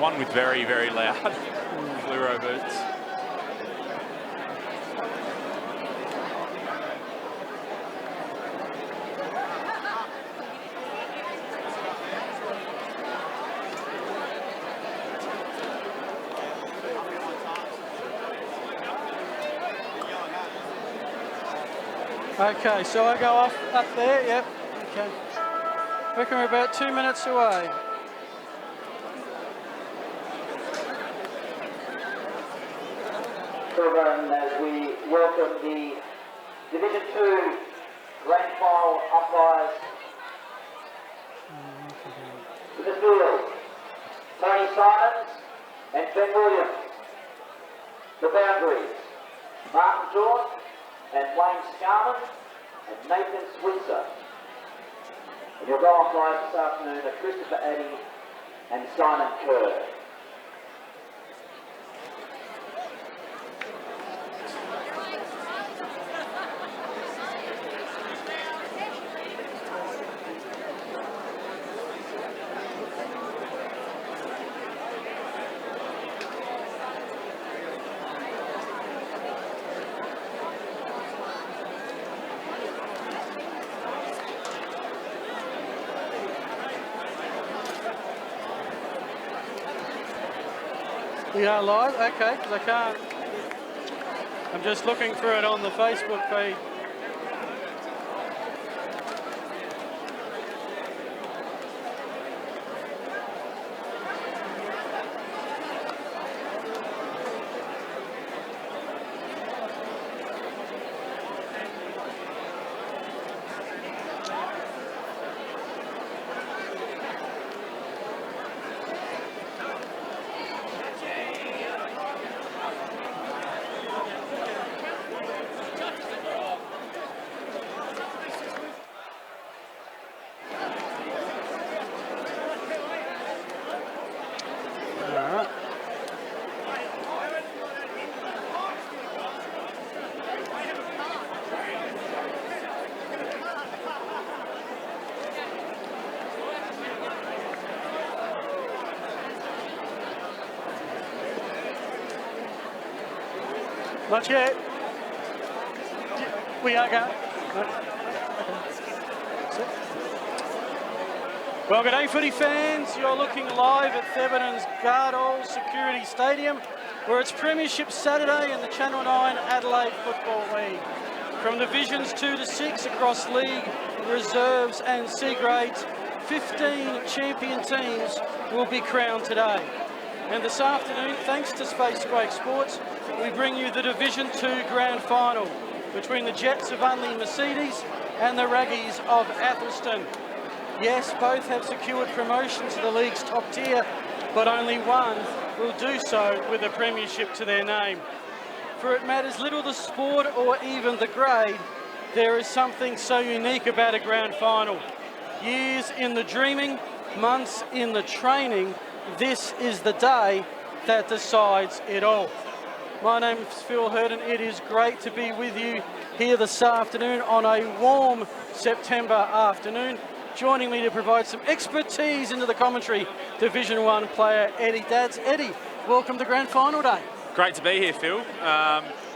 one with very, very loud fluoro boots. Okay, so I go off up there, yep. Okay. Reckon we're about 2 minutes away. Children, as we welcome the Division 2 Grand Final umpires to the field, Tony Simons and Ben Williams. The boundaries, Martin Jordan and Wayne Scarman and Nathan Switzer. And your goal umpires this afternoon are Christopher Addy and Simon Kerr. We are live, okay, because I can't. I'm just looking for it on the Facebook feed. Not yet. We are going. Well, good day, footy fans. You're looking live at Thevenard's Gardol Security Stadium, where it's Premiership Saturday in the Channel 9 Adelaide Football League. From Divisions 2 to 6 across League, Reserves and C grades, 15 champion teams will be crowned today. And this afternoon, thanks to Spacequake Sports, we bring you the Division 2 Grand Final between the Jets of Unley Mercedes and the Raggies of Athelstone. Yes, both have secured promotion to the league's top tier, but only one will do so with a premiership to their name. For it matters little the sport or even the grade, there is something so unique about a grand final. Years in the dreaming, months in the training, this is the day that decides it all. My name is Phil Hurden. It is great to be with you here this afternoon on a warm September afternoon. Joining me to provide some expertise into the commentary, Division 1 player Eddie Dadds. Eddie, welcome to Grand Final Day. Great to be here, Phil.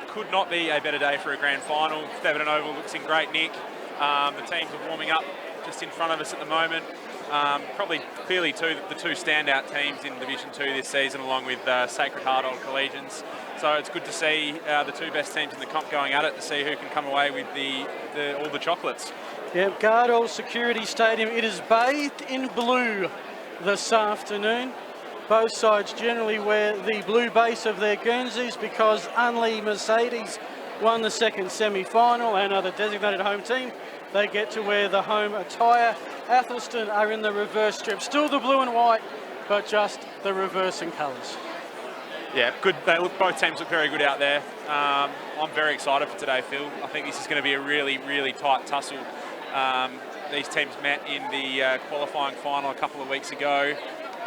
Could not be a better day for a grand final. Thevenard Oval looks in great nick. The teams are warming up just in front of us at the moment. Probably clearly the two standout teams in Division 2 this season, along with Sacred Heart Old Collegians. So it's good to see the two best teams in the comp going at it, to see who can come away with all the chocolates. Yeah, Gardol Security Stadium, it is bathed in blue this afternoon. Both sides generally wear the blue base of their Guernseys because Unley Mercedes won the second semi-final and are the designated home team. They get to wear the home attire. Athelstone are in the reverse strip. Still the blue and white, but just the reversing colours. Yeah, good. Both teams look very good out there. I'm very excited for today, Phil. I think this is going to be a really, really tight tussle. These teams met in the qualifying final a couple of weeks ago.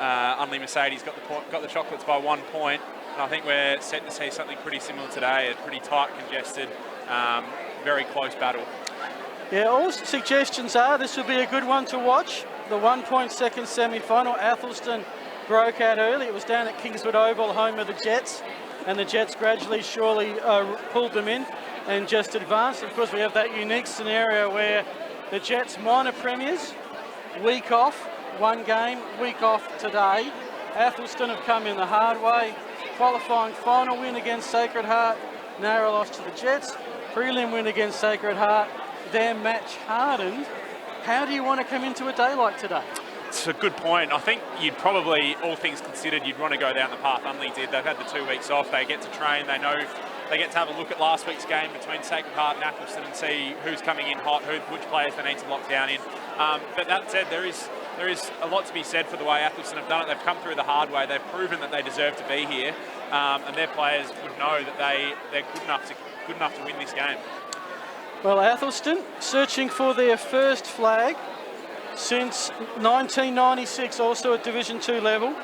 Unley Mercedes got the chocolates by 1 point. And I think we're set to see something pretty similar today. A pretty tight, congested, very close battle. Yeah, all suggestions are this will be a good one to watch. The 1 point second semi-final, Athelstone broke out early. It was down at Kingswood Oval, home of the Jets, and the Jets gradually, surely pulled them in and just advanced. Of course, we have that unique scenario where the Jets minor premiers, week off, one game, week off today. Athelstone have come in the hard way. Qualifying final win against Sacred Heart, narrow loss to the Jets. Prelim win against Sacred Heart, their match hardened. How do you want to come into a day like today? It's a good point. I think you'd probably, all things considered, you'd want to go down the path Unley did. They've had the 2 weeks off. They get to train. They know they get to have a look at last week's game between Sacred Heart and Athelstone and see who's coming in hot, which players they need to lock down in. But that said, there is a lot to be said for the way Athelstone have done it. They've come through the hard way. They've proven that they deserve to be here, and their players would know that they're good enough to win this game. Well, Athelstone searching for their first flag since 1996, also at Division 2 level.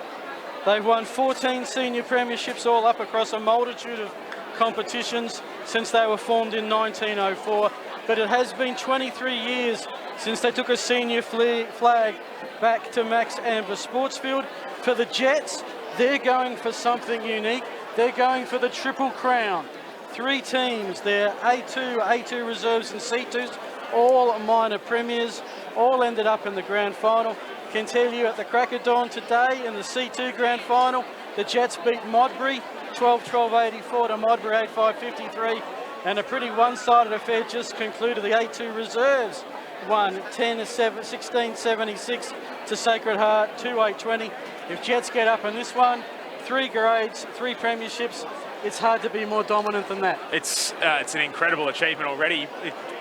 They've won 14 senior premierships, all up across a multitude of competitions since they were formed in 1904. But it has been 23 years since they took a senior flag back to Max Amber Sportsfield. For the Jets, they're going for something unique. They're going for the Triple Crown. 3 teams, they're A2, A2 reserves and C2s, all minor premiers, all ended up in the grand final. Can tell you at the crack of dawn today in the C2 grand final, the Jets beat Modbury 12-12-84 to Modbury 8-5-53, and a pretty one-sided affair just concluded. The A2 reserves won 10-16-76 to Sacred Heart 2-8-20. If Jets get up in this one, 3 grades, 3 premierships, it's hard to be more dominant than that. It's an incredible achievement already.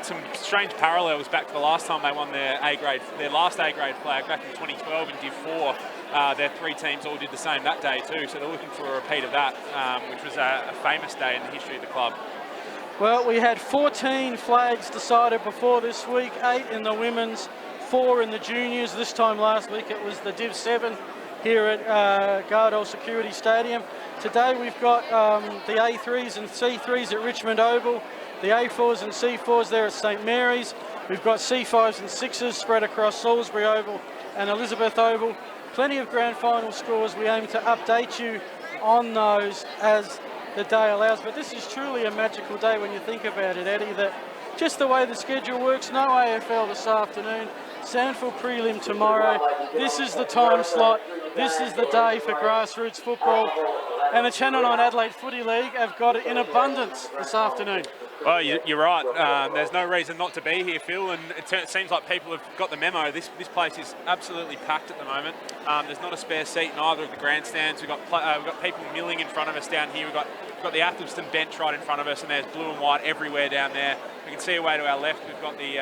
Some strange parallels back to the last time they won their last A-grade flag back in 2012 in Div 4. Their 3 teams all did the same that day too, so they're looking for a repeat of that, which was a famous day in the history of the club. Well, we had 14 flags decided before this week, 8 in the women's, 4 in the juniors. This time last week it was the Div 7 here at Gardol Security Stadium. Today we've got the A3s and C3s at Richmond Oval, the A4s and C4s there at St Mary's. We've got C5s and 6s spread across Salisbury Oval and Elizabeth Oval. Plenty of grand final scores. We aim to update you on those as the day allows. But this is truly a magical day when you think about it, Eddie, that just the way the schedule works, no AFL this afternoon, Sandford prelim tomorrow. This is the time slot. This is the day for grassroots football. And the Channel 9 Adelaide Footy League have got it in abundance this afternoon. Well, you're right. There's no reason not to be here, Phil, and it seems like people have got the memo. This place is absolutely packed at the moment. There's not a spare seat in either of the grandstands. We've got people milling in front of us down here. We've got the Athelstone bench right in front of us, and there's blue and white everywhere down there. We can see away to our left. We've got the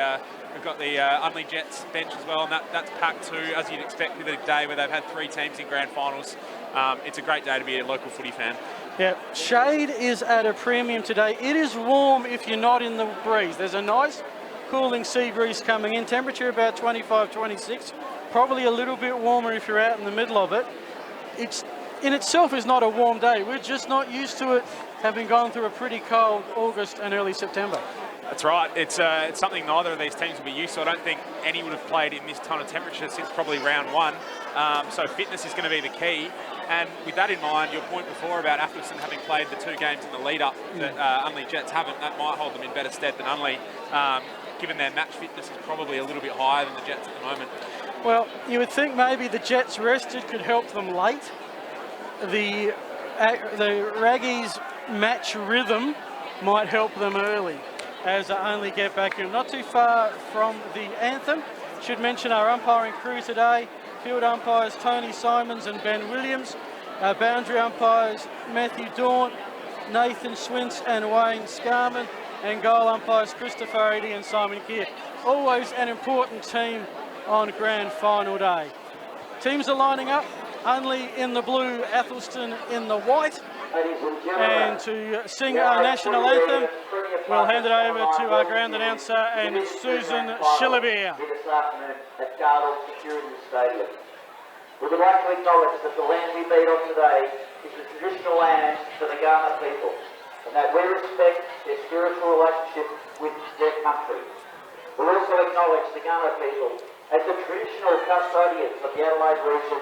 Unley Jets bench as well, and that's packed too, as you'd expect with a day where they've had 3 teams in grand finals. It's a great day to be a local footy fan. Yeah, shade is at a premium today. It is warm if you're not in the breeze. There's a nice cooling sea breeze coming in. Temperature about 25, 26. Probably a little bit warmer if you're out in the middle of it. It's in itself is not a warm day. We're just not used to it, having gone through a pretty cold August and early September. That's right. It's something neither of these teams will be used to. I don't think any would have played in this kind of temperature since probably round 1. So fitness is going to be the key. And with that in mind, your point before about Athelstone having played the 2 games in the lead-up that Unley Jets haven't, that might hold them in better stead than Unley, given their match fitness is probably a little bit higher than the Jets at the moment. Well, you would think maybe the Jets rested could help them late. The Raggies match rhythm might help them early as Unley get back in. Not too far from the anthem. Should mention our umpiring crew today. Field umpires Tony Simons and Ben Williams. Boundary umpires Matthew Daunt, Nathan Swintz and Wayne Scarman. And goal umpires Christopher Eady and Simon Keir. Always an important team on grand final day. Teams are lining up. Unley in the blue, Athelstone in the white. And to sing our national anthem, we'll hand it over to our ground announcer, and it's Susan Shillabeer. This afternoon at Gardol Security Stadium. We would like to acknowledge that the land we meet on today is the traditional land for the Kaurna people, and that we respect their spiritual relationship with their country. We also acknowledge the Kaurna people as the traditional custodians of the Adelaide region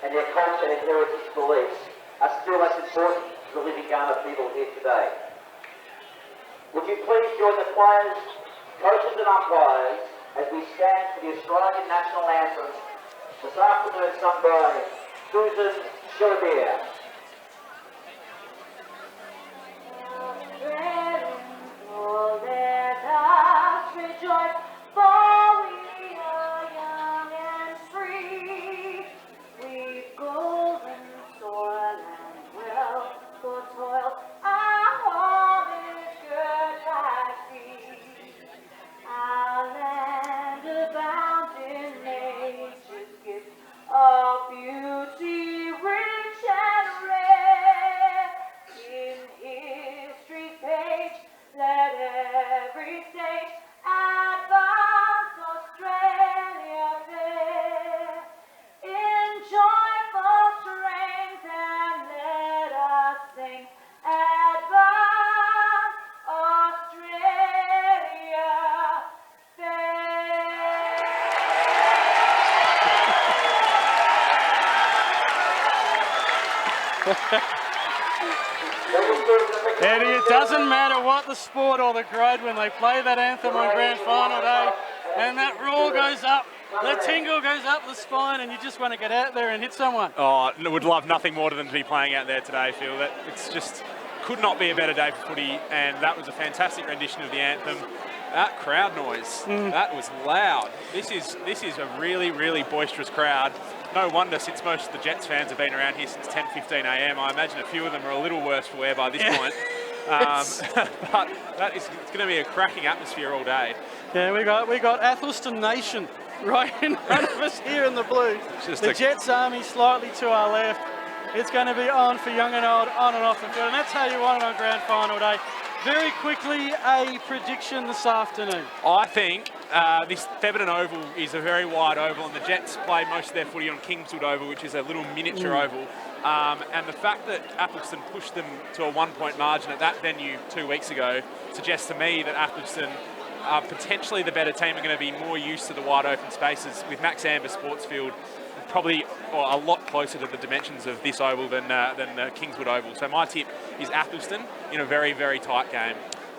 and their culture and heritage beliefs are still as important to the living Kaurna people here today. Would you please join the players, coaches and umpires as we stand for the Australian National Anthem this afternoon sung by Susan Shillibeer. Let us rejoice, for we are young and free. We've golden soil and wealth for toil. Our home is good like sea. Our land abounds in nature's gift of beauty, rich and rare. In history's page, let every stage advance Australia fair. In joyful strains and let us sing, advance Australia fair. Eddie, it doesn't matter what the sport or the grade when they play that anthem on grand final day and that roar goes up, the tingle goes up the spine and you just want to get out there and hit someone. Oh, I would love nothing more than to be playing out there today, Phil. That it's just could not be a better day for footy, and that was a fantastic rendition of the anthem. That crowd noise, that was loud. This is a really, really boisterous crowd. No wonder, since most of the Jets fans have been around here since 10:15 a.m. I imagine a few of them are a little worse for wear by this point. But it's going to be a cracking atmosphere all day. Yeah, we got Athelstone Nation right in front of us here in the blue. The Jets Army slightly to our left. It's going to be on for young and old, on and off the field, and that's how you want it on grand final day. Very quickly, a prediction this afternoon. I think this Thebarton Oval is a very wide oval, and the Jets play most of their footy on Kingswood Oval, which is a little miniature oval. And the fact that Athelstone pushed them to a 1-point margin at that venue 2 weeks ago suggests to me that Athelstone are potentially the better team, are going to be more used to the wide open spaces with Max Amber Sports Field, probably a lot closer to the dimensions of this oval than Kingswood Oval. So my tip is Athelstone in a very, very tight game.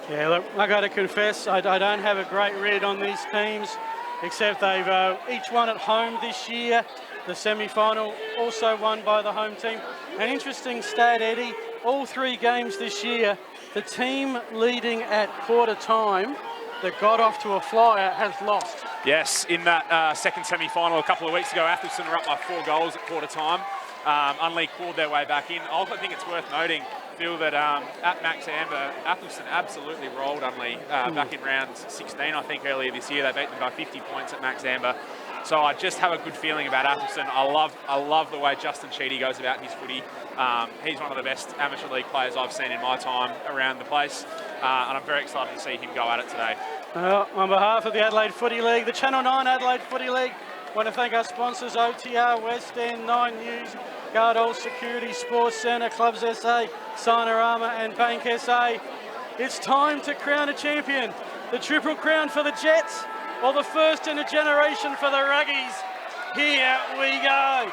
Yeah, look, I got to confess, I don't have a great read on these teams, except they've each won at home this year. The semi-final also won by the home team. An interesting stat, Eddie, all 3 games this year, the team leading at quarter time that got off to a flyer has lost. Yes, in that second semi-final a couple of weeks ago, Athelstone were up by 4 goals at quarter time. Unley clawed their way back in. I think it's worth noting, Phil, that at Max Amber, Athelstone absolutely rolled Unley back in round 16, I think, earlier this year. They beat them by 50 points at Max Amber. So I just have a good feeling about Athelstone. I love the way Justin Sheedy goes about his footy. He's one of the best amateur league players I've seen in my time around the place, and I'm very excited to see him go at it today. On behalf of the Adelaide Footy League, the Channel 9 Adelaide Footy League, I want to thank our sponsors OTR, West End, 9 News, Gardol Security, Sports Centre, Clubs SA, Signarama and Bank SA. It's time to crown a champion. The Triple Crown for the Jets, or the first in a generation for the Ruggies. Here we go.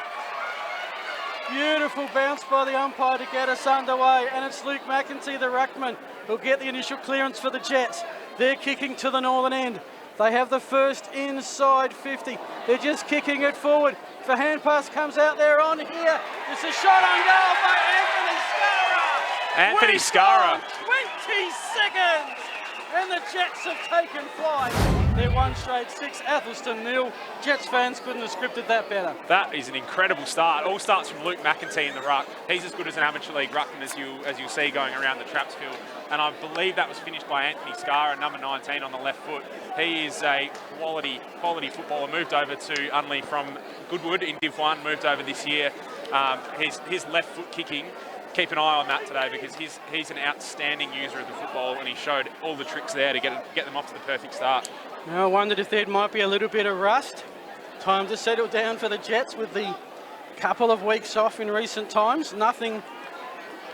Beautiful bounce by the umpire to get us underway, and it's Luke McEntee, the ruckman, who'll get the initial clearance for the Jets. They're kicking to the northern end. They have the first inside 50. They're just kicking it forward. If a hand pass comes out there on here, it's a shot on goal by Anthony Scarra. Anthony Scarra. 20 seconds, and the Jets have taken flight. They're 1 straight 6, Athelstone 0. Jets fans couldn't have scripted that better. That is an incredible start. All starts from Luke McEntee in the ruck. He's as good as an amateur league ruckman as you'll see going around the traps field. And I believe that was finished by Anthony Scarra, number 19 on the left foot. He is a quality footballer. Moved over to Unley from Goodwood in Div 1, moved over this year. His left foot kicking, keep an eye on that today, because he's an outstanding user of the football, and he showed all the tricks there to get them off to the perfect start. Now, I wondered if there might be a little bit of rust. Time to settle down for the Jets with the couple of weeks off in recent times. Nothing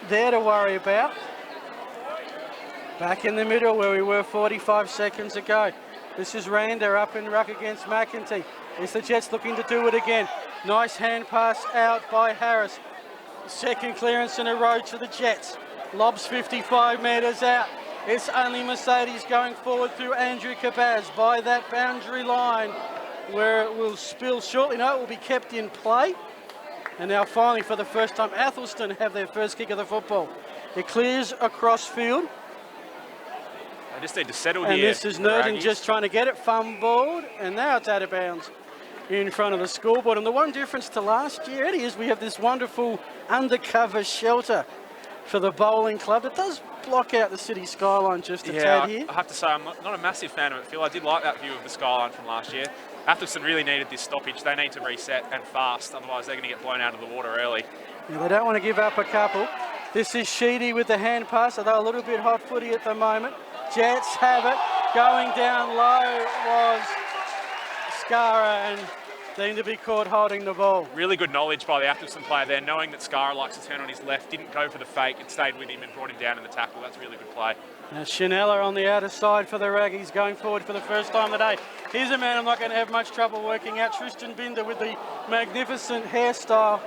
there to worry about. Back in the middle where we were 45 seconds ago. This is Randa up in ruck against McEntee. It's the Jets looking to do it again. Nice hand pass out by Harris. Second clearance in a row to the Jets. Lobs 55 metres out. It's only Mercedes going forward through Andrew Cabaz by that boundary line where it will spill shortly. No, it will be kept in play. And now finally, for the first time, Athelstone have their first kick of the football. It clears across field. They just need to settle and here. And this is Nerton just trying to get it fumbled. And now it's out of bounds in front of the scoreboard. And the one difference to last year, Eddie, is we have this wonderful undercover shelter for the bowling club. It does block out the city skyline just a tad here. I have to say, I'm not a massive fan of it, Phil. I did like that view of the skyline from last year. Athelstone really needed this stoppage. They need to reset and fast, otherwise they're going to get blown out of the water early. Yeah, they don't want to give up a couple. This is Sheedy with the hand pass, although a little bit hot footy at the moment. Jets have it. Going down low was Skara and deemed to be caught holding the ball. Really good knowledge by the Athelstone player there, knowing that Skara likes to turn on his left, didn't go for the fake, and stayed with him and brought him down in the tackle. That's a really good play. Now Chanella on the outer side for the Raggies, going forward for the first time today. Here's a man I'm not going to have much trouble working out. Tristan Binder with the magnificent hairstyle.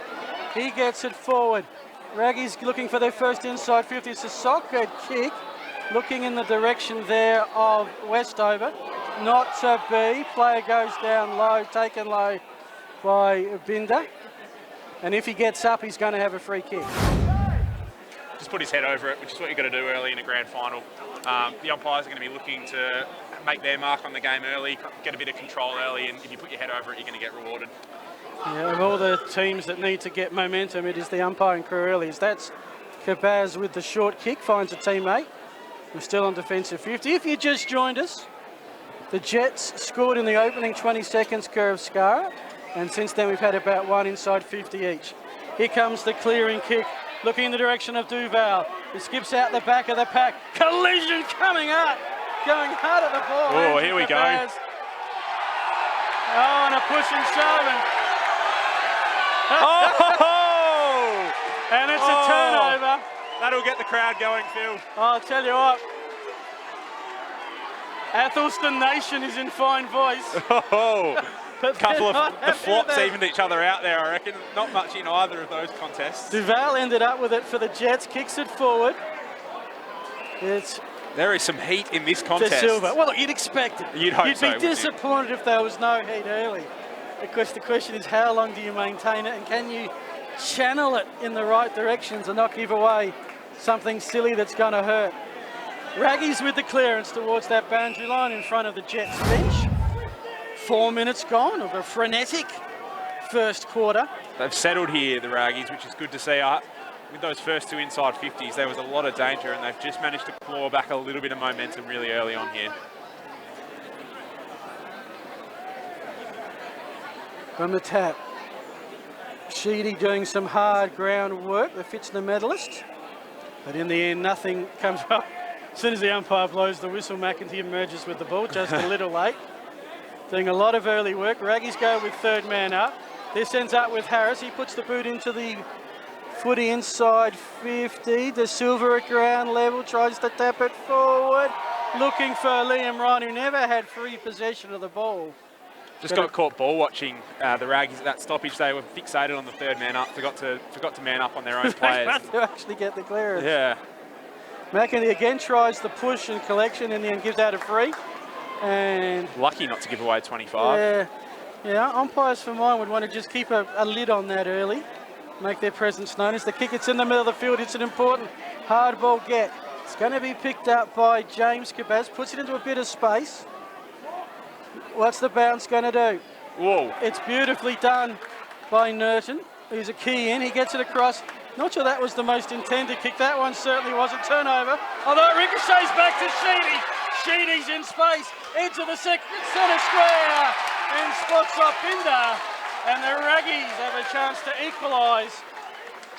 He gets it forward. Raggies looking for their first inside 50. It's a soccer kick, looking in the direction there of Westover. Not to be. Player goes down low, taken low by Binder. And if he gets up, he's going to have a free kick. Just put his head over it, which is what you've got to do early in a grand final. The umpires are going to be looking to make their mark on the game early, get a bit of control early, and if you put your head over it, you're going to get rewarded. Yeah, of all the teams that need to get momentum, it is the umpiring crew early. That's Cabaz with the short kick, finds a teammate. We're still on defensive 50. If you just joined us, the Jets scored in the opening 20 seconds curve Skara, and since then we've had about one inside 50 each. Here comes the clearing kick, looking in the direction of Duval. It skips out the back of the pack. Collision coming out, going hard at the ball. Oh, here we go. Oh, and a push and shove. Oh! And it's a turnover. That'll get the crowd going, Phil. I'll tell you what. Athelstone Nation is in fine voice. Oh, a couple of the flops that. evened each other out there, I reckon. Not much in either of those contests. Duval ended up with it for the Jets, kicks it forward. There is some heat in this contest. De Silva. Well, look, you'd expect it. You'd hope so. You'd be disappointed if there was no heat early. Because the question is, how long do you maintain it, and can you channel it in the right directions and not give away something silly that's going to hurt? Raggies with the clearance towards that boundary line in front of the Jets bench. 4 minutes gone of a frenetic first quarter. They've settled here, the Raggies, which is good to see. With those first two inside 50s, there was a lot of danger, and they've just managed to claw back a little bit of momentum really early on here. From the tap, Sheedy doing some hard ground work, the Fitzner medalist. But in the end, nothing comes up. As soon as the umpire blows the whistle, McEntee emerges with the ball, just a little late. Doing a lot of early work. Raggies go with third man up. This ends up with Harris. He puts the boot into the footy inside 50. De Silva at ground level, tries to tap it forward. Looking for Liam Ryan, who never had free possession of the ball. Just got caught ball watching the Raggies at that stoppage. They were fixated on the third man up. Forgot to man up on their own players. To actually get the clearance. Yeah. McEntee again tries the push and collection, and then gives out a free. And lucky not to give away 25. Yeah. Umpires for mine would want to just keep a lid on that early, make their presence known. As the kick, it's in the middle of the field. It's an important hard ball get. It's going to be picked up by James Cabaz. Puts it into a bit of space. What's the bounce going to do? Whoa. It's beautifully done by Nerton, who's a key in. He gets it across. Not sure that was the most intended kick. That one certainly wasn't. Turnover. Although it ricochets back to Sheedy. Sheedy's in space. Into the center square. And spots off Binder. And the Raggies have a chance to equalise.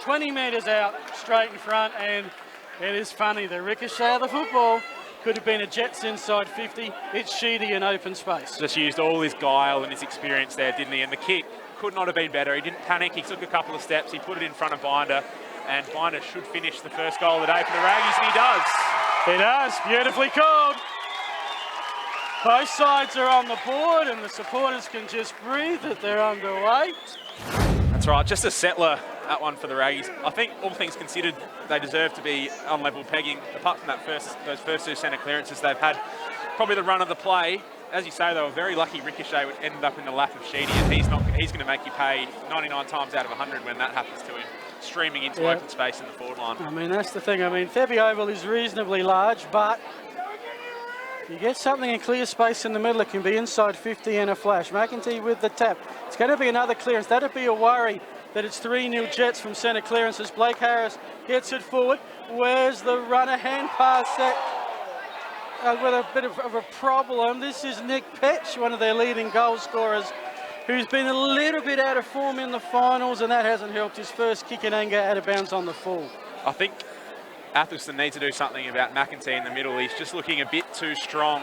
20 metres out, straight in front. And it is funny. The ricochet of the football could have been a Jets inside 50. It's Sheedy in open space. Just used all his guile and his experience there, didn't he? And the kick could not have been better. He didn't panic. He took a couple of steps. He put it in front of Binder. And Binder should finish the first goal of the day for the Raggies, and he does. He does. Beautifully called. Both sides are on the board and the supporters can just breathe that they're underway. That's right, just a settler, that one for the Raggies. I think all things considered, they deserve to be on level pegging. Apart from those first two centre clearances they've had, probably the run of the play. As you say, they were very lucky Ricochet would end up in the lap of Sheedy, and he's going to make you pay 99 times out of 100 when that happens to him, streaming into open space in the forward line. I mean, that's the thing. I mean, Thebby Oval is reasonably large, but you get something in clear space in the middle, it can be inside 50 and a flash. McEntee with the tap. It's going to be another clearance. That'd be a worry that it's 3-0 Jets from centre clearances. Blake Harris gets it forward. Where's the runner? Hand pass set with a bit of a problem. This is Nick Petch, one of their leading goal scorers, who's been a little bit out of form in the finals, and that hasn't helped. His first kick in anger out of bounds on the full. I think Athelstone needs to do something about McEntee in the middle. He's just looking a bit too strong,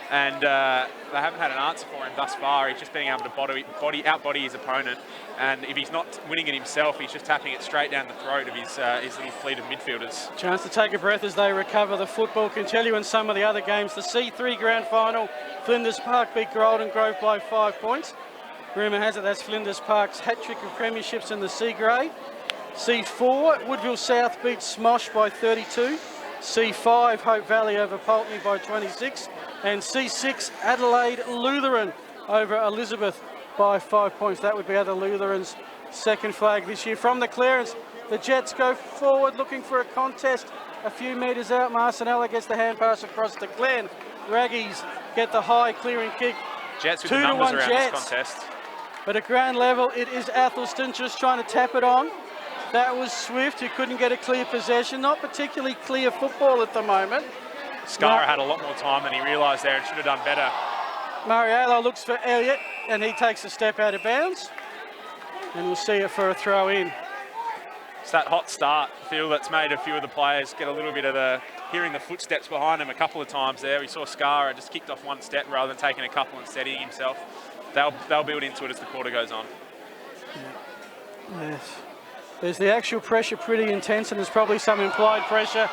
and they haven't had an answer for him thus far. He's just being able to outbody his opponent, and if he's not winning it himself, he's just tapping it straight down the throat of his little fleet of midfielders. Chance to take a breath as they recover. The football can tell you in some of the other games. The C3 grand final, Flinders Park beat Golden Grove by 5 points. Rumour has it that's Flinders Park's hat-trick of premierships in the C grade. C4, Woodville South beat Smosh by 32. C5, Hope Valley over Pulteney by 26. And C6, Adelaide Lutheran over Elizabeth by 5 points. That would be Other Lutheran's second flag this year. From the clearance, the Jets go forward looking for a contest. A few metres out, Marcinella gets the hand pass across to Glenn. Raggies get the high clearing kick. Jets with the numbers around Jets. this contest. But at ground level, it is Athelstone just trying to tap it on. That was Swift, who couldn't get a clear possession. Not particularly clear football at the moment. Scara had a lot more time than he realised there and should have done better. Mariello looks for Elliott, and he takes a step out of bounds. And we'll see it for a throw in. It's that hot start, Phil, that's made a few of the players get a little bit of hearing the footsteps behind him a couple of times there. We saw Scara just kicked off one step rather than taking a couple and steadying himself. They'll build into it as the quarter goes on. Yes. There's the actual pressure pretty intense, and there's probably some implied pressure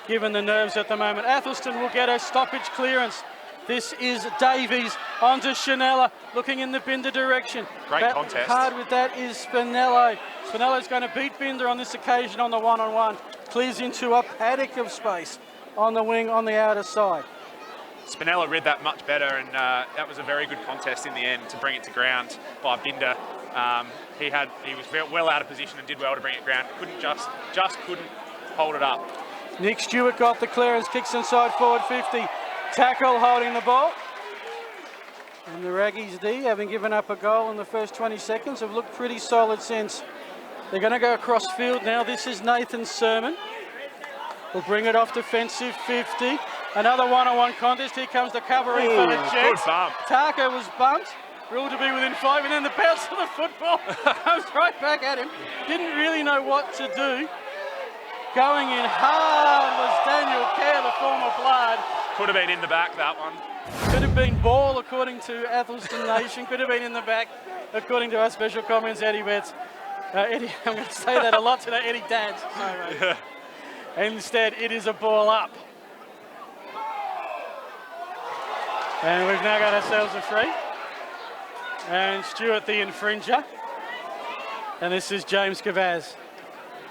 given the nerves at the moment. Athelstone will get a stoppage clearance. This is Davies onto Chanella, looking in the Binder direction. Great contest. Hard with that is Spinello. Spinello's going to beat Binder on this occasion on the one-on-one. Clears into a paddock of space on the wing on the outer side. Spinella read that much better, and that was a very good contest in the end to bring it to ground by Binder. He was well out of position and did well to bring it ground. Just couldn't hold it up. Nick Stewart got the clearance, kicks inside forward 50. Tackle holding the ball. And the Raggies D, having given up a goal in the first 20 seconds, have looked pretty solid since. They're going to go across field now. This is Nathan Sermon. Will bring it off defensive 50. Another one-on-one contest. Here comes the covering for the Jets. Good bump. Tarko was bumped. Ruled to be within 5, and then the bounce of the football comes right back at him. Didn't really know what to do. Going in hard was Daniel Kerr, the former Blood. Could have been in the back, that one. Could have been ball, according to Athelstone Nation. Could have been in the back, according to our special comments, Eddie Betts. Eddie, I'm going to say that a lot today. Eddie Dads. No, instead, it is a ball up. And we've now got ourselves a free. And Stewart, the infringer. And this is James Cavaz.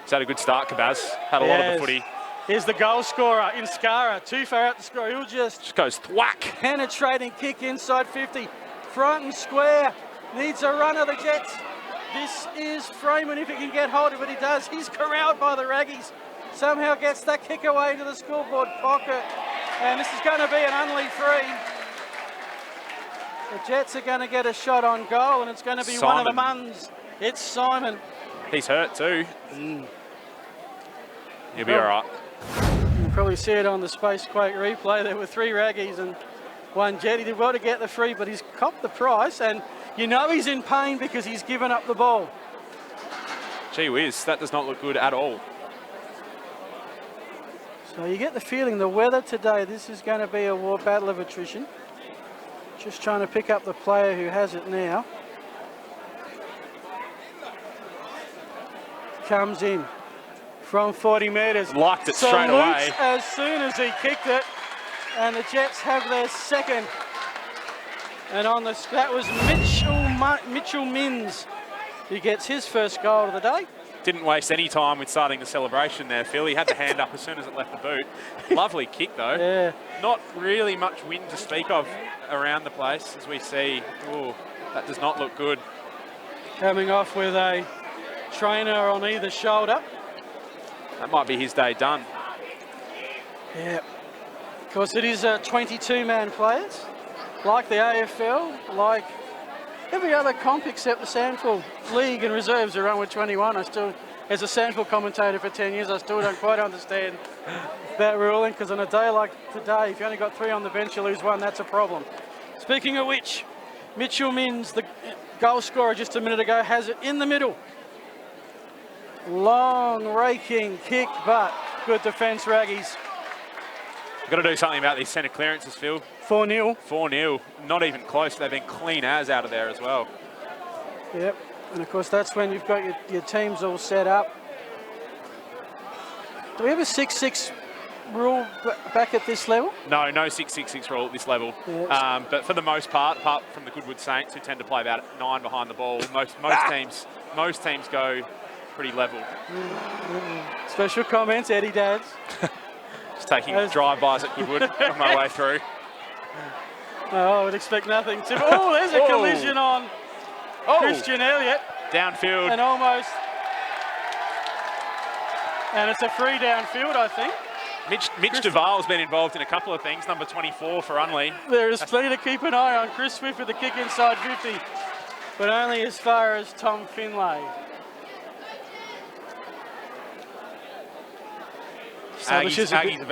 He's had a good start, Cabaz. Had a lot of the footy. Here's the goal scorer in Scara. Too far out to score. He'll just goes thwack. Penetrating kick inside 50. Front and square. Needs a runner, the Jets. This is Freeman if he can get hold of it. He does. He's corralled by the Raggies. Somehow gets that kick away into the scoreboard pocket. And this is going to be an Unley free. The Jets are going to get a shot on goal, and it's going to be one of the Muns. It's Simon. He's hurt too. He'll be all right. You can probably see it on the Space Quake replay. There were 3 Raggies and 1 Jet. He did well to get the free, but he's copped the price, and you know he's in pain because he's given up the ball. Gee whiz, that does not look good at all. So you get the feeling the weather today, this is going to be a war battle of attrition. Just trying to pick up the player who has it now. Comes in from 40 metres. Liked it straight away. As soon as he kicked it. And the Jets have their second And on the that was Mitchell Minns. He gets his first goal of the day. Didn't waste any time with starting the celebration there, Phil. He had the hand up as soon as it left the boot. Lovely kick, though. Yeah. Not really much wind to speak of around the place, as we see. Ooh, that does not look good. Coming off with a trainer on either shoulder. That might be his day done. Yeah. Of course, it is 22-man players. Like the AFL, like every other comp except the Sandford League and reserves are run with 21. I still, as a Sandford commentator for 10 years, I still don't quite understand that ruling, because on a day like today, if you only got 3 on the bench, you lose 1, that's a problem. Speaking of which, Mitchell Minns, the goal scorer just a minute ago, has it in the middle. Long raking kick, but good defence, Raggies. We've got to do something about these centre clearances, Phil. 4-0. 4-0, not even close. They've been clean as out of there as well. Yep, and of course that's when you've got your teams all set up. Do we have a 6-6 rule back at this level? No 6-6-6 rule at this level. Yeah. But for the most part, apart from the Goodwood Saints, who tend to play about 9 behind the ball, most teams go pretty level. Special comments, Eddie Dads. Just taking drive-bys at Goodwood on my way through. Oh, I would expect nothing. Oh, there's a collision on Christian Elliott. Downfield. And almost. And it's a free downfield, I think. Mitch Duval's been involved in a couple of things. Number 24 for Unley. There is plenty to keep an eye on. Chris Swift with the kick inside 50, but only as far as Tom Finlay. Aggies are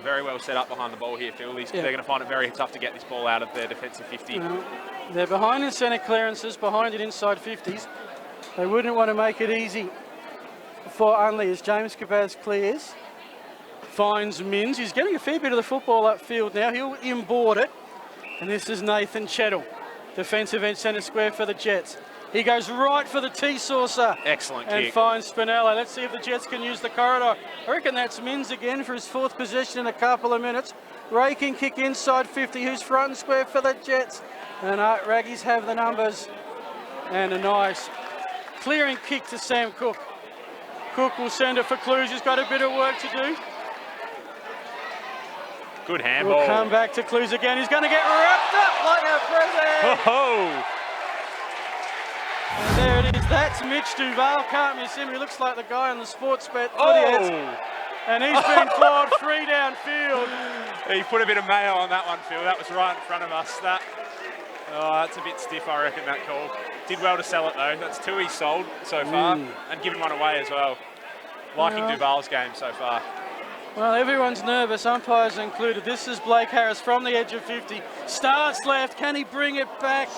very well set up behind the ball here, Phil. They're going to find it very tough to get this ball out of their defensive 50. They're behind in centre clearances, behind in inside 50s. They wouldn't want to make it easy for Unley as James Cabaz clears. Finds Minns. He's getting a fair bit of the football upfield now. He'll inboard it. And this is Nathan Chettle, defensive end centre square for the Jets. He goes right for the T-saucer. Excellent and kick. Finds Spinella. Let's see if the Jets can use the corridor. I reckon that's Minns again for his 4th possession in a couple of minutes. Raking kick inside 50. Who's front and square for the Jets? And Raggies have the numbers. And a nice clearing kick to Sam Cook. Cook will send it for Clues. He's got a bit of work to do. Good handball. We'll come back to Clues again. He's going to get wrapped up like a present. Oh! And there it is. That's Mitch Duval. Can't miss him. He looks like the guy on the sports bet. And he's been floored 3 downfield. He put a bit of mayo on that one, Phil. That was right in front of us. That's a bit stiff, I reckon, that call. Did well to sell it, though. That's 2 he's sold so far, and given 1 away as well. Liking Duval's game so far. Well, everyone's nervous, umpires included. This is Blake Harris from the edge of 50. Starts left. Can he bring it back?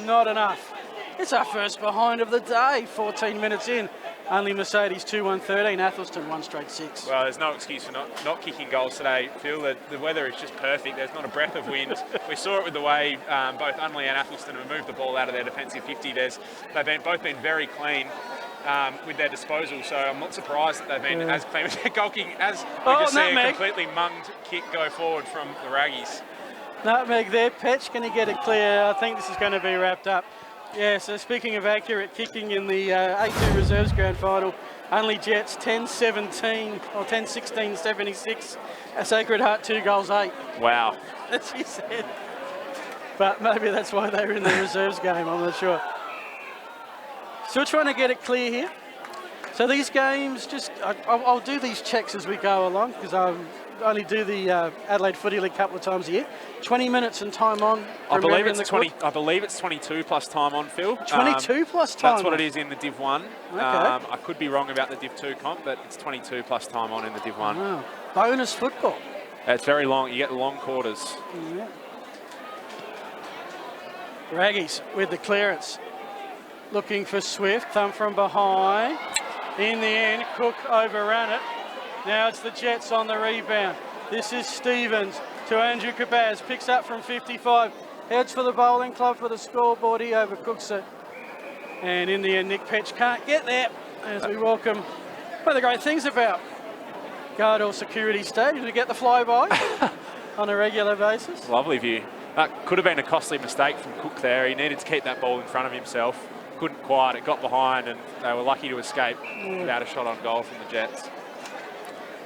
Not enough. It's our first behind of the day, 14 minutes in. Only Mercedes 2-1-13, Athelstone 1 straight 6. Well, there's no excuse for not kicking goals today, Phil. The weather is just perfect. There's not a breath of wind. We saw it with the way both Unley and Athelstone have moved the ball out of their defensive 50. They've both been very clean with their disposal, so I'm not surprised that they've been as clean with their goal kicking as we just see a completely munged kick go forward from the Raggies. Nutmeg there. Petch, can he get it clear? I think this is going to be wrapped up. Yeah, so speaking of accurate kicking in the A2 Reserves Grand Final, Unley Jets 10-17 or 10-16, 76. Sacred Heart 2 goals 8. Wow. As he said. But maybe that's why they were in the reserves game, I'm not sure. Still trying to get it clear here. So these games, I'll do these checks as we go along, because I only do the Adelaide Footy League a couple of times a year. 20 minutes and time on. I believe it's 22 plus time on, Phil. 22 plus time. That's what it is in the Div 1. Okay. I could be wrong about the Div 2 comp, but it's 22 plus time on in the Div 1. Wow. Bonus football. It's very long. You get the long quarters. Yeah. Raggies with the clearance. Looking for Swift. Thumb from behind. In the end, Cook overran it. Now it's the Jets on the rebound. This is Stevens to Andrew Cabaz. Picks up from 55. Heads for the bowling club for the scoreboard. He overcooks it. And in the end, Nick Petch can't get there as we welcome one of the great things about Gardell Security Stadium to get the flyby on a regular basis. Lovely view. That could have been a costly mistake from Cook there. He needed to keep that ball in front of himself. Couldn't quite. It got behind, and they were lucky to escape without a shot on goal from the Jets.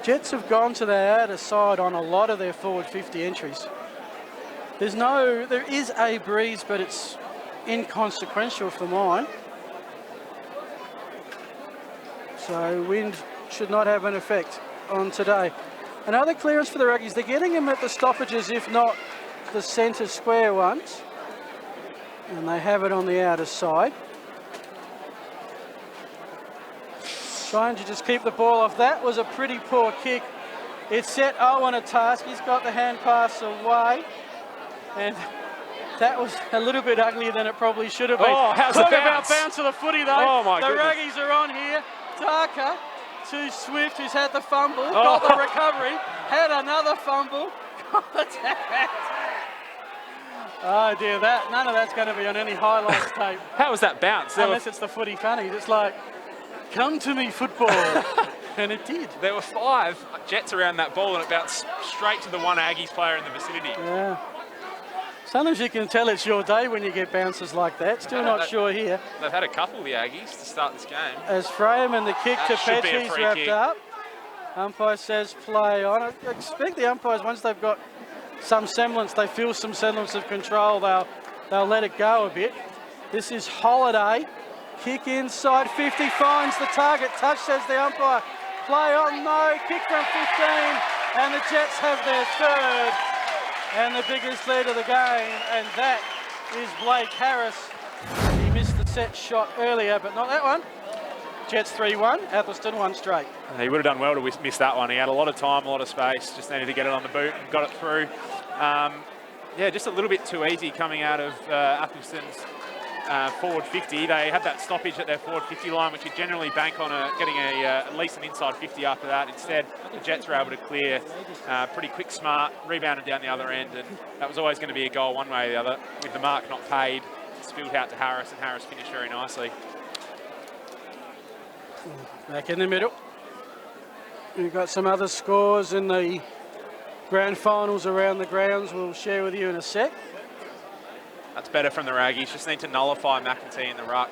Jets have gone to their outer side on a lot of their forward 50 entries. There is a breeze, but it's inconsequential for mine. So wind should not have an effect on today. Another clearance for the Ruggies. They're getting him at the stoppages, if not the centre square ones. And they have it on the outer side. Trying to just keep the ball off. That was a pretty poor kick. It set Owen a task. He's got the hand pass away. And that was a little bit uglier than it probably should have been. Oh, how's Talk the about bounce? bounce of the footy, though. Oh, my the goodness. Ruggies are on here. Darker to Swift, who's had the fumble, got the recovery, had another fumble, got the tap. Oh dear, none of that's going to be on any highlights tape. How was that bounce? Unless it's the footy funny. It's like, come to me, football. And it did. There were 5 Jets around that ball, and it bounced straight to the one Aggies player in the vicinity. Yeah. Sometimes you can tell it's your day when you get bounces like that. Still not sure here. They've had a couple of the Aggies to start this game. As Frame and the kick to should be a Petchy's free wrapped kick. up. Umpire says play on. I expect the umpires, once they've got some semblance, they feel some semblance of control, they'll let it go a bit. This is Holiday. Kick inside 50, finds the target. Touch, says the umpire. Play on, no. Kick from 15, and the Jets have their third and the biggest lead of the game, and that is Blake Harris. He missed the set shot earlier, but not that one. Jets 3-1, Athelstone 1 straight. He would have done well to miss that one. He had a lot of time, a lot of space, just needed to get it on the boot and got it through. Yeah, just a little bit too easy coming out of Athelstone's forward 50. They had that stoppage at their forward 50 line, which you generally bank on getting at least an inside 50 after that. Instead, the Jets were able to clear pretty quick, smart, rebounded down the other end, and that was always going to be a goal one way or the other. With the mark not paid, spilled out to Harris, and Harris finished very nicely. Back in the middle. We've got some other scores in the grand finals around the grounds we'll share with you in a sec. That's better from the Raggies. Just need to nullify McEntee in the ruck.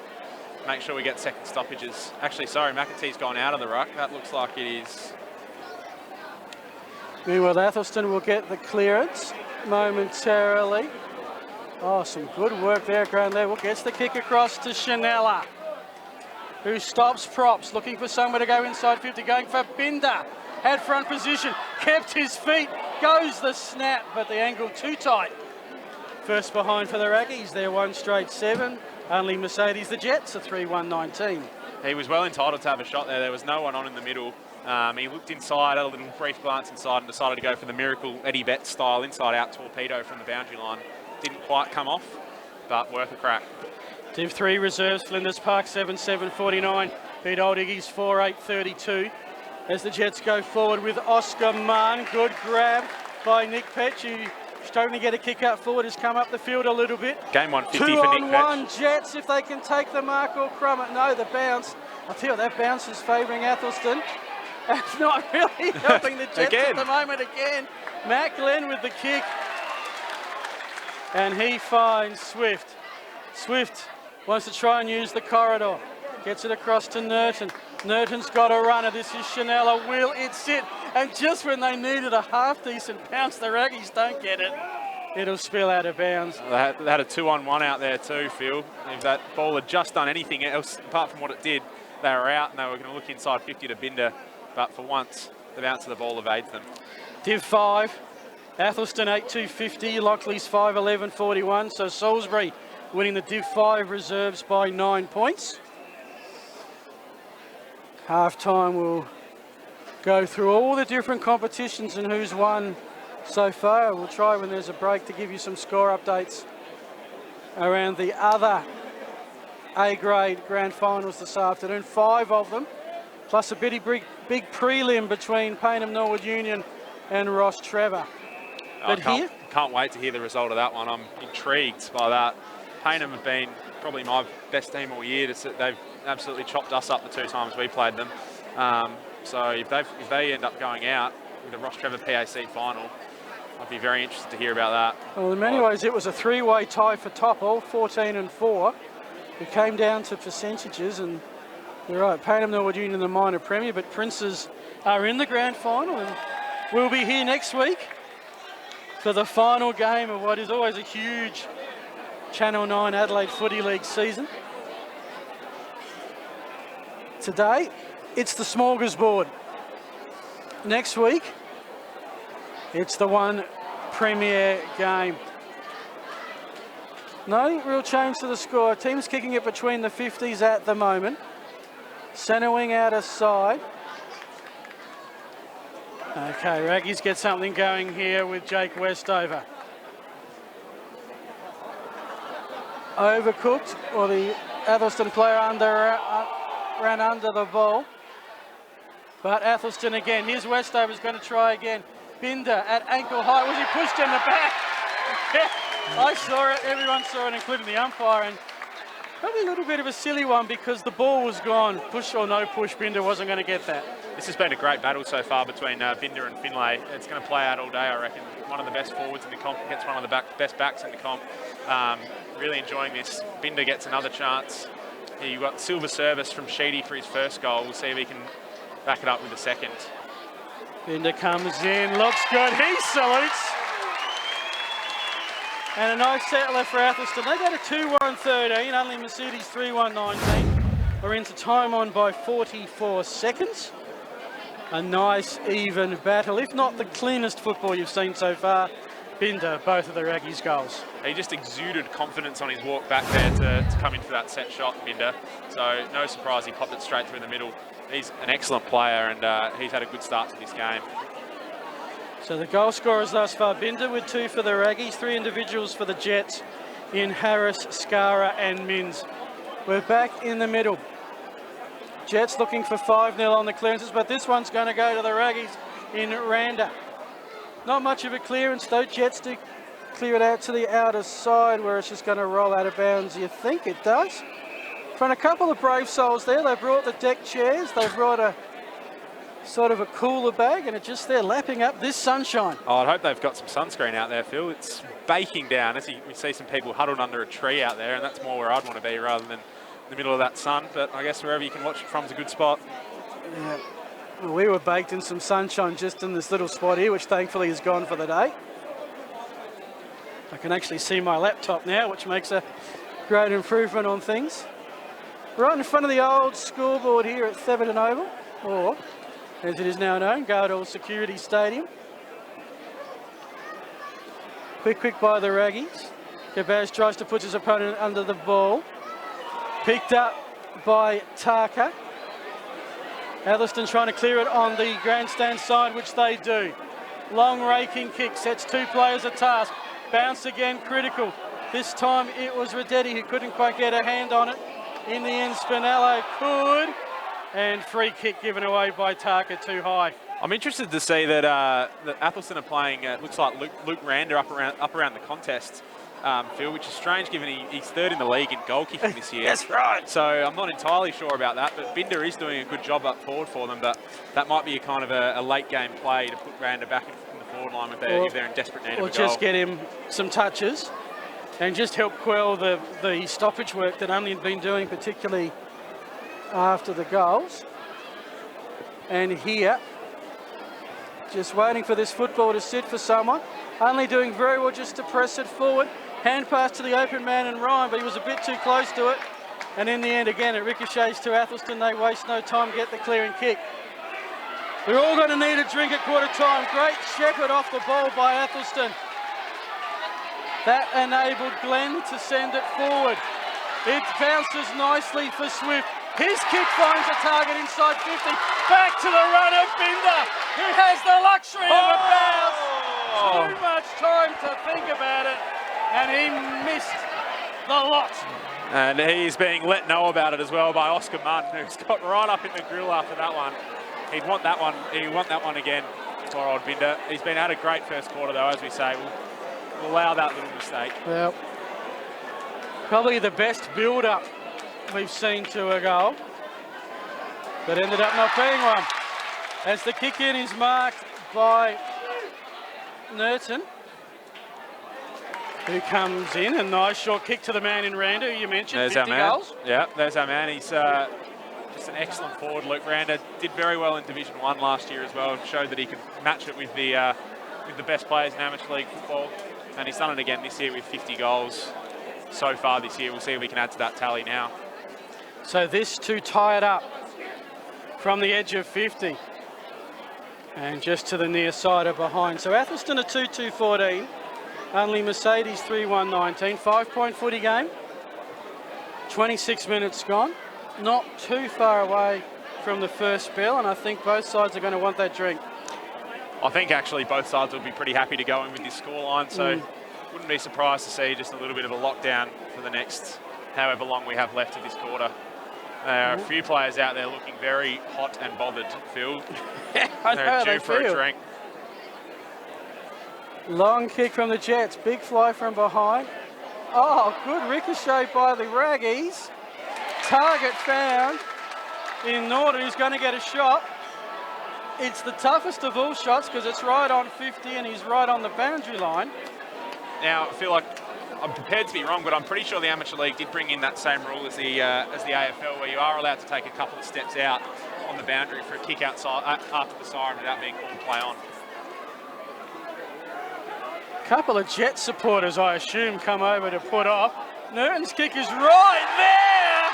Make sure we get second stoppages. Actually, sorry, McEntee's gone out of the ruck. That looks like it is. Meanwhile, Athelstone will get the clearance momentarily. Oh, some good work there, ground level. Gets the kick across to Chanella, who stops props, looking for somewhere to go inside 50, going for Binder. Had front position, kept his feet, goes the snap, but the angle too tight. First behind for the Raggies, they're 1 straight 7. Only Mercedes, the Jets, are 3-1-19. He was well entitled to have a shot there. There was no one on in the middle. He looked inside, had a little brief glance inside, and decided to go for the miracle Eddie Betts style inside-out torpedo from the boundary line. Didn't quite come off, but worth a crack. Div 3 reserves, Flinders Park 7-7-49. Beat Old Iggy's 4-8-32. As the Jets go forward with Oscar Mann. Good grab by Nick Petch, who struggling to get a kick out forward, has come up the field a little bit. Game 150 2 for on Nick 1 Petch. Jets, if they can take the mark or crumb it. No, the bounce. I tell you, that bounce is favouring Athelstone. It's not really helping the Jets at the moment again. Matt Glenn with the kick. And he finds Swift. Swift wants to try and use the corridor. Gets it across to Nurton. Nurton's got a runner. This is Chanella. Will it sit? And just when they needed a half-decent bounce, the Raggies don't get it. It'll spill out of bounds. They had a 2-on-1 out there too, Phil. If that ball had just done anything else apart from what it did, they were out and they were going to look inside 50 to Binder. But for once, the bounce of the ball evades them. Div 5, Athelstone 8-2-50, Lockley's 5-11-41. So Salisbury winning the Div 5 reserves by 9 points. Half-time will go through all the different competitions and who's won so far. We'll try when there's a break to give you some score updates around the other A-grade grand finals this afternoon. 5 of them, plus a big prelim between Payneham Norwood Union and Ross Trevor. But can't wait to hear the result of that one. I'm intrigued by that. Payneham have been probably my best team all year. They've absolutely chopped us up the 2 times we played them. So if they end up going out with the Ross Trevor PAC final, I'd be very interested to hear about that. Well, in many ways, it was a three-way tie for top, all 14 and 4. It came down to percentages, and you're right, Payneham Norwood Union, the minor premier, but Princes are in the grand final, and we'll be here next week for the final game of what is always a huge Channel 9 Adelaide Footy League season. Today, it's the smorgasbord. Next week, it's the one premier game. No real change to the score. Teams kicking it between the 50s at the moment. Centre wing out of side. Okay, Raggies get something going here with Jake Westover. Overcooked, or the Athelstone player ran under the ball. But Athelstone again, here's Westover's going to try again. Binder at ankle height, was he pushed in the back? Yeah, I saw it, everyone saw it, including the umpire, and probably a little bit of a silly one because the ball was gone. Push or no push, Binder wasn't going to get that. This has been a great battle so far between Binder and Finlay. It's going to play out all day, I reckon. One of the best forwards in the comp against one of the best backs in the comp. Really enjoying this. Binder gets another chance. He got silver service from Sheedy for his first goal. We'll see if he can back it up with a second. Binder comes in, looks good, he salutes. And a nice settler for Athelstone. They got a 2-1-13, Unley Mercedes 3-1-19. We're into time on by 44 seconds. A nice even battle, if not the cleanest football you've seen so far. Binder, both of the Raggies goals. He just exuded confidence on his walk back there to come in for that set shot, Binder. So no surprise he popped it straight through the middle. He's an excellent player, and he's had a good start to this game. So the goal scorers thus far, Binder with 2 for the Raggies, 3 individuals for the Jets in Harris, Skara and Minns. We're back in the middle. Jets looking for 5-0 on the clearances, but this one's going to go to the Raggies in Randa. Not much of a clearance though. Jets do clear it out to the outer side where it's just going to roll out of bounds, you think it does. From a couple of brave souls there, they brought the deck chairs, they brought a sort of a cooler bag, and it's just there lapping up this sunshine. Oh, I hope they've got some sunscreen out there, Phil. It's baking down. We see some people huddled under a tree out there, and that's more where I'd want to be rather than in the middle of that sun. But I guess wherever you can watch it from is a good spot. Yeah. Well, we were baked in some sunshine just in this little spot here, which thankfully is gone for the day. I can actually see my laptop now, which makes a great improvement on things. Right in front of the old scoreboard here at Theberton Oval, or as it is now known, Gardell Security Stadium. Quick by the Raggies. Gabaz tries to put his opponent under the ball. Picked up by Tarka. Athelstone trying to clear it on the grandstand side, which they do. Long raking kick, sets 2 players a task. Bounce again, critical. This time it was Radetti who couldn't quite get a hand on it. In the end, Spinello could. And free kick given away by Tarka, too high. I'm interested to see that, that Athelstone are playing, looks like Luke Randa up around the contest, Phil, which is strange given he's 3rd in the league in goal kicking this year. That's right. So I'm not entirely sure about that, but Binder is doing a good job up forward for them, but that might be a kind of a late game play to put Randa back in the forward line if they're in desperate need of a goal. Or just get him some touches and just help quell the stoppage work that Unley had been doing, particularly after the goals. And here, just waiting for this football to sit for someone. Unley doing very well just to press it forward. Hand pass to the open man and Ryan, but he was a bit too close to it. And in the end, again, it ricochets to Athelstone. They waste no time, get the clearing kick. We're all going to need a drink at quarter time. Great shepherd off the ball by Athelstone. That enabled Glenn to send it forward. It bounces nicely for Swift. His kick finds a target inside 50. Back to the runner, Binder, who has the luxury of a bounce. Too much time to think about it, and he missed the lot. And he's being let know about it as well by Oscar Munn, who's got right up in the grill after that one. He'd want that one. He'd want that one again for old Binder. He's been had a great first quarter, though, as we say. We'll allow that little mistake. Well, probably the best build-up we've seen to a goal, but ended up not being one. As the kick-in is marked by Nerton, who comes in. A nice short kick to the man in Randa, who you mentioned, There's 50 our man. goals. Yeah, there's our man. He's just an excellent forward. Luke Randa did very well in Division 1 last year as well. Showed that he could match it with the best players in amateur league football. And he's done it again this year with 50 goals so far this year. We'll see if we can add to that tally now. So this to tie it up from the edge of 50. And just to the near side of behind. So Athelstone a 2-2-14. Unley Mercedes 3-1-19. 5-point footy game. 26 minutes gone. Not too far away from the first spell, and I think both sides are going to want that drink. I think actually both sides will be pretty happy to go in with this scoreline, so wouldn't be surprised to see just a little bit of a lockdown for the next however long we have left of this quarter. There are a few players out there looking very hot and bothered, Phil. I know how They're they due for feel. a drink. Long kick from the Jets, big fly from behind. Oh, good ricochet by the Raggies. Target found in Norton, who's going to get a shot. It's the toughest of all shots because it's right on 50 and he's right on the boundary line. Now, I feel like I'm prepared to be wrong, but I'm pretty sure the Amateur League did bring in that same rule as the AFL, where you are allowed to take a couple of steps out on the boundary for a kick outside after the siren without being called play on. Couple of Jet supporters, I assume, come over to put off. Newton's kick is right there!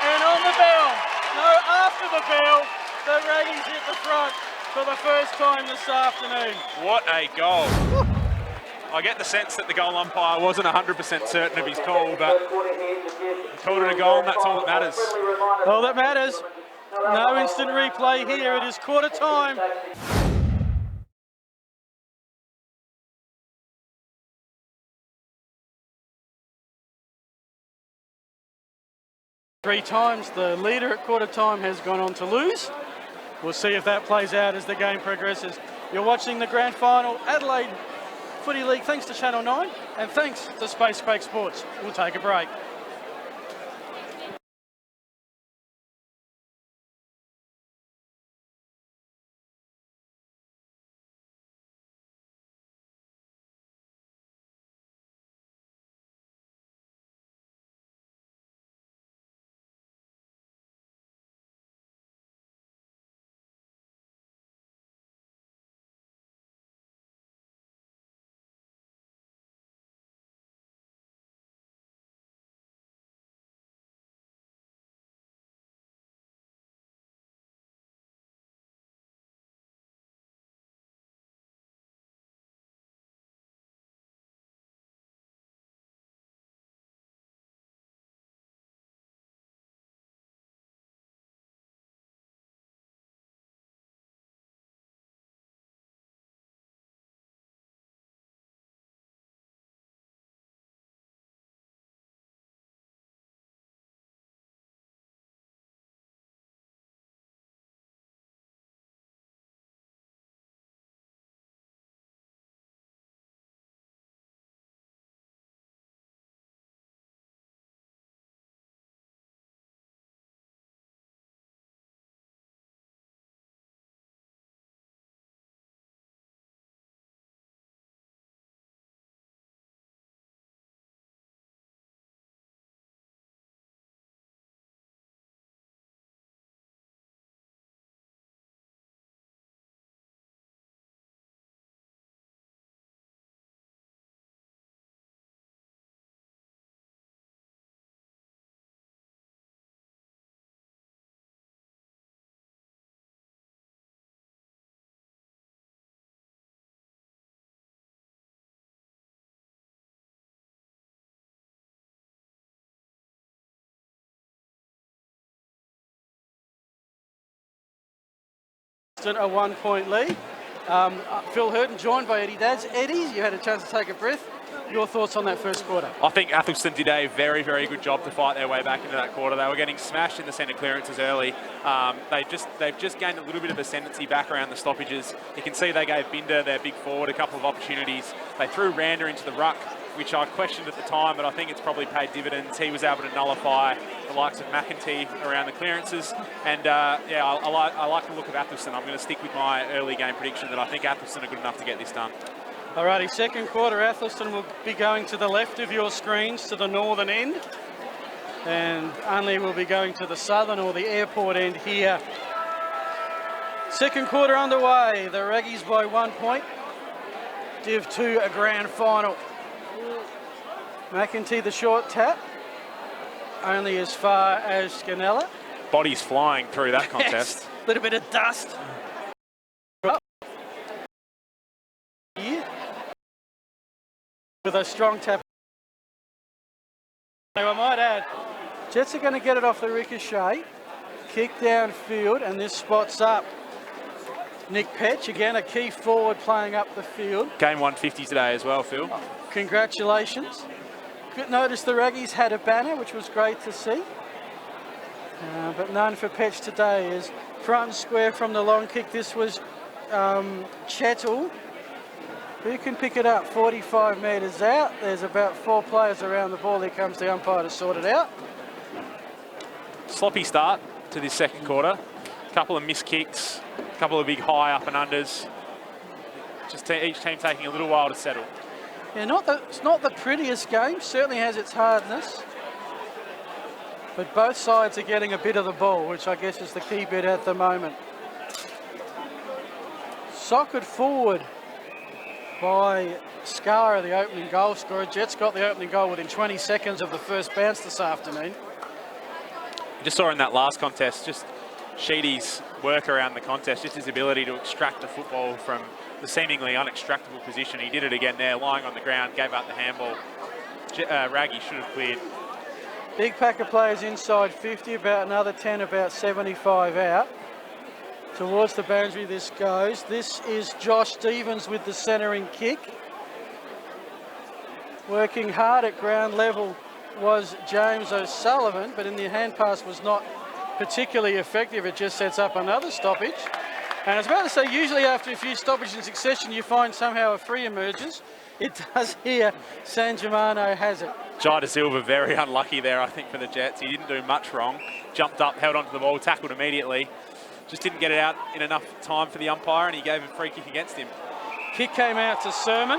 And on the bell. No, after the bell, the Raggies hit the front for the first time this afternoon. What a goal. I get the sense that the goal umpire wasn't 100% certain of his call, but he called it a goal and that's all that matters. All that matters. No instant replay here. It is quarter time. 3 times. The leader at quarter time has gone on to lose. We'll see if that plays out as the game progresses. You're watching the grand final, Adelaide Footy League, thanks to Channel 9 and thanks to Space Quake Sports. We'll take a break. A 1-point lead. Phil Hurton joined by Eddie Dads. Eddie, you had a chance to take a breath. Your thoughts on that first quarter? I think Athelstone did a very, very good job to fight their way back into that quarter. They were getting smashed in the centre clearances early. They've just gained a little bit of ascendancy back around the stoppages. You can see they gave Binder, their big forward, a couple of opportunities. They threw Rander into the ruck, which I questioned at the time, but I think it's probably paid dividends. He was able to nullify the likes of McEntee around the clearances. And yeah, I like the look of Athelstone. I'm going to stick with my early game prediction that I think Athelstone are good enough to get this done. Alrighty, second quarter, Athelstone will be going to the left of your screens to the northern end. And Unley will be going to the southern or the airport end here. Second quarter underway, the Raggies by 1 point. Div 2 a grand final. McEntee the short tap, only as far as Scanella. Bodies flying through that contest. A little bit of dust. With a strong tap. I might add, Jets are going to get it off the ricochet, kick downfield, and this spots up Nick Petch, again a key forward playing up the field. Game 150 today as well, Phil. Congratulations. Good notice the Raggies had a banner, which was great to see. But none for Petch today. Is front and square from the long kick. This was Chettle. Who can pick it up? 45 metres out. There's about 4 players around the ball. Here comes the umpire to sort it out. Sloppy start to this second quarter. A couple of missed kicks, a couple of big high up and unders. Just each team taking a little while to settle. Yeah, it's not the prettiest game. Certainly has its hardness. But both sides are getting a bit of the ball, which I guess is the key bit at the moment. Socked forward by Scara, the opening goal scorer. Jets got the opening goal within 20 seconds of the first bounce this afternoon. Just saw in that last contest, just Sheedy's work around the contest, just his ability to extract the football from the seemingly unextractable position. He did it again there, lying on the ground, gave up the handball. Raggy should have cleared. Big pack of players inside 50, about another 10, about 75 out. Towards the boundary this goes. This is Josh Stevens with the centering kick. Working hard at ground level was James O'Sullivan, but in the hand pass was not particularly effective. It just sets up another stoppage. And I was about to say, usually after a few stoppages in succession, you find somehow a free emerges. It does here. San Germano has it. Jai De Silva very unlucky there, I think, for the Jets. He didn't do much wrong. Jumped up, held onto the ball, tackled immediately. Just didn't get it out in enough time for the umpire, and he gave a free kick against him. Kick came out to Sermon.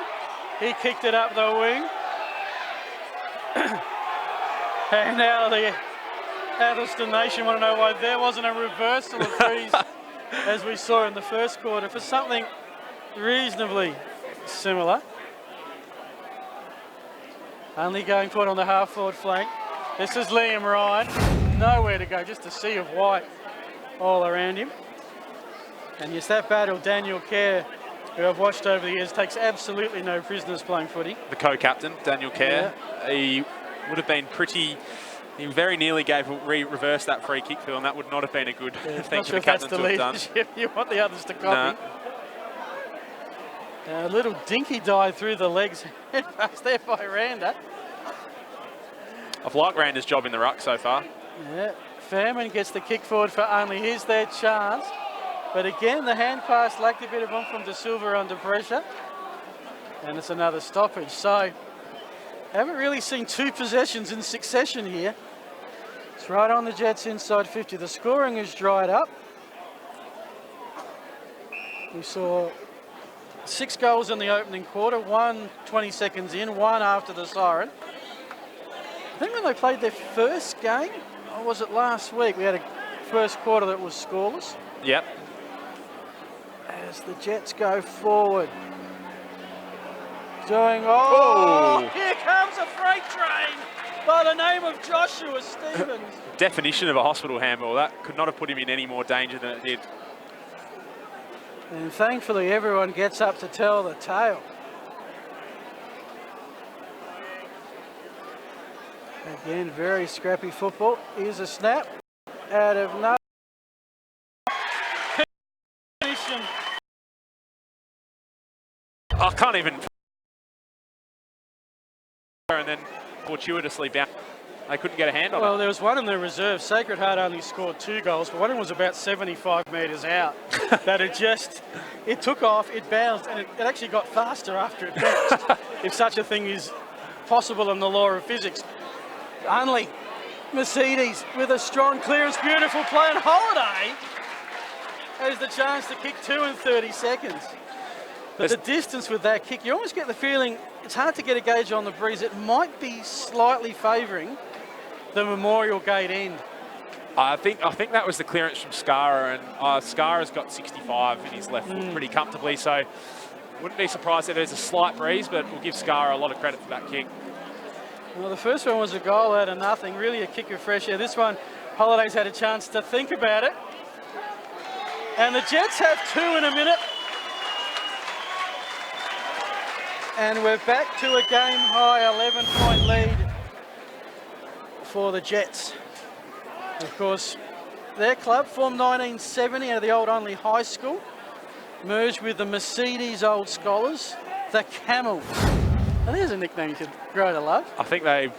He kicked it up the wing. And now the Athelstone Nation want to know why there wasn't a reversal of frees as we saw in the first quarter for something reasonably similar. Only going forward on the half-forward flank. This is Liam Ryan. Nowhere to go, just a sea of white all around him. And yes, that battle, Daniel Kerr, who I've watched over the years, takes absolutely no prisoners playing footy. The co-captain, Daniel Kerr, he would have been pretty... He very nearly reversed that free kick, Phil, and that would not have been a good thing for the captain to have done. You want the others to copy. A little dinky dive through the legs. Pass there by Rander. I've liked Rander's job in the ruck so far. Yeah, Fairman gets the kick forward for Unley. Here's their chance. But again, the hand pass lacked a bit of oomph from De Silva under pressure. And it's another stoppage. So, haven't really seen 2 possessions in succession here. It's right on the Jets inside 50. The scoring has dried up. We saw 6 goals in the opening quarter, 1 20 seconds in, 1 after the siren. I think when they played their first game, or was it last week, we had a first quarter that was scoreless. Yep. As the Jets go forward. Here comes a freight train by the name of Joshua Stevens. Definition of a hospital handball. That could not have put him in any more danger than it did. And thankfully everyone gets up to tell the tale. Again, very scrappy football. Here's a snap out of no position. I can't even and then fortuitously bounced. They couldn't get a hand on Well, it. there was one in the reserve. Sacred Heart only scored 2 goals, but one of them was about 75 metres out. That it took off, it bounced, and it actually got faster after it bounced, if such a thing is possible in the law of physics. Unley, Mercedes with a strong clearance, beautiful play, and Holiday has the chance to kick 2 in 30 seconds. But the distance with that kick, you almost get the feeling it's hard to get a gauge on the breeze. It might be slightly favouring the Memorial Gate end. I think that was the clearance from Skara, and Skara's got 65 in his left foot pretty comfortably, so wouldn't be surprised if there's a slight breeze, but we'll give Skara a lot of credit for that kick. Well, the first one was a goal out of nothing, really a kick of fresh air. This one, Holiday's had a chance to think about it. And the Jets have 2 in a minute. And we're back to a game-high 11-point lead for the Jets. Of course, their club formed 1970 out of the old Unley High School, merged with the Mercedes Old Scholars, the Camels. And there's a nickname you could grow to love. I think they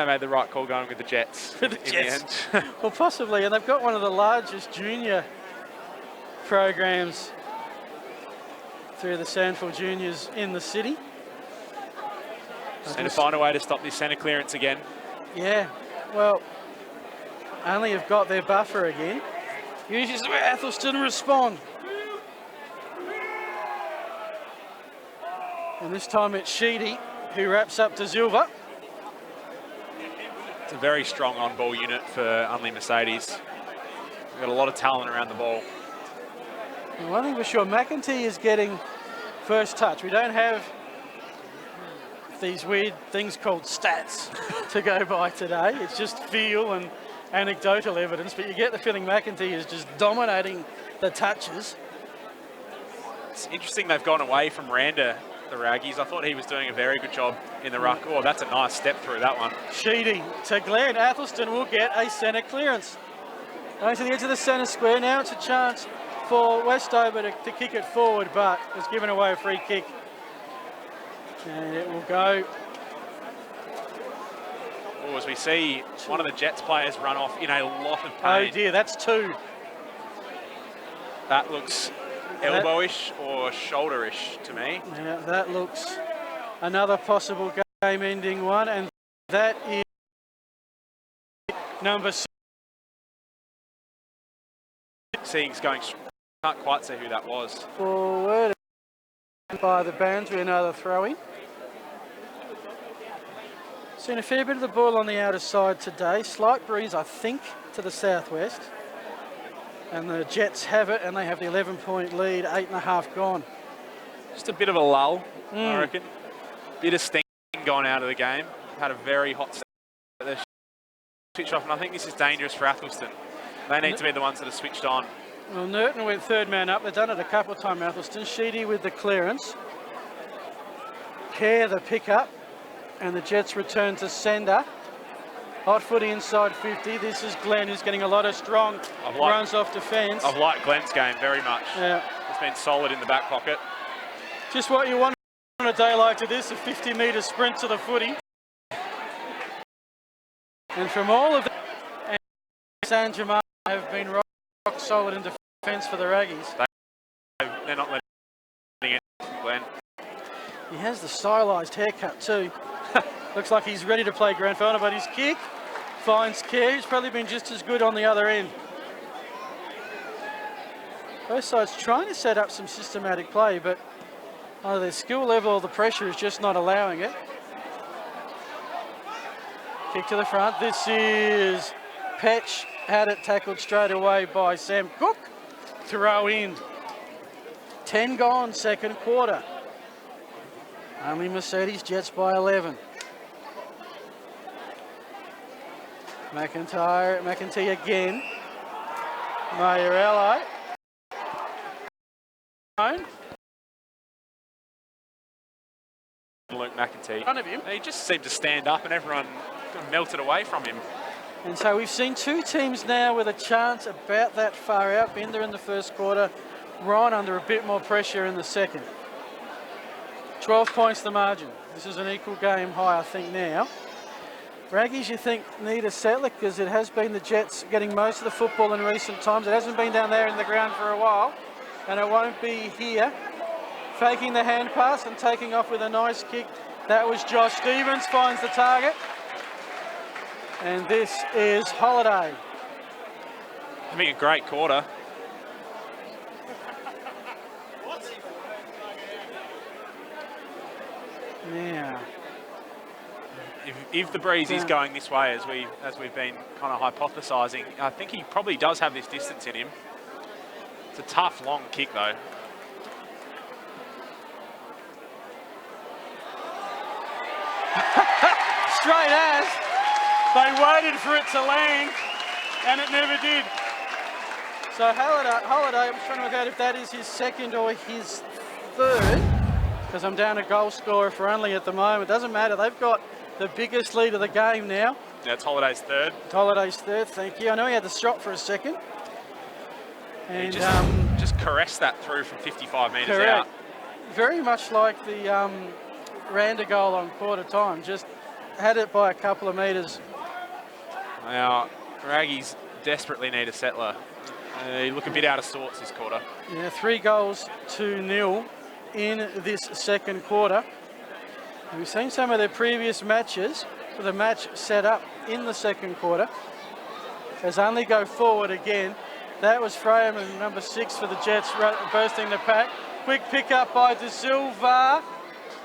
made the right call going with the Jets. For the in Jets. the end. Well, possibly, and they've got one of the largest junior programs through the Sandford Juniors in the city. And to find a way to stop this centre clearance again. Yeah, well, Unley have got their buffer again. Usually where Athelstone respond. And this time it's Sheedy who wraps up to Zilver. It's a very strong on-ball unit for Unley Mercedes. We've got a lot of talent around the ball. And one thing for sure, McEntee is getting first touch. We don't have these weird things called stats to go by today. It's just feel and anecdotal evidence, but you get the feeling McEntee is just dominating the touches. It's interesting they've gone away from Randa, the Raggies. I thought he was doing a very good job in the ruck. Oh, that's a nice step through that one. Sheedy to Glenn. Athelstone will get a centre clearance. Going to the edge of the centre square. Now it's a chance for Westover to kick it forward, but it's given away a free kick. And it will go. Oh, as we see one of the Jets players run off in a lot of pain. Oh dear, that's 2. That looks elbowish or shoulder-ish to me. Yeah, that looks another possible game-ending one, and that is number 6. Seeing's going, can't quite see who that was. Forward by the bands with another throw-in. Seen a fair bit of the ball on the outer side today. Slight breeze, I think, to the southwest. And the Jets have it, and they have the 11-point lead, 8.5 gone. Just a bit of a lull, I reckon. Bit of steam gone out of the game. Had a very hot start. Switch off, and I think this is dangerous for Athelstone. They need to be the ones that are switched on. Well, Nerton went third man up. They've done it a couple of times, Athelstone. Sheedy with the clearance. Kerr the pick-up. And the Jets return to sender. Hot footy inside 50. This is Glenn, who's getting a lot of strong runs off defence. I've liked Glenn's game very much. Yeah. He's been solid in the back pocket. Just what you want on a day like this, a 50-metre sprint to the footy. And from all of that, San Germain have been rock solid in defence for the Raggies. They're not letting it from Glenn. He has the stylised haircut too. Looks like he's ready to play grand final, but his kick finds Kerr. He's probably been just as good on the other end. Both sides trying to set up some systematic play, but either their skill level or the pressure is just not allowing it. Kick to the front. This is Petch. Had it tackled straight away by Sam Cook. Throw in. 10 gone, second quarter. Only Mercedes, Jets by 11. McEntee again. Maiorello. Luke McEntee. In front of him. He just seemed to stand up and everyone melted away from him. And so we've seen 2 teams now with a chance about that far out. Bender in the first quarter, Ryan under a bit more pressure in the second. 12 points the margin. This is an equal game high, I think, now. Raggies, you think, need a settler because it has been the Jets getting most of the football in recent times. It hasn't been down there in the ground for a while, and it won't be here. Faking the hand pass and taking off with a nice kick. That was Josh Stevens, finds the target. And this is Holiday. Having a great quarter. Now, if the breeze is going this way, as we've been kind of hypothesising, I think he probably does have this distance in him. It's a tough, long kick, though. straight as. They waited for it to land, and it never did. So Holiday, I'm trying to work out if that is his second or his third, because I'm down a goal scorer for Unley at the moment. Doesn't matter, they've got the biggest lead of the game now. Yeah, it's Holiday's third. It's Holiday's third, thank you. I know he had the shot for a second. And he just caressed that through from 55 metres out. Very much like the Randa goal on quarter time, just had it by a couple of metres. Now, Raggies desperately need a settler. They look a bit out of sorts this quarter. Yeah, 3-0 in this second quarter. And we've seen some of their previous matches with a match set up in the second quarter. As Unley go forward again. That was Fraham and number 6 for the Jets bursting the pack. Quick pick up by De Silva.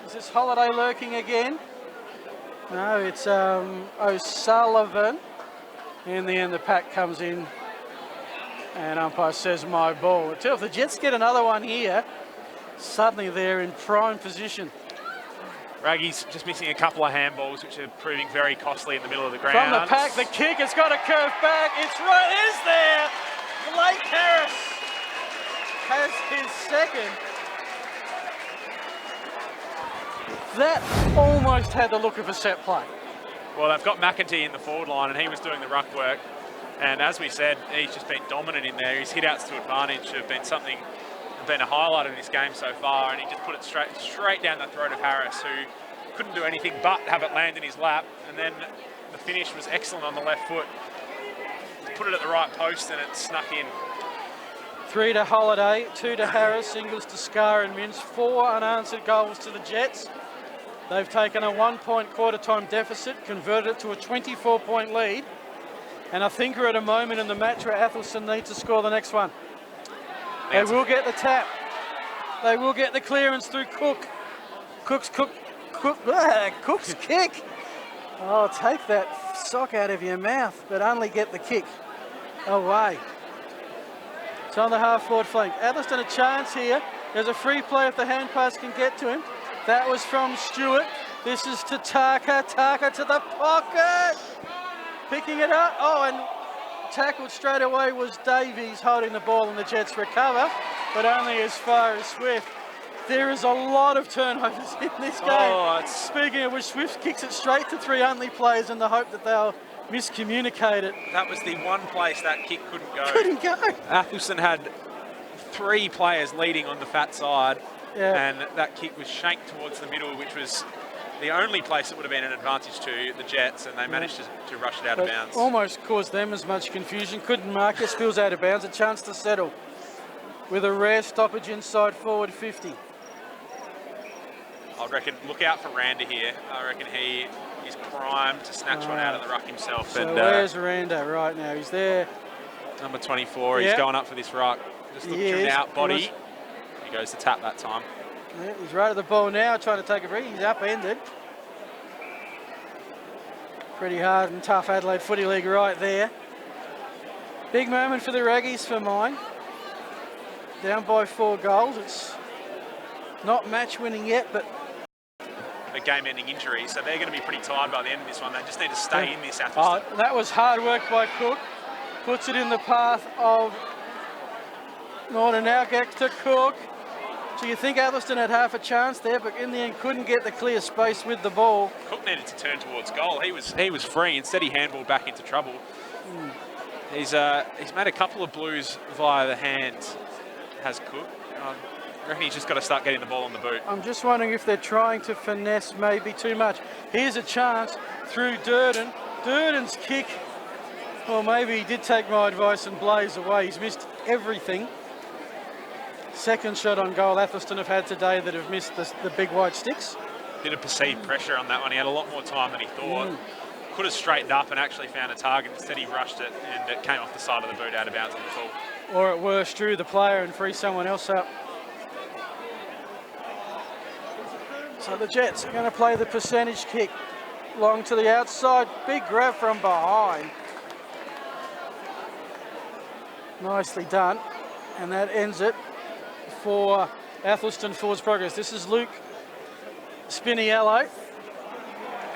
Is this Holiday lurking again? No, it's O'Sullivan. In the end, the pack comes in and umpire says my ball. If the Jets get another one here, suddenly they're in prime position. Raggies just missing a couple of handballs, which are proving very costly in the middle of the ground. From the pack, the kick, it's got a curve back. It's right, it is there. Blake Harris has his second. That almost had the look of a set play. Well, they've got McEntee in the forward line, and he was doing the ruck work. And as we said, he's just been dominant in there. His hit-outs to advantage have been a highlight of this game so far, and he just put it straight down the throat of Harris, who couldn't do anything but have it land in his lap. And then the finish was excellent on the left foot. Put it at the right post, and it snuck in. 3 to Holiday, 2 to Harris, singles to Scar and Mins, 4 unanswered goals to the Jets. They've taken a 1-point quarter-time deficit, converted it to a 24-point lead, and I think we're at a moment in the match where Athelstone needs to score the next one. They will get the tap. They will get the clearance through Cook. Cook's kick. Oh, take that sock out of your mouth, but only get the kick away. It's on the half-forward flank. Athelstone a chance here. There's a free play if the hand pass can get to him. That was from Stewart. This is to Taka. Taka to the pocket. Picking it up. Oh, and tackled straight away was Davies holding the ball, and the Jets recover, but only as far as Swift. There is a lot of turnovers in this game. Oh, Speaking of which, Swift kicks it straight to 3 Unley players in the hope that they'll miscommunicate it. That was the one place that kick couldn't go. Couldn't go. Athelstone had 3 players leading on the fat side, and that kick was shanked towards the middle, which was the only place that would have been an advantage to the Jets, and they managed to rush it out of bounds. Almost caused them as much confusion. Couldn't mark it, spills out of bounds. A chance to settle with a rare stoppage inside forward 50. I reckon, look out for Randa here. I reckon he is primed to snatch one out of the ruck himself. So and where's Randa right now? He's there. Number 24, he's going up for this ruck. Just looking through the out body. He goes to tap that time. Yeah, he's right at the ball now, trying to take a break. He's upended. Pretty hard and tough Adelaide Footy League right there. Big moment for the Raggies for mine. Down by 4 goals. It's not match winning yet, but a game-ending injury, so they're going to be pretty tired by the end of this one. They just need to stay in this Athelstone. Oh, that was hard work by Cook. Puts it in the path of Norton. Now gets to Cook. So you think Athelstone had half a chance there, but in the end couldn't get the clear space with the ball. Cook needed to turn towards goal. He was free. Instead, he handballed back into trouble. He's made a couple of blues via the hand, has Cook. I reckon he's just got to start getting the ball on the boot. I'm just wondering if they're trying to finesse maybe too much. Here's a chance through Durden. Durden's kick, well, maybe he did take my advice and blaze away. He's missed everything. Second shot on goal Athelstone have had today that have missed the big white sticks. Bit of perceived pressure on that one. He had a lot more time than he thought. Could have straightened up and actually found a target. Instead he rushed it and it came off the side of the boot out of bounds on the full. Or at worst, drew the player and free someone else up. So the Jets are going to play the percentage kick. Long to the outside. Big grab from behind. Nicely done. And that ends it for Athelstone forwards progress. This is Luke Spiniello.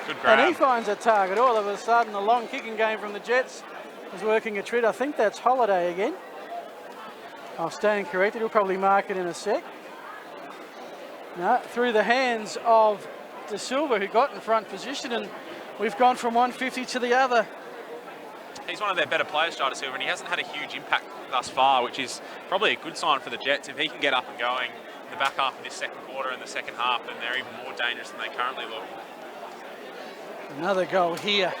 Good grab. And he finds a target. All of a sudden, the long kicking game from the Jets is working a treat. I think that's Holiday again. I'll stand corrected. He'll probably mark it in a sec. No, through the hands of De Silva, who got in front position, and we've gone from 150 to the other. He's one of their better players, De Silva, and he hasn't had a huge impact thus far, which is probably a good sign for the Jets. If he can get up and going in the back half of this second quarter and the second half, then they're even more dangerous than they currently look. Another goal here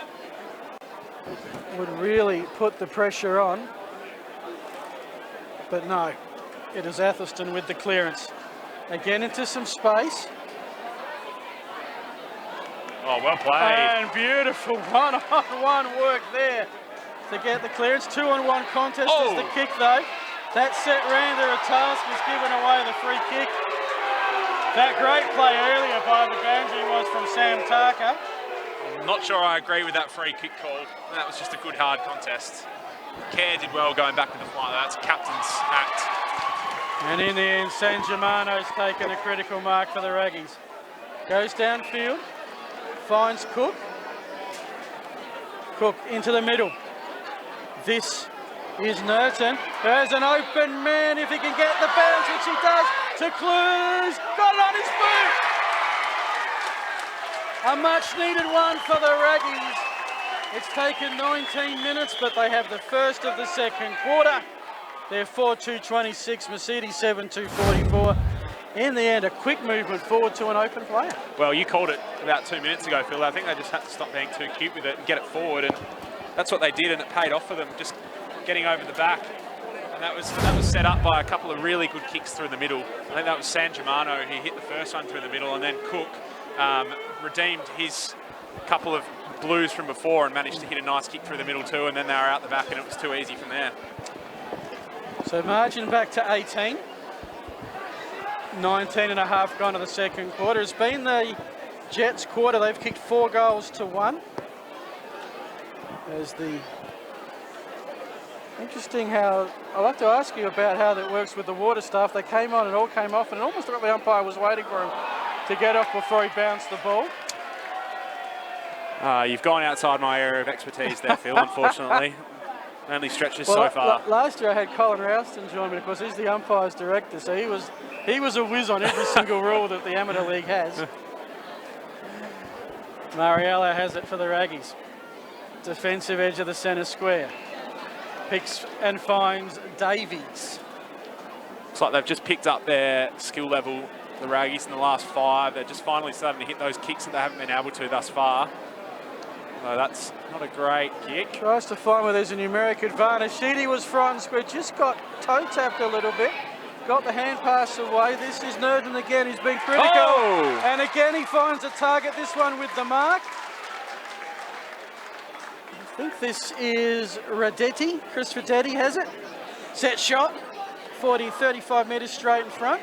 would really put the pressure on. But no, it is Athelstone with the clearance. Again into some space. Oh, well played. And beautiful one-on-one work there to get the clearance. 2-on-1 contest is the kick though. That set Randa a task, has given away the free kick. That great play earlier by the boundary was from Sam Tarker. I'm not sure I agree with that free kick call. That was just a good hard contest. Kerr did well going back with the fly. That's captain's act. And in the end, San Germano's taken a critical mark for the Raggies. Goes downfield, finds Cook. Cook into the middle. This is Nerton. There's an open man if he can get the bounce, which he does, to Clues. Got it on his boot. A much needed one for the Raggies. It's taken 19 minutes, but they have the first of the second quarter. They're 4-2-26, Mercedes 7-2-44. In the end, a quick movement forward to an open player. Well, you called it about 2 minutes ago, Phil. I think they just had to stop being too cute with it and get it forward, and that's what they did, and it paid off for them, just getting over the back. And that was set up by a couple of really good kicks through the middle. I think that was San Germano who hit the first one through the middle, and then Cook redeemed his couple of blues from before and managed to hit a nice kick through the middle too, and then they were out the back and it was too easy from there. So margin back to 18. 19 and a half gone to the second quarter. It's been the Jets' quarter. They've kicked 4 goals to 1. As the interesting how, I'll have to ask you about how that works with the water staff. They came on and all came off, and it almost looked like the umpire was waiting for him to get off before he bounced the ball. You've gone outside my area of expertise there, Phil, unfortunately. Only stretches so far. Last year I had Colin Rouston join me, of course. He's the umpire's director, so he was a whiz on every single rule that the amateur league has. Mariello has it for the Raggies. Defensive edge of the centre square. Picks and finds Davies. Looks like they've just picked up their skill level, the Raggies, in the last 5. They're just finally starting to hit those kicks that they haven't been able to thus far. So that's not a great kick. Tries to find where there's a numeric advantage. Sheedy was front and square, just got toe tapped a little bit. Got the hand pass away. This is Nerton again, he's been critical. Oh! And again he finds a target, this one with the mark. I think this is Radetti. Chris Radetti has it. Set shot. 35 metres straight in front.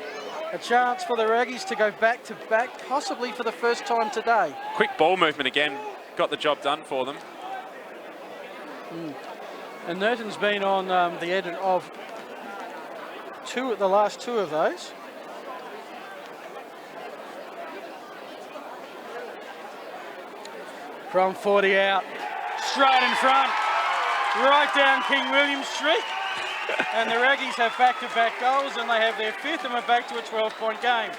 A chance for the Raggies to go back to back, possibly for the first time today. Quick ball movement again. Got the job done for them. And Nerton's been on the edge of the last 2 of those. From 40 out, straight in front, right down King William Street. And the Raggies have back-to-back goals, and they have their 5th, and we're back to a 12-point game.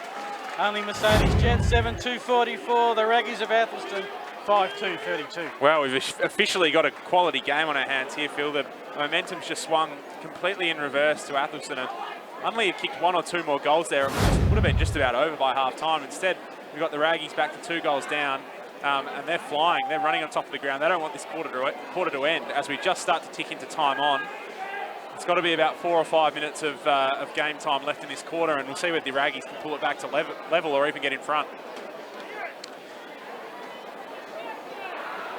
Only Mercedes Jets 7-2-44. The Raggies of Athelstone 5-2-32. Well, we've officially got a quality game on our hands here, Phil. The momentum's just swung completely in reverse to Athelstone. Unley had kicked 1 or 2 more goals there. It would have been just about over by half-time. Instead, we got the Raggies back to 2 goals down, and they're flying. They're running on top of the ground. They don't want this quarter to end as we just start to tick into time on. It's got to be about 4 or 5 minutes of game time left in this quarter, and we'll see whether the Raggies can pull it back to level or even get in front.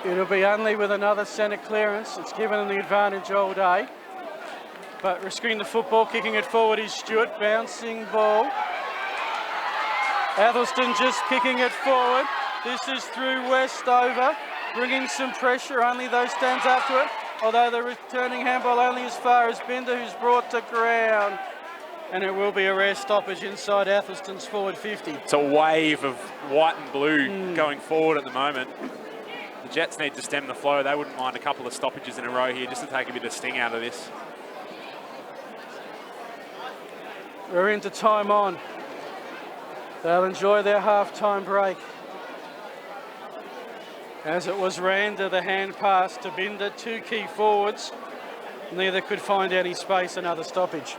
It'll be Unley with another centre clearance. It's given them the advantage all day. But risking the football, kicking it forward is Stewart. Bouncing ball. Athelstone just kicking it forward. This is through Westover, bringing some pressure. Unley though stands up to it. Although the returning handball only as far as Binder, who's brought to ground. And it will be a rare stoppage inside Athelstone's forward 50. It's a wave of white and blue going forward at the moment. The Jets need to stem the flow. They wouldn't mind a couple of stoppages in a row here just to take a bit of sting out of this. We're into time on. They'll enjoy their half-time break. As it was Randa, the hand pass to Binder, 2 key forwards. Neither could find any space, another stoppage.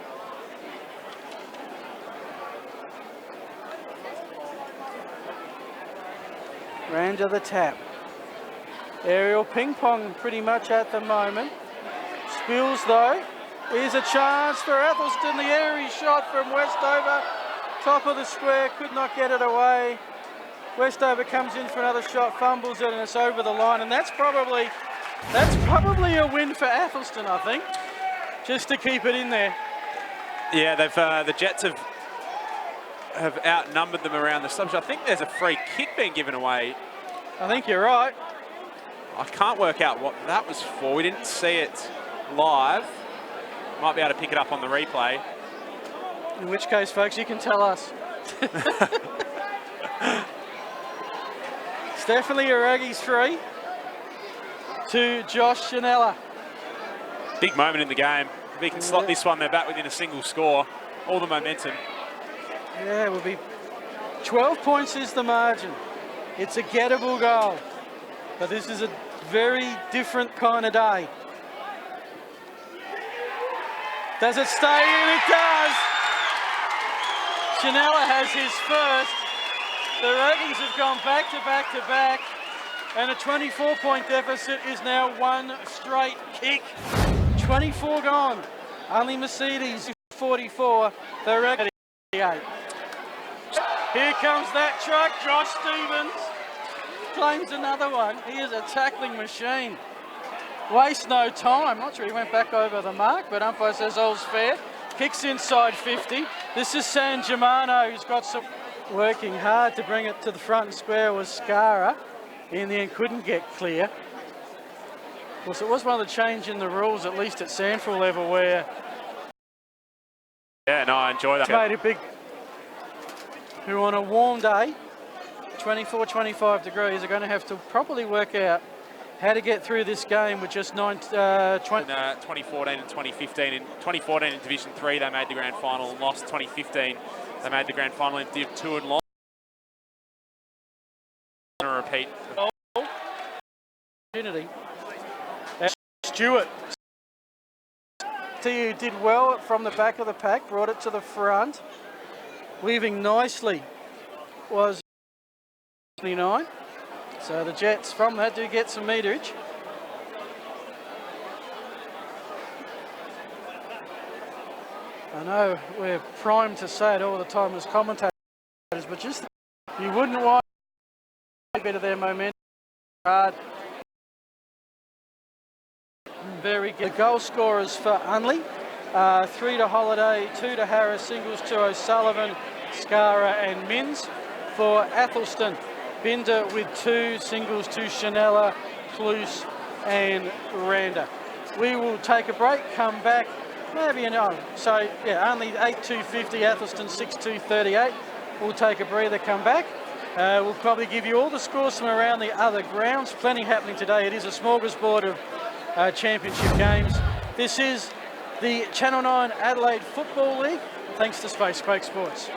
Randa the tap. Aerial ping pong pretty much at the moment. Spills though. Here's a chance for Athelstone. The airy shot from Westover. Top of the square, could not get it away. Westover comes in for another shot, fumbles it, and it's over the line. And that's probably a win for Athelstone, I think, just to keep it in there. Yeah, they've the Jets have outnumbered them around the stoppage. I think there's a free kick being given away. I think you're right. I can't work out what that was for. We didn't see it live. Might be able to pick it up on the replay. In which case, folks, you can tell us. It's definitely a Raggies 3 to Josh Chanella. Big moment in the game. If he can slot this one, they're back within a single score. All the momentum. Yeah, it will be 12 points is the margin. It's a gettable goal. But this is a very different kind of day. Does it stay in? It does. Chanella has his first. The Raggies have gone back to back to back. And a 24-point deficit is now 1 straight kick. 24 gone. Only Mercedes 44. The Raggies 88. Here comes that truck. Josh Stevens claims another one. He is a tackling machine. Waste no time. Not sure he went back over the mark, but umpire says all's fair. Kicks inside 50. This is San Germano, who's got some working hard to bring it to the front and square was Scara. In the end, couldn't get clear. Of course, it was one of the change in the rules, at least at Sanford level, where yeah, no, I enjoy that. Made a big. Who on a warm day, 24, 25 degrees, are going to have to properly work out how to get through this game with just 2014 and 2015. In 2014 in Division 3, they made the grand final and lost. 2015, they made the grand final in Div 2 and lost. Repeat. Opportunity. Stewart. TU did well from the back of the pack, brought it to the front. Weaving nicely was 29. So the Jets from that do get some meterage. I know we're primed to say it all the time as commentators, but just you wouldn't want a bit of their momentum. Hard. Very good. The goal scorers for Unley, 3 to Holiday, 2 to Harris, singles to O'Sullivan, Scara and Mins. For Athelstone, Binder with 2 singles to Chanella, Cluse and Randa. We will take a break, come back, maybe an hour. So yeah, only 8-2-50, Athelstone 6-2-38. We'll take a breather, come back. We'll probably give you all the scores from around the other grounds. Plenty happening today. It is a smorgasbord of championship games. This is the Channel 9 Adelaide Football League, thanks to Space Quake Sports.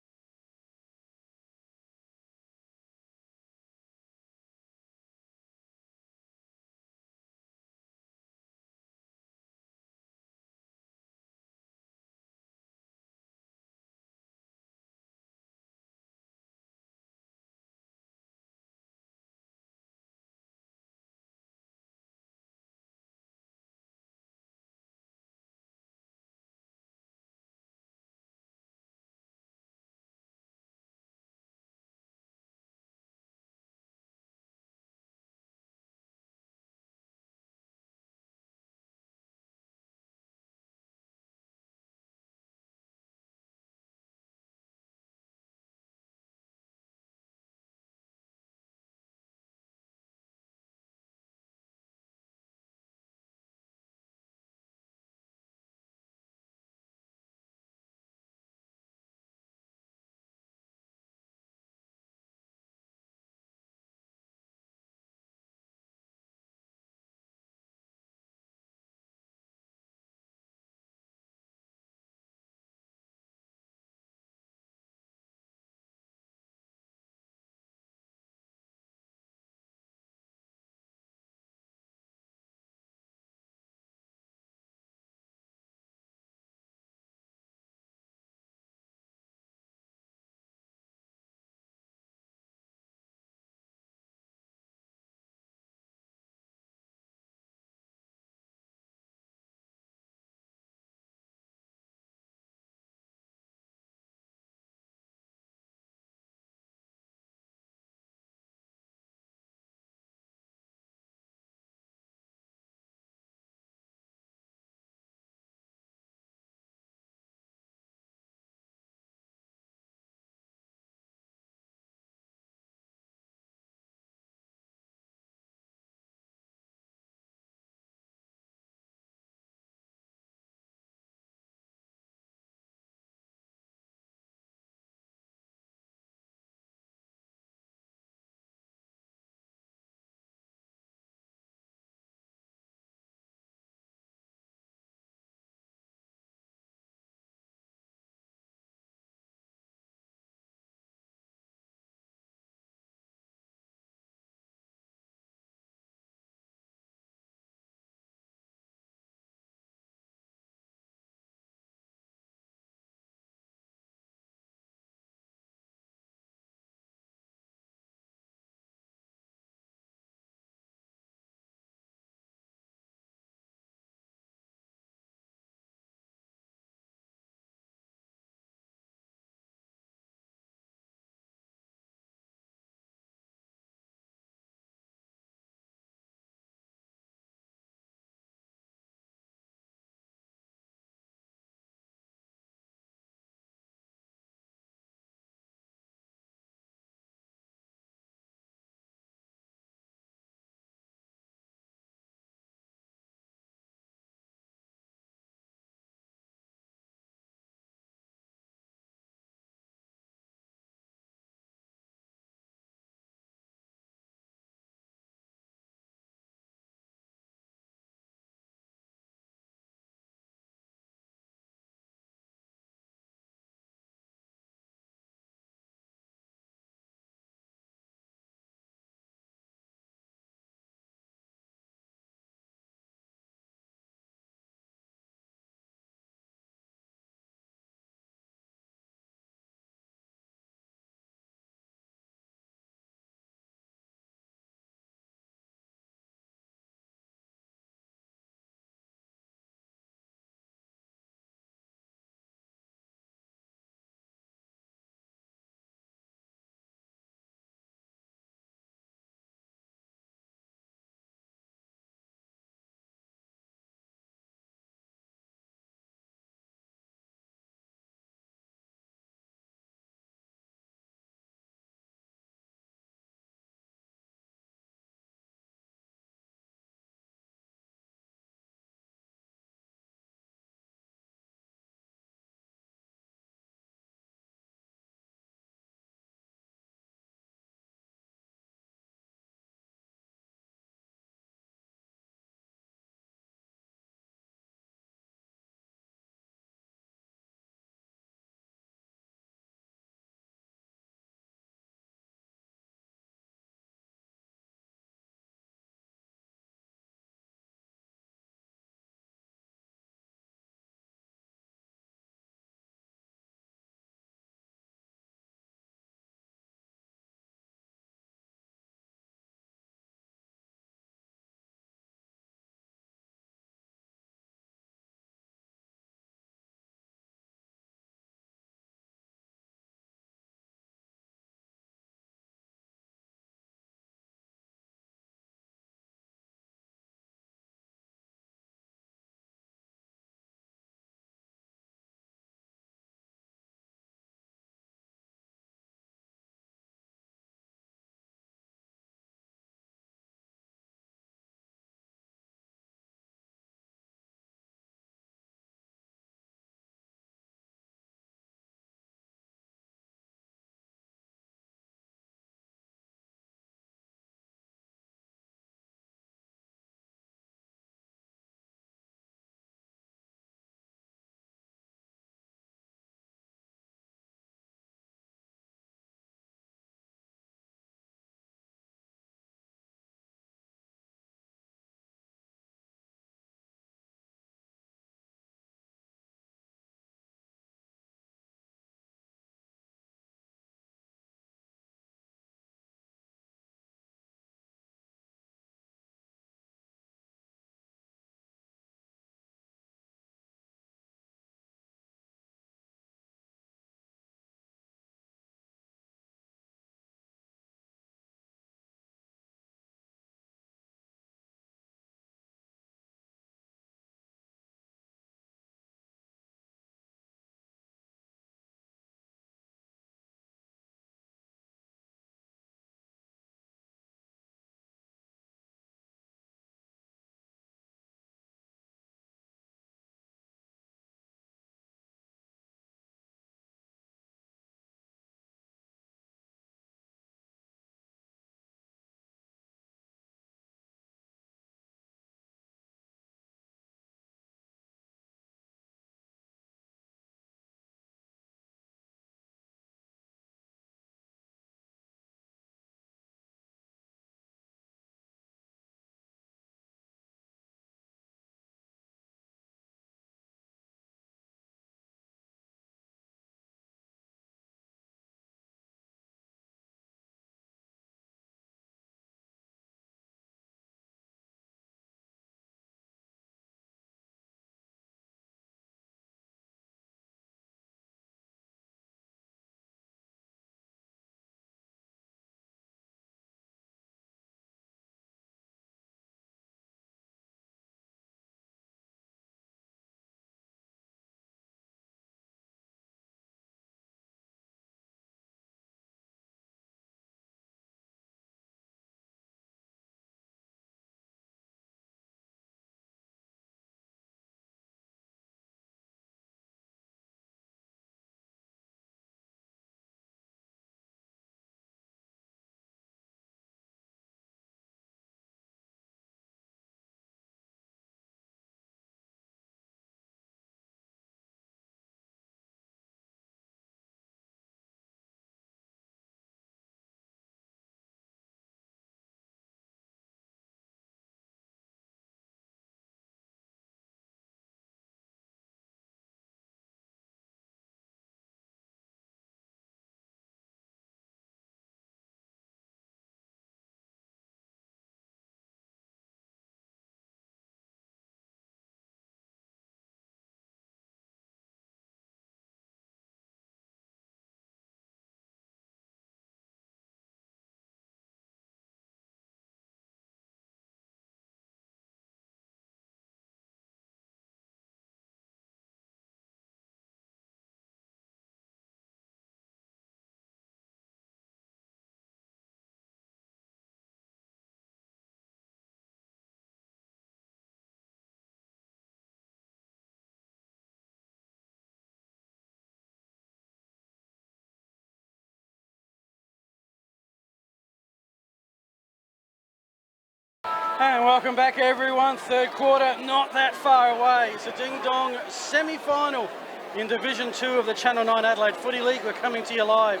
And welcome back, everyone. Third quarter, not that far away. It's a ding-dong semi-final in Division 2 of the Channel 9 Adelaide Footy League. We're coming to you live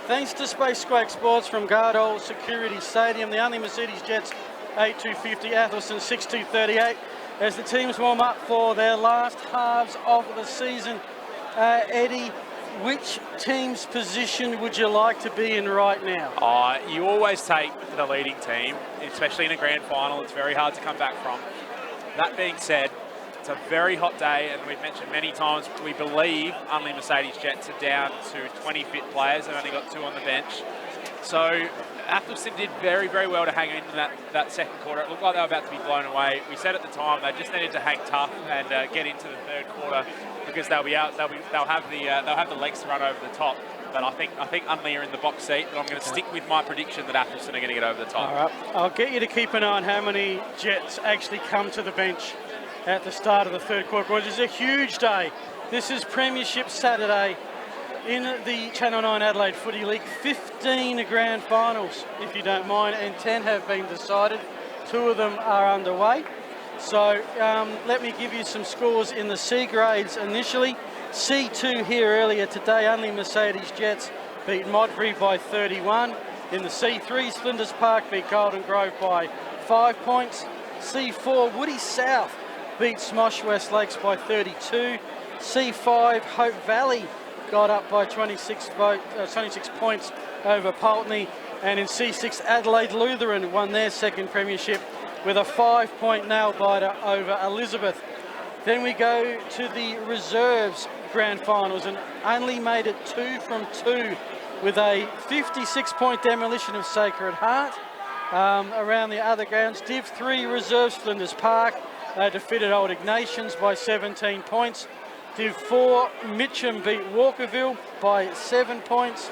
thanks to Space Squake Sports from Gardol Security Stadium. The Unley Mercedes Jets 8.250, Athelstone 6.238 as the teams warm up for their last halves of the season. Eddie, which team's position would you like to be in right now? You always take the leading team, especially in a grand final. It's very hard to come back from. That being said, it's a very hot day, and we've mentioned many times we believe Unley Mercedes Jets are down to 20 fit players. They've only got 2 on the bench. So Athelstone did very, very well to hang in that second quarter. It looked like they were about to be blown away. We said at the time they just needed to hang tough and get into the third quarter, because they'll have the legs to run over the top. But I think Unley are in the box seat, but I'm going to stick with my prediction that Athelstone are going to get over the top. All right, I'll get you to keep an eye on how many Jets actually come to the bench at the start of the third quarter, which is a huge day. This is Premiership Saturday in the Channel 9 Adelaide Footy League. 15 grand finals, if you don't mind, and 10 have been decided. 2 of them are underway. So let me give you some scores in the C grades initially. C2 here earlier today, Unley Mercedes Jets beat Modbury by 31. In the C3, Flinders Park beat Golden Grove by 5 points. C4, Woody South beat Smosh West Lakes by 32. C5, Hope Valley got up by 26 points over Pulteney. And in C6, Adelaide Lutheran won their second premiership with a 5-point nail-biter over Elizabeth. Then we go to the reserves grand finals, and Unley made it 2 from 2 with a 56-point demolition of Sacred Heart. Around the other grounds, Div 3 reserves Flinders Park defeated Old Ignatians by 17 points. Div 4, Mitcham beat Walkerville by 7 points.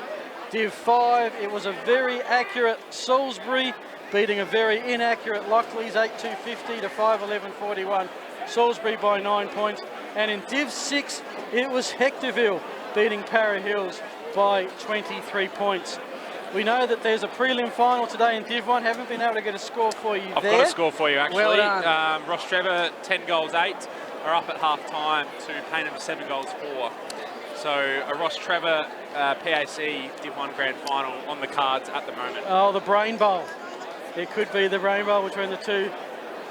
Div 5, it was a very accurate Salisbury beating a very inaccurate Lockleys 8.250 to 5.11.41. Salisbury by 9 points. And in Div 6, it was Hectorville beating Para Hills by 23 points. We know that there's a prelim final today in Div 1. Haven't been able to get a score for you I've there. got a score for you, actually. Well done. Ross Trevor, 10 goals 8, are up at half-time to Paynham 7 goals 4. So a Ross Trevor PAC Div 1 grand final on the cards at the moment. Oh, the Brain Bowl. It could be the Brain Bowl between the two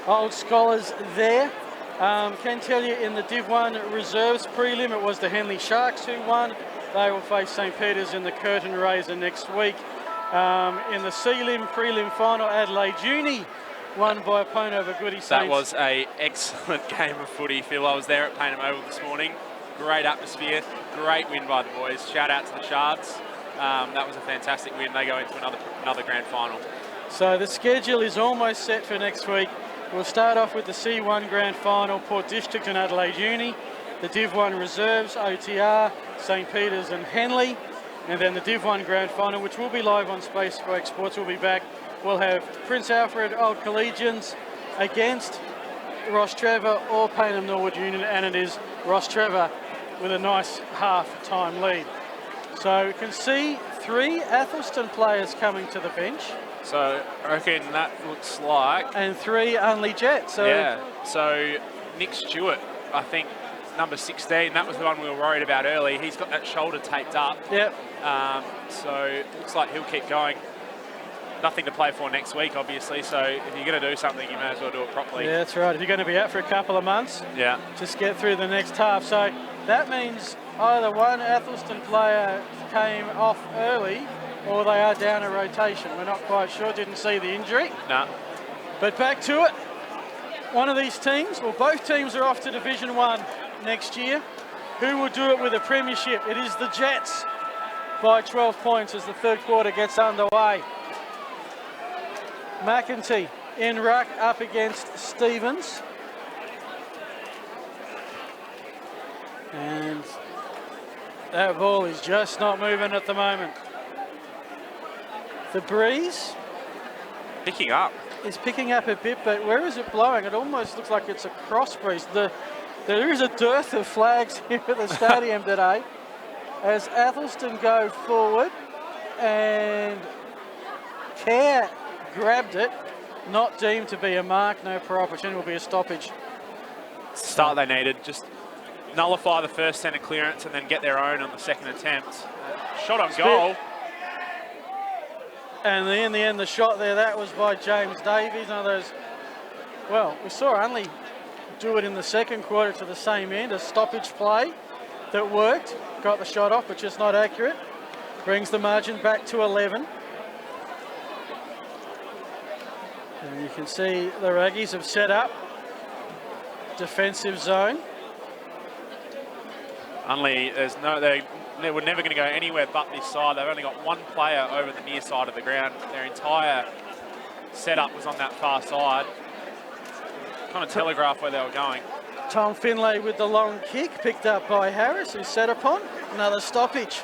old scholars there. Can tell you in the Div 1 reserves prelim, it was the Henley Sharks who won. They will face St Peter's in the curtain raiser next week. In the Sealim prelim final, Adelaide Uni won by a point over Goody Saints. That was an excellent game of footy, Phil. I was there at Paynham Oval this morning. Great atmosphere, great win by the boys. Shout out to the Shards. That was a fantastic win. They go into another grand final. So the schedule is almost set for next week. We'll start off with the C1 grand final, Port District and Adelaide Uni. The Div 1 reserves, OTR, St Peter's and Henley. And then the Div 1 grand final, which will be live on Space Squake Sports, will be back. We'll have Prince Alfred Old Collegians against Ross Trevor or Paynham Norwood Union, and it is Ross Trevor with a nice half-time lead. So you can see 3 Athelstone players coming to the bench. So I reckon that looks like... And 3 Unley Jets. So yeah, so Nick Stewart, I think, number 16, that was the one we were worried about early. He's got that shoulder taped up. Yep. So it looks like he'll keep going. Nothing to play for next week, obviously, so if you're going to do something, you may as well do it properly. Yeah, that's right. If you're going to be out for a couple of months, yeah, just get through the next half. So that means either one Athelstone player came off early or they are down a rotation. We're not quite sure, didn't see the injury. No. But back to it. One of these teams, well, both teams are off to Division 1 next year. Who will do it with a premiership? It is the Jets by 12 points as the third quarter gets underway. McEntee in ruck up against Stevens. And that ball is just not moving at the moment. The breeze picking up. Is picking up a bit, but where is it blowing? It almost looks like it's a cross breeze. There is a dearth of flags here at the stadium today as Athelstone go forward, and Kerr grabbed it. not deemed to be a mark. No per opportunity, will be a stoppage. Start they needed. Just nullify the first centre clearance and then get their own on the second attempt. Shot on goal. And in the end, the shot there, that was by James Davies. One of those, well, we saw Unley do it in the second quarter to the same end, a stoppage play that worked. Got the shot off, but just not accurate. Brings the margin back to 11. And you can see the Raggies have set up defensive zone. Unley, they were never going to go anywhere but this side. They've only got one player over the near side of the ground. Their entire setup was on that far side. Kind of telegraph where they were going. Tom Finlay with the long kick, picked up by Harris, who's set upon. Another stoppage.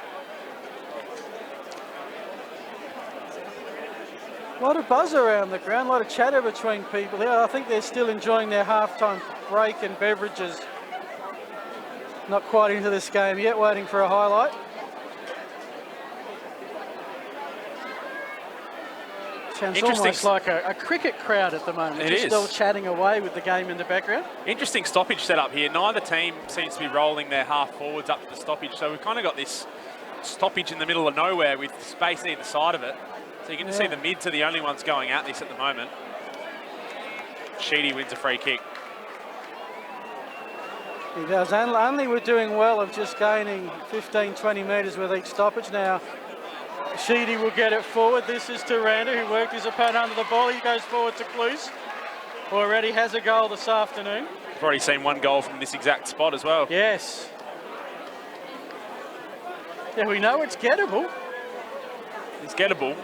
A lot of buzz around the ground, a lot of chatter between people here. I think they're still enjoying their halftime break and beverages. Not quite into this game yet, waiting for a highlight. Sounds almost like a cricket crowd at the moment. It Just is. still chatting away with the game in the background. Interesting stoppage setup here. Neither team seems to be rolling their half forwards up to the stoppage, so we've kind of got this stoppage in the middle of nowhere with space either side of it. So you can just see the mids are the only ones going at this at the moment. Sheedy wins a free kick. He does. Unley were doing well of just gaining 15, 20 metres with each stoppage. Now, Sheedy will get it forward. This is Turanda, who worked his opponent under the ball. He goes forward to Cluse. Already has a goal this afternoon. We've already seen one goal from this exact spot as well. Yes. Yeah, we know it's gettable. It's gettable.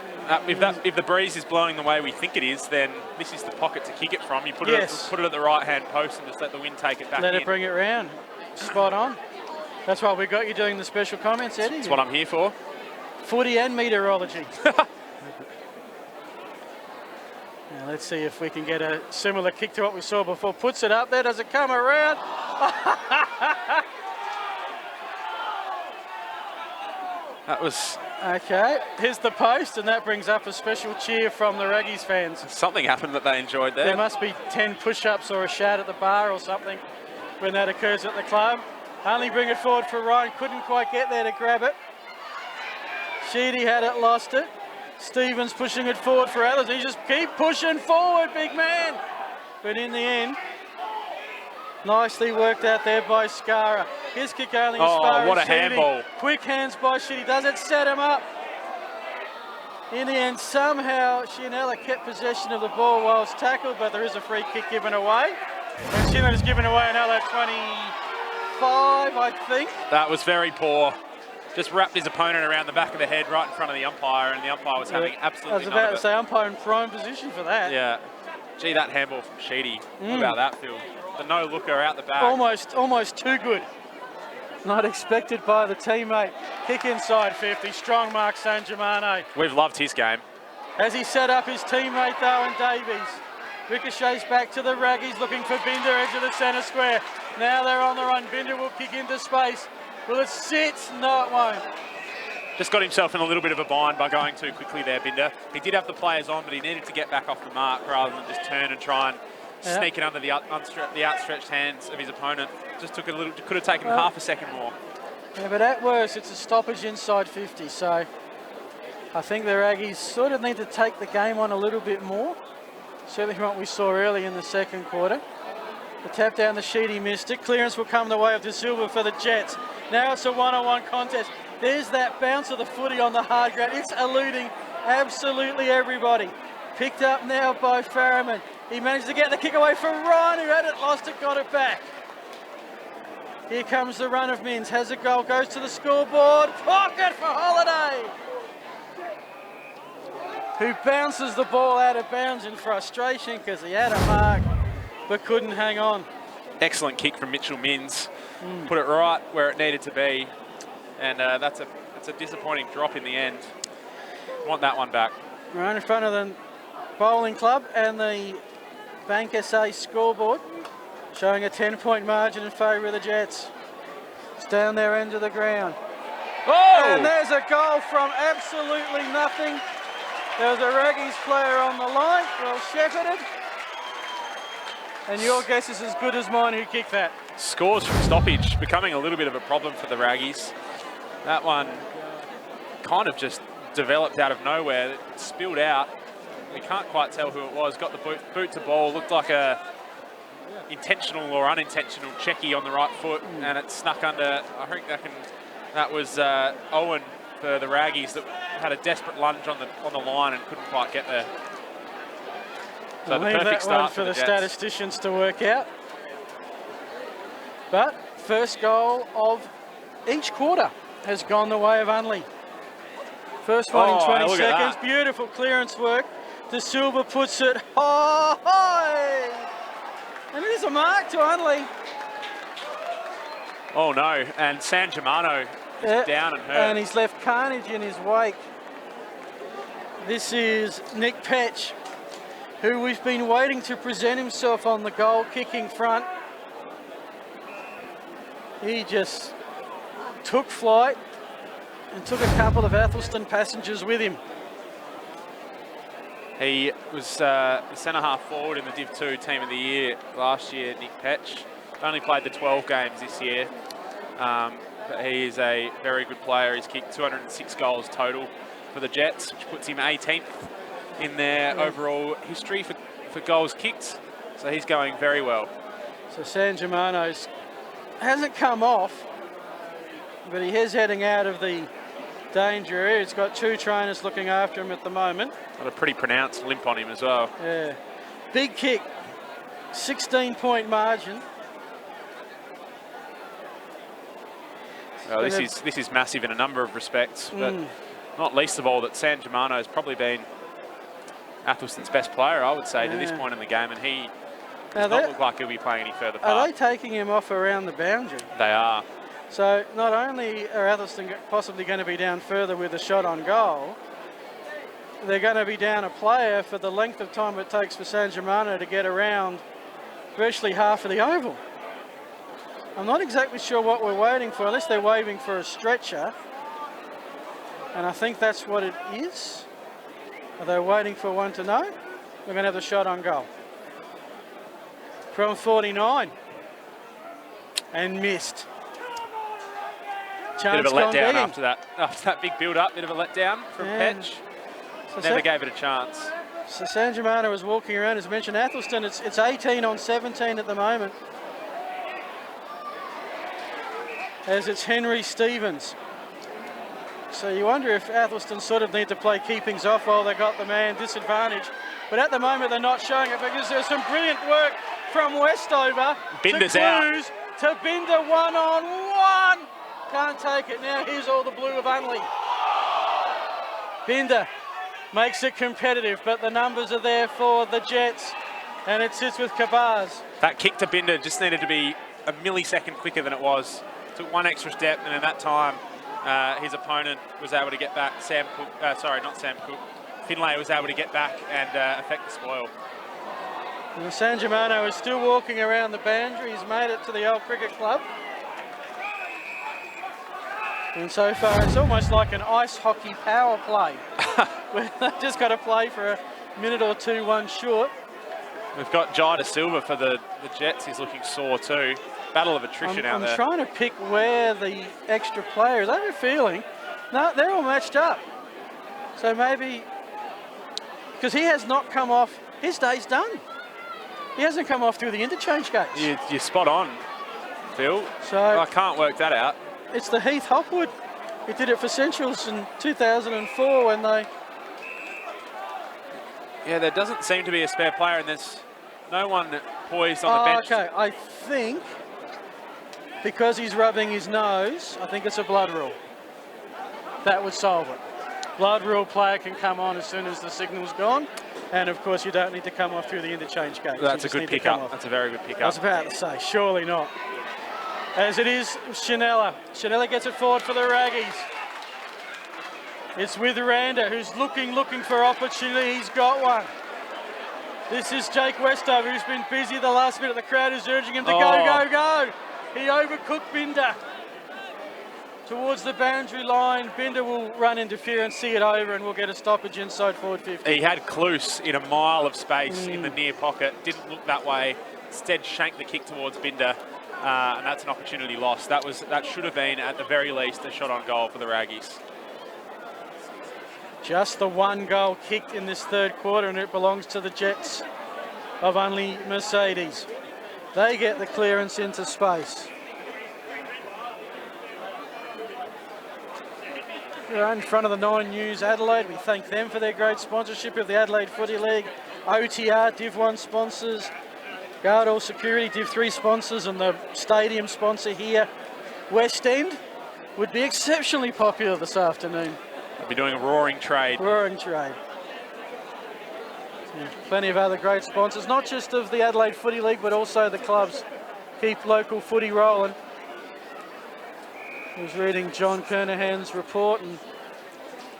If the breeze is blowing the way we think it is, then this is the pocket to kick it from. You put it at the right-hand post and just let the wind take it back Let it bring it round. Spot on. That's why we got you doing the special comments, Eddie. That's what I'm here for. Footy and meteorology. Now let's see if we can get a similar kick to what we saw before. Puts it up there. Does it come around? That was... Okay, here's the post, and that brings up a special cheer from the Raggies fans. Something happened that they enjoyed there. There must be 10 push-ups or a shout at the bar or something when that occurs at the club. Only bring it forward for Ryan. Couldn't quite get there to grab it. Sheedy had it, lost it. Stevens pushing it forward for Athelstone. He just keep pushing forward, big man. But in the end, nicely worked out there by Skara. His kick only as far as what a Sheedy. handball. Quick hands by Sheedy. Does it set him up? In the end, somehow, Shinella kept possession of the ball whilst tackled, but there is a free kick given away. And Shinella's given away another 25, I think. That was very poor. Just wrapped his opponent around the back of the head right in front of the umpire, and the umpire was having absolutely I was about to say, umpire in prime position for that. Yeah. Gee, that handball from Sheedy. What about that, Phil? The no-looker out the back. Almost too good. Not expected by the teammate. Kick inside 50. Strong mark, San Germano. We've loved his game. As he set up his teammate, though, and Davies. Ricochets back to the Raggies, looking for Binder, edge of the centre square. Now they're on the run. Binder will kick into space. Will it sit? No, it won't. Just got himself in a little bit of a bind by going too quickly there, Binder. He did have the players on, but he needed to get back off the mark rather than just turn and try and sneak it under the outstretched hands of his opponent. Just took a little, could have taken half a second more. Yeah, but at worst, it's a stoppage inside 50, so I think the Raggies sort of need to take the game on a little bit more. Certainly from what we saw early in the second quarter. The tap down, the Sheedy missed it. Clearance will come the way of De Silva for the Jets. Now it's a one-on-one contest. There's that bounce of the footy on the hard ground. It's eluding absolutely everybody. Picked up now by Farriman. He managed to get the kick away from Ryan, who had it, lost it, got it back. Here comes the run of Mins. Has a goal, goes to the scoreboard. Pocket for Holiday, who bounces the ball out of bounds in frustration because he had a mark but couldn't hang on. Excellent kick from Mitchell Mins. Put it right where it needed to be. And that's a disappointing drop in the end. Want that one back. Right in front of the bowling club and the Bank SA scoreboard, showing a 10-point margin in favour of the Jets. It's down their end of the ground. Oh! And there's a goal from absolutely nothing. There was a Raggies player on the line, well shepherded. And your guess is as good as mine who kicked that. Scores from stoppage, becoming a little bit of a problem for the Raggies. That one kind of just developed out of nowhere. It spilled out. We can't quite tell who it was. Got the boot to ball. Looked like a intentional or unintentional checky on the right foot, and it snuck under. I think that was Owen for the Raggies that had a desperate lunge on the line and couldn't quite get there. So the perfect start for the Jets. statisticians to work out. But first goal of each quarter has gone the way of Unley. First one in 20 look at seconds. that. Beautiful clearance work. De Silva puts it high. And it is a mark to Unley. Oh no, and San Germano is down and hurt. And he's left carnage in his wake. This is Nick Petch, who we've been waiting to present himself on the goal kicking front. He just took flight and took a couple of Athelstone passengers with him. He was the centre-half forward in the Div 2 Team of the Year last year, Nick Petch. Only played the 12 games this year, but he is a very good player. He's kicked 206 goals total for the Jets, which puts him 18th in their overall history for goals kicked. So he's going very well. So San Germano's hasn't come off, but he is heading out of the danger area. He's got two trainers looking after him at the moment. Got a pretty pronounced limp on him as well. Yeah. Big kick, 16-point margin. Well, this is massive in a number of respects, but not least of all that San Germano has probably been Athelstone's best player, I would say, to this point in the game, and he does not look like he'll be playing any further part. Are they taking him off around the boundary? They are. So not only are Athelstone possibly going to be down further with a shot on goal, they're going to be down a player for the length of time it takes for San Germano to get around virtually half of the oval. I'm not exactly sure what we're waiting for, unless they're waving for a stretcher. And I think that's what it is. Are they waiting for one to know? We're going to have the shot on goal. From 49. And missed. Bit of a letdown after that big build-up. Bit of a letdown from Petch. So Never gave it a chance. So San Germano was walking around, as mentioned. Athelstone, it's 18 on 17 at the moment. As it's Henry Stevens. So you wonder if Athelstone sort of need to play keepings off while they got the man disadvantage. But at the moment they're not showing it because there's some brilliant work from Westover. Binder's to out. Cruz, to Binder, one-on-one. Can't take it. Now here's all the blue of Unley. Binder makes it competitive, but the numbers are there for the Jets. And it sits with Kabaz. That kick to Binder just needed to be a millisecond quicker than it was. Took one extra step, and in that time, his opponent was able to get back. Finlay was able to get back and affect the spoil. And San Germano is still walking around the boundary. He's made it to the old cricket club. And so far, it's almost like an ice hockey power play. Where they've just got to play for a minute or two, one short. We've got Jai De Silva for the Jets. He's looking sore too. Battle of attrition out there. I'm trying to pick where the extra player is. I have a feeling, no, they're all matched up. So maybe, because he has not come off, his day's done. He hasn't come off through the interchange gates. You're spot on, Phil. So I can't work that out. It's the Heath Hopwood. He did it for Centrals in 2004 when they... Yeah, there doesn't seem to be a spare player, and there's no one poised on the bench. Okay, I think because he's rubbing his nose, I think it's a blood rule. That would solve it. Blood rule player can come on as soon as the signal's gone, and of course you don't need to come off through the interchange gate. That's a good pickup. That's a very good pickup. I was about to say, surely not. As it is, Chanella. Chanella gets it forward for the Raggies. It's with Randa, who's looking for opportunity. He's got one. This is Jake Westover, who's been busy the last minute. The crowd is urging him to go. He overcooked Binder. towards the boundary line. Binder will run interference, see it over, and we'll get a stoppage inside forward 50. He had Kloos in a mile of space in the near pocket, didn't look that way, instead shanked the kick towards Binder, and that's an opportunity lost. That should have been, at the very least, a shot on goal for the Raggies. Just the one goal kicked in this third quarter, and it belongs to the Jets of Unley Mercedes. They get the clearance into space. We're in front of the 9 News Adelaide. We thank them for their great sponsorship of the Adelaide Footy League. OTR, Div 1 sponsors. Gardall Security, Div 3 sponsors, and the stadium sponsor here. West End would be exceptionally popular this afternoon. They'll be doing a roaring trade. Roaring trade. Yeah, plenty of other great sponsors, not just of the Adelaide Footy League, but also the clubs. Keep local footy rolling. I was reading John Kernahan's report, and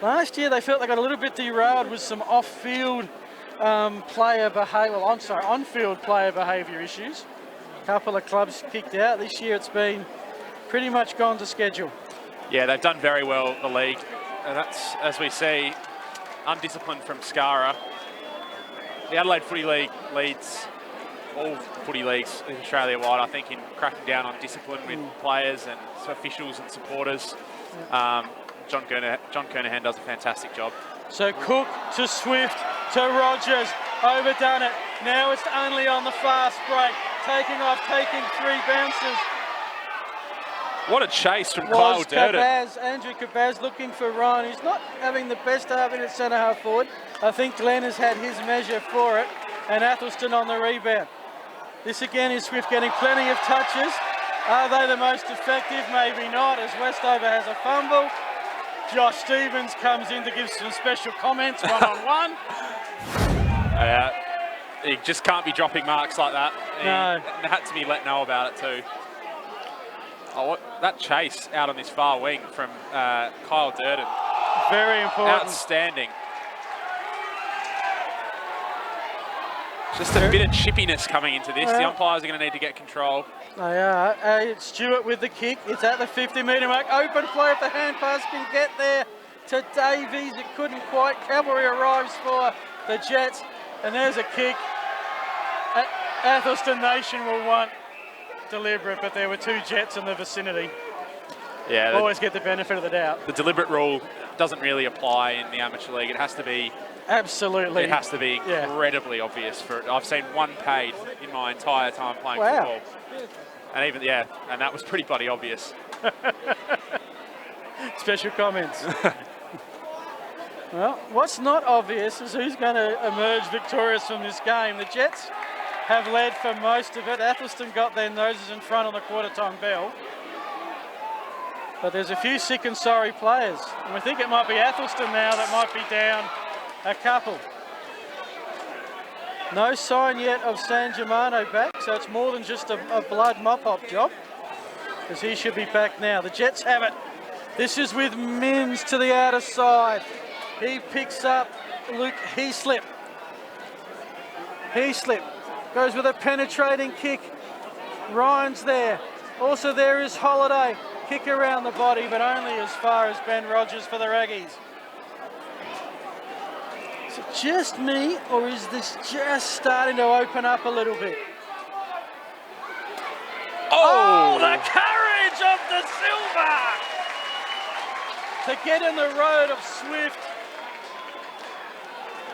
last year they felt they got a little bit derailed with some off-field player behaviour. Well, I'm sorry, on-field player behaviour issues. A couple of clubs kicked out. This year it's been pretty much gone to schedule. Yeah, they've done very well, the league. And that's, as we see, undisciplined from Skara. The Adelaide Footy League leads all footy leagues in Australia-wide, I think, in cracking down on discipline with players and officials and supporters. John Kernahan does a fantastic job. So Cook to Swift to Rogers, overdone it. Now it's only on the fast break, taking off, taking 3 bounces. What a chase from Kyle Durden. Andrew Cabaz looking for Ryan. He's not having the best half in at centre half forward. I think Glenn has had his measure for it, and Athelstone on the rebound. This again is Swift getting plenty of touches. Are they the most effective? Maybe not, as Westover has a fumble. Josh Stevens comes in to give some special comments one-on-one. He just can't be dropping marks like that. No. He had to be let know about it too. Oh, that chase out on this far wing from Kyle Durden. Very important. Outstanding. Just a bit of chippiness coming into this. The umpires are going to need to get control. They are. Stewart with the kick. It's at the 50-metre mark. Open play if the hand pass can get there to Davies. It couldn't quite. Cavalry arrives for the Jets. And there's a kick. Athelstone Nation will want deliberate, but there were 2 Jets in the vicinity. Yeah, always get the benefit of the doubt. The deliberate rule doesn't really apply in the amateur league. It has to be. Absolutely. It has to be incredibly obvious for it. I've seen one paid in my entire time playing football. And even, and that was pretty bloody obvious. Special comments. Well, what's not obvious is who's going to emerge victorious from this game. The Jets have led for most of it. Athelstone got their noses in front on the quarter-time bell. But there's a few sick and sorry players. And we think it might be Athelstone now that might be down a couple. No sign yet of San Germano back, so it's more than just a blood mop-up job, because he should be back now. The Jets have it. This is with Mims to the outer side. He picks up Luke Heaslip. Heaslip goes with a penetrating kick. Ryan's there. Also there is Holiday. Kick around the body, but only as far as Ben Rogers for the Raggies. Is it just me, or is this just starting to open up a little bit? Oh, the courage of the Silver! To get in the road of Swift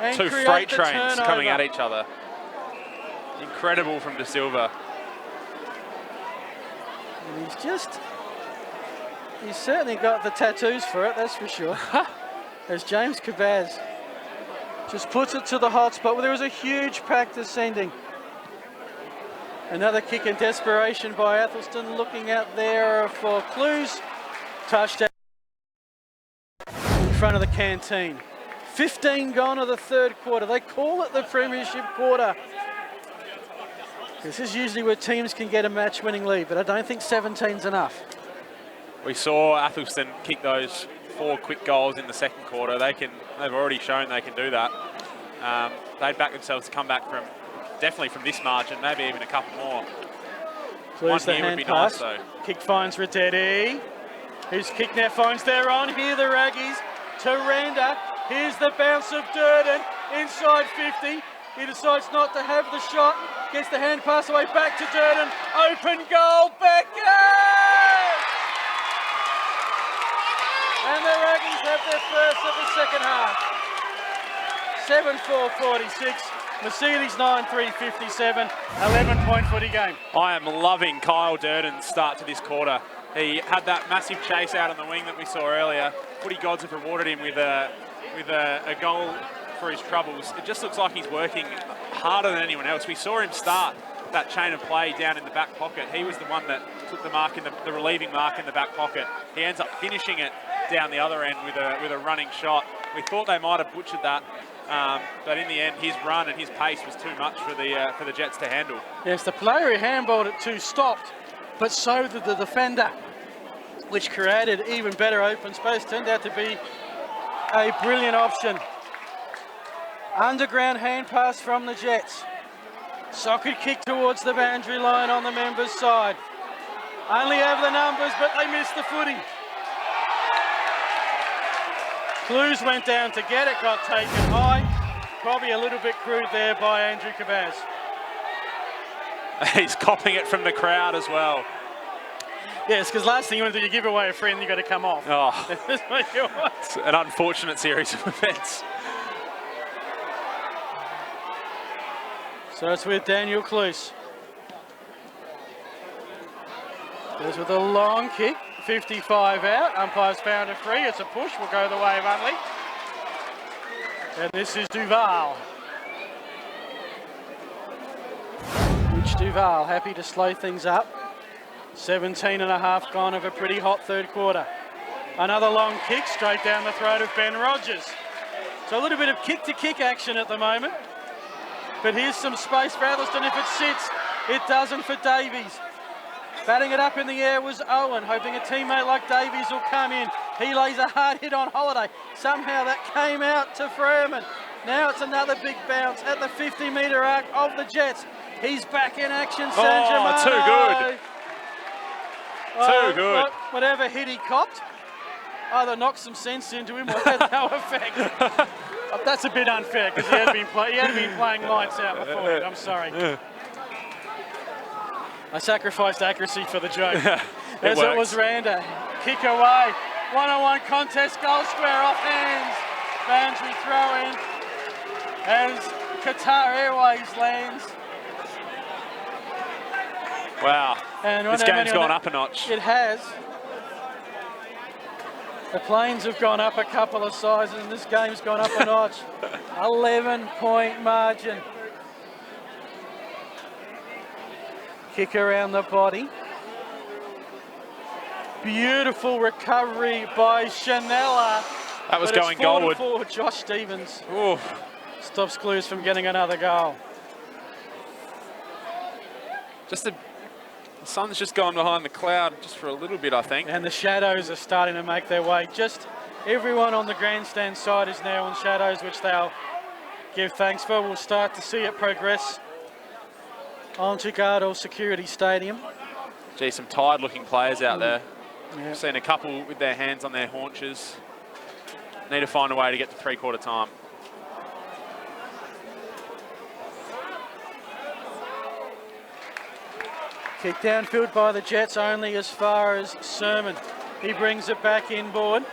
and 2 create freight the trains turnover. coming at each other. Incredible from De Silva. And he's certainly got the tattoos for it, that's for sure. As James Cabaz just puts it to the hot spot. Well, there was a huge pack descending. Another kick in desperation by Athelstone, looking out there for clues. Touchdown in front of the canteen. 15 gone of the third quarter. They call it the premiership quarter. This is usually where teams can get a match-winning lead, but I don't think 17's enough. We saw Athelstone kick those 4 quick goals in the second quarter. They've already shown they can do that. They'd back themselves to come back from, definitely from this margin, maybe even a couple more. Clues One here would be nice though. Kick finds Radetti. Whose kick now finds their on. Here the Raggies to Randa. Here's the bounce of Durden inside 50. He decides not to have the shot. Gets the hand pass away back to Durden. Open goal, Beckett! And the Raggies have their first of the second half. 7-4-46. Mercedes 9-3-57. 11-point footy game. I am loving Kyle Durden's start to this quarter. He had that massive chase out on the wing that we saw earlier. Footy gods have rewarded him with a goal for his troubles. It just looks like he's working harder than anyone else. We saw him start that chain of play down in the back pocket. He was the one that took the mark in the relieving mark in the back pocket. He ends up finishing it down the other end with a running shot. We thought they might have butchered that, but in the end, his run and his pace was too much for the Jets to handle. Yes, the player who handballed it to stopped, but so did the defender, which created even better open space. Turned out to be a brilliant option. Underground hand pass from the Jets. Socket kick towards the boundary line on the members' side. Only have the numbers, but they missed the footy. Clues went down to get it, got taken high. Probably a little bit crude there by Andrew Cabaz. He's copying it from the crowd as well. Yes, because last thing you want to do, you give away a friend, you got to come off. Oh, That's what you want. it's an unfortunate series of events. So it's with Daniel Cluse. Goes with a long kick, 55 out. Umpire's found a free. It's a push. Will go the way of Unley. And this is Duval. Rich Duval happy to slow things up. 17 and a half gone of a pretty hot third quarter. Another long kick straight down the throat of Ben Rogers. So a little bit of kick-to-kick action at the moment. But here's some space for Athelstone. If it sits, it doesn't for Davies. Batting it up in the air was Owen, hoping a teammate like Davies will come in. He lays a hard hit on Holiday. Somehow that came out to Freeman. Now it's another big bounce at the 50-metre arc of the Jets. He's back in action, San Germano. Too good. Too good. Whatever hit he copped, either knocked some sense into him or had no effect. That's a bit unfair because he had been playing lights out before it. I'm sorry. I sacrificed accuracy for the joke. As it was Randa. Kick away. One-on-one contest, goal square off hands. Boundary throw in as Qatar Airways lands. Wow. And this game's gone up a notch. It has. The planes have gone up a couple of sizes and this game's gone up a notch. 11-point margin. Kick around the body. Beautiful recovery by Chanella. That was going goalward. For Josh Stevens. Ooh. Stops Clues from getting another goal. The sun's just gone behind the cloud just for a little bit, I think. And the shadows are starting to make their way. Just everyone on the grandstand side is now in shadows, which they'll give thanks for. We'll start to see it progress onto Gardell Security Stadium. Gee, some tired-looking players out there. Yep. I've seen a couple with their hands on their haunches. Need to find a way to get to three-quarter time. Kick downfield by the Jets only as far as Sermon. He brings it back inboard.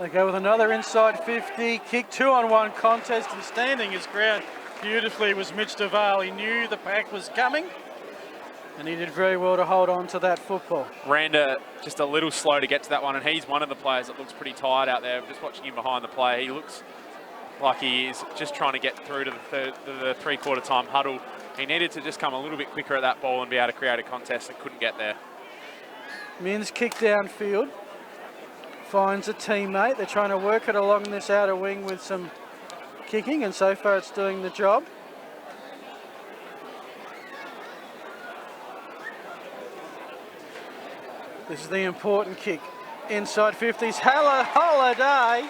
They go with another inside 50. Kick 2-on-1 contest and standing his ground beautifully was Mitch Duval. He knew the pack was coming and he did very well to hold on to that football. Randa just a little slow to get to that one, and he's one of the players that looks pretty tired out there. Just watching him behind the play, he looks like he is just trying to get through to the three-quarter time huddle. He needed to just come a little bit quicker at that ball and be able to create a contest and couldn't get there. Minns kick downfield, finds a teammate. They're trying to work it along this outer wing with some kicking, and so far it's doing the job. This is the important kick. Inside 50s, Holiday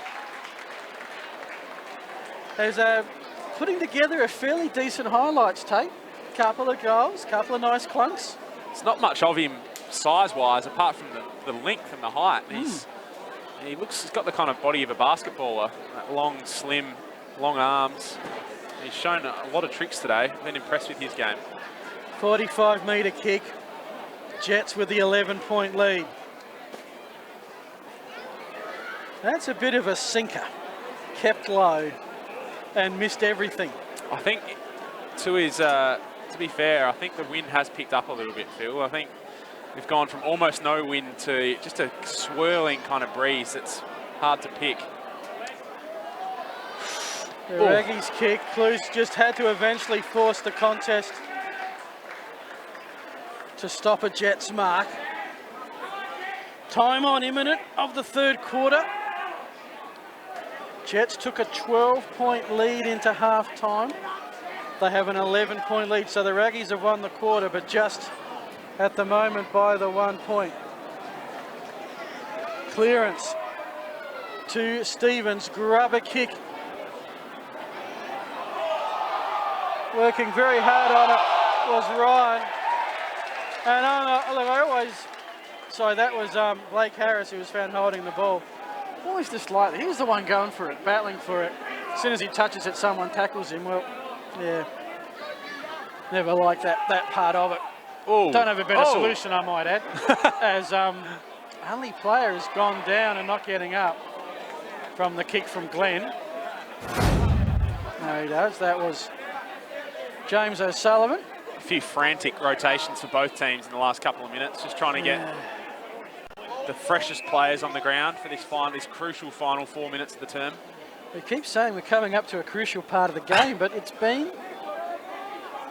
is putting together a fairly decent highlights tape. Couple of goals, couple of nice clunks. It's not much of him size-wise, apart from the length and the height. He's got the kind of body of a basketballer, that long, slim, long arms. He's shown a lot of tricks today. Been impressed with his game. 45-metre kick. Jets with the 11-point lead. That's a bit of a sinker. Kept low and missed everything. I think, to be fair, I think the wind has picked up a little bit, Phil. I think we've gone from almost no wind to just a swirling kind of breeze that's hard to pick. The Raggies kick. Cluse just had to eventually force the contest to stop a Jets mark. Time on imminent of the third quarter. Jets took a 12-point lead into half-time. They have an 11-point lead, so the Raggies have won the quarter, but just at the moment by the 1 point. Clearance to Stevens, grubber kick. Working very hard on it was Ryan. And look, I always, sorry, that was Blake Harris who was found holding the ball. Always just like, he was the one going for it, battling for it. As soon as he touches it, someone tackles him. Well, yeah, never liked that part of it. Ooh. Don't have a better solution, I might add. As only player has gone down and not getting up from the kick from Glenn. No, he does. That was James O'Sullivan. A few frantic rotations for both teams in the last couple of minutes, just trying to get the freshest players on the ground for this crucial final 4 minutes of the term. We keep saying we're coming up to a crucial part of the game, but it's been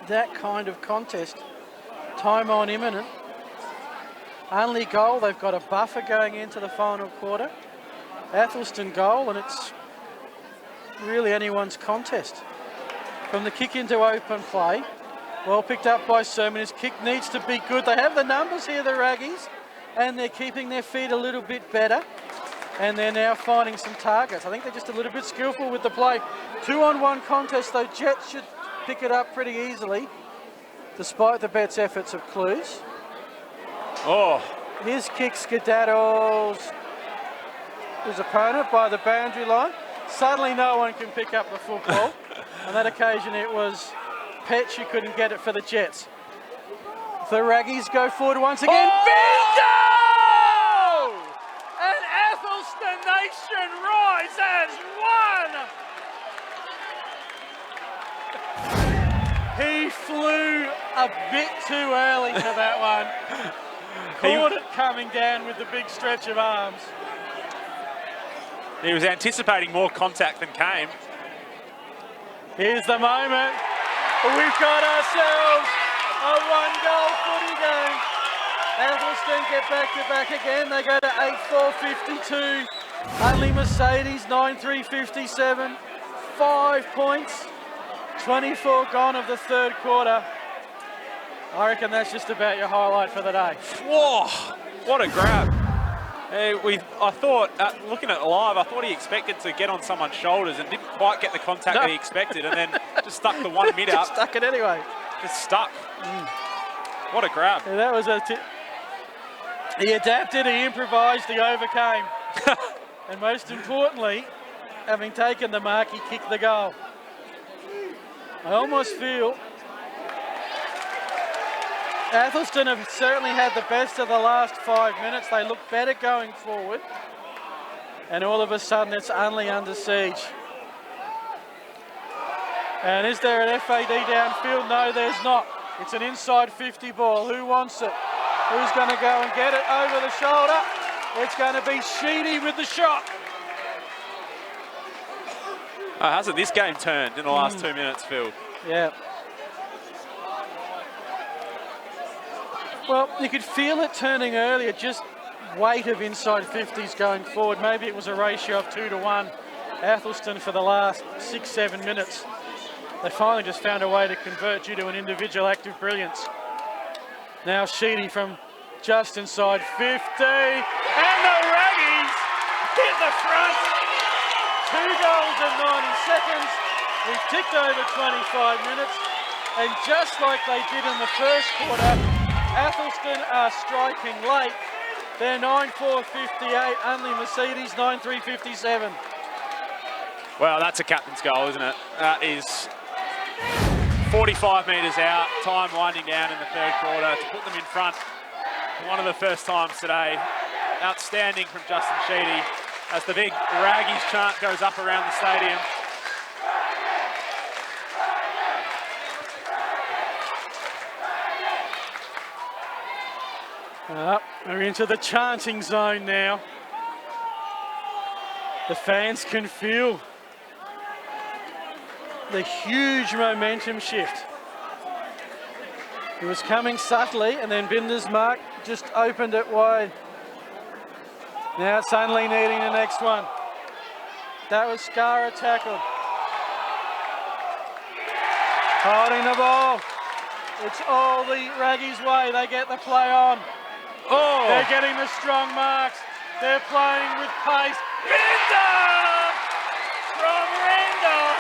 that kind of contest. Time on imminent. Unley goal, they've got a buffer going into the final quarter. Athelstone goal, and it's really anyone's contest. From the kick into open play, well picked up by Sermon. His kick needs to be good. They have the numbers here, the Raggies, and they're keeping their feet a little bit better. And they're now finding some targets. I think they're just a little bit skillful with the play. 2-on-1 contest, though. Jets should pick it up pretty easily, despite the Betts' efforts of Cluse. Oh. His kick skedaddles his opponent by the boundary line. Suddenly no one can pick up the football. On that occasion it was Petch who couldn't get it for the Jets. The Raggies go forward once again. Bingo! And Athelstone Nation rise as one. He flew a bit too early to that one. Caught it coming down with the big stretch of arms. He was anticipating more contact than came. Here's the moment. We've got ourselves a one-goal footy game. Athelstone get back-to-back again. They go to 8-4-52. Unley Mercedes, 9-3-57. 5 points. 24 gone of the third quarter. I reckon that's just about your highlight for the day. Whoa, what a grab. I thought, looking at it live, I thought he expected to get on someone's shoulders and didn't quite get the contact that he expected, and then just stuck the 1 mid up. Just stuck it anyway. Just stuck. What a grab. Yeah, that was he adapted, he improvised, he overcame. And most importantly, having taken the mark, he kicked the goal. I almost feel Athelstone have certainly had the best of the last 5 minutes. They look better going forward. And all of a sudden it's Unley under siege. And is there an FAD downfield? No, there's not. It's an inside 50 ball. Who wants it? Who's going to go and get it over the shoulder? It's going to be Sheedy with the shot. Hasn't this game turned in the last 2 minutes, Phil? Yeah. Well, you could feel it turning earlier, just weight of inside 50s going forward. Maybe it was a ratio of 2-1. Athelstone for the last 6-7 minutes. They finally just found a way to convert due to an individual act of brilliance. Now Sheedy from just inside 50. And the Raggies hit the front. 2 goals in 90 seconds. We've ticked over 25 minutes. And just like they did in the first quarter, Athelstone are striking late. They're 9.4.58. Unley Mercedes 9.3.57. Well, that's a captain's goal, isn't it? That is 45 metres out, time winding down in the third quarter to put them in front for one of the first times today. Outstanding from Justin Sheedy as the big Raggies chant goes up around the stadium. We're into the chanting zone now. The fans can feel the huge momentum shift. It was coming subtly, and then Binder's mark just opened it wide. Now it's Unley needing the next one. That was Scara tackled. Holding the ball. It's all the Raggies' way. They get the play on. Oh! They're getting the strong marks. They're playing with pace. Binder from Randall.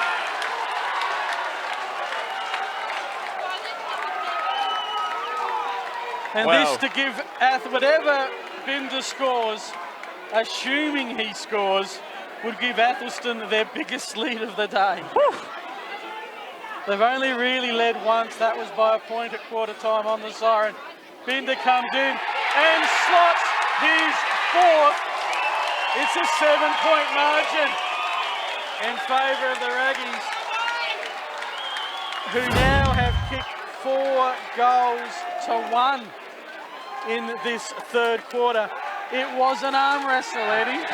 And Wow. this to give whatever Binder scores, assuming he scores, would give Athelstone their biggest lead of the day. Whew. They've only really led once. That was by a point at quarter time on the siren. Binder comes in and slots his fourth. It's a 7-point margin in favour of the Raggies, who now have kicked 4 goals to 1 in this third quarter. It was an arm wrestle, Eddie.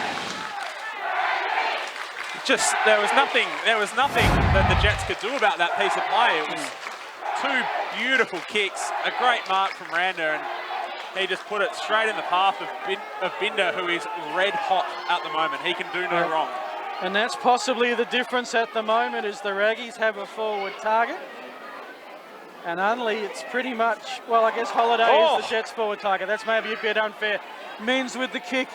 Just there was nothing that the Jets could do about that piece of play. It was 2 beautiful kicks, a great mark from Randa, and he just put it straight in the path of Binder, who is red hot at the moment. He can do no wrong. And that's possibly the difference at the moment, is the Raggies have a forward target. And Unley, it's pretty much, well, I guess Holiday is the Jets' forward target. That's maybe a bit unfair. Menz with the kick,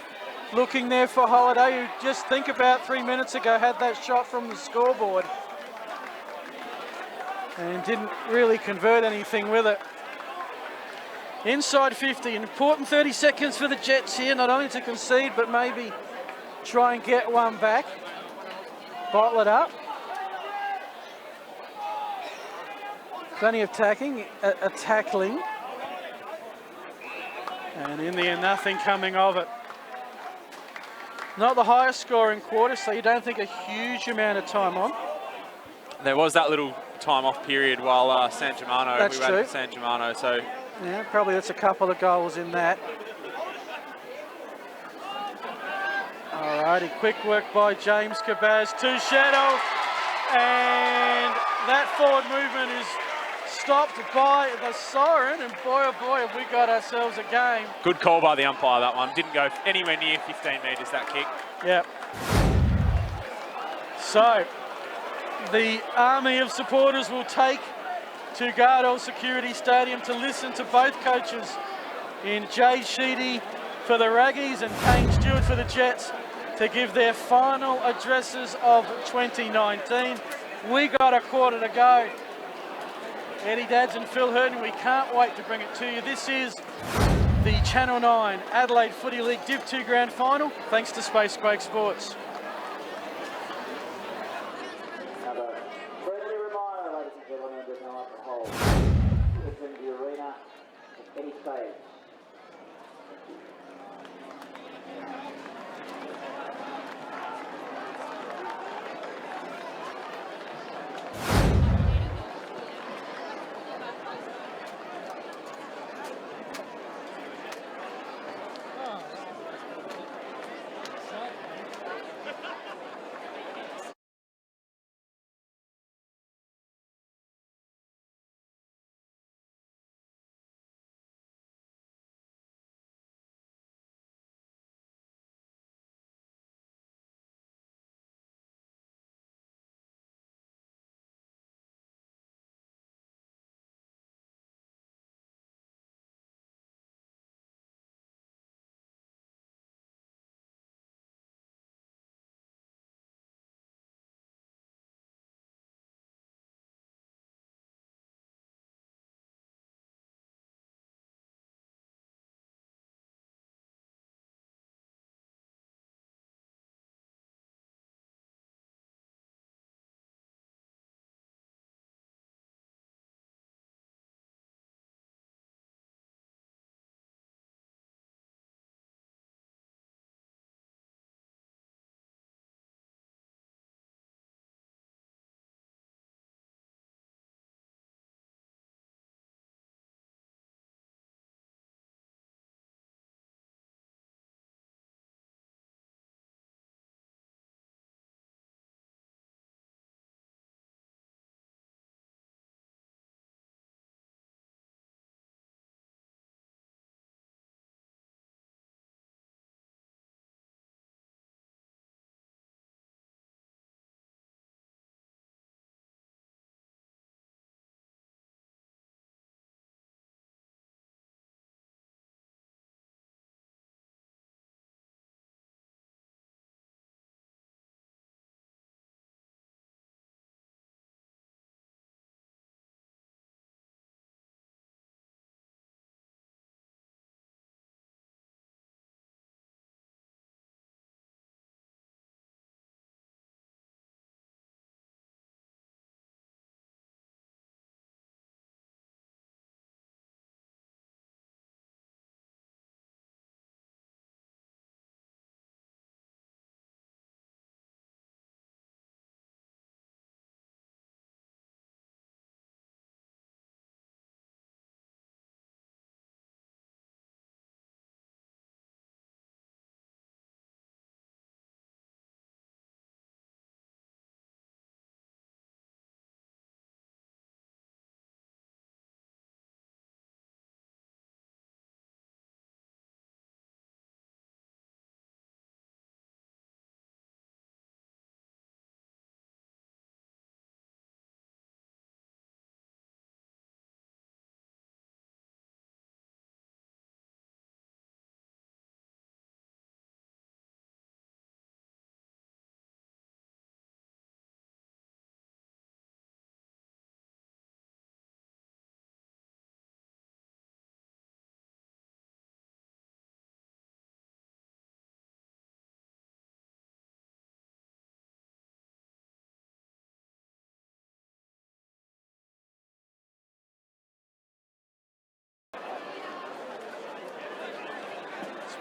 looking there for Holiday, who just think about 3 minutes ago had that shot from the scoreboard and didn't really convert anything with it. Inside 50, an important 30 seconds for the Jets here, not only to concede, but maybe try and get one back. Bottle it up. Plenty of tackling. And in the end, nothing coming of it. Not the highest scoring quarter, so you don't think a huge amount of time on. There was that little time off period while San Germano, That's we waited true. for San Germano, so Yeah, probably that's a couple of goals in that. Alrighty, quick work by James Cabaz to Shadow. And that forward movement is stopped by the siren, and boy oh boy have we got ourselves a game. good call by the umpire, that one. Didn't go anywhere near 15 metres, that kick. Yep. So, the army of supporters will take to Gardell Security Stadium to listen to both coaches in Jay Sheedy for the Raggies and Kane Stewart for the Jets to give their final addresses of 2019. We got a quarter to go. Eddie Dadds and Phil Hurton, we can't wait to bring it to you. This is the Channel 9 Adelaide Footy League Div 2 Grand Final, thanks to Space Quake Sports. Another friendly reminder, ladies and gentlemen, there's no alcohol within the arena at any stage.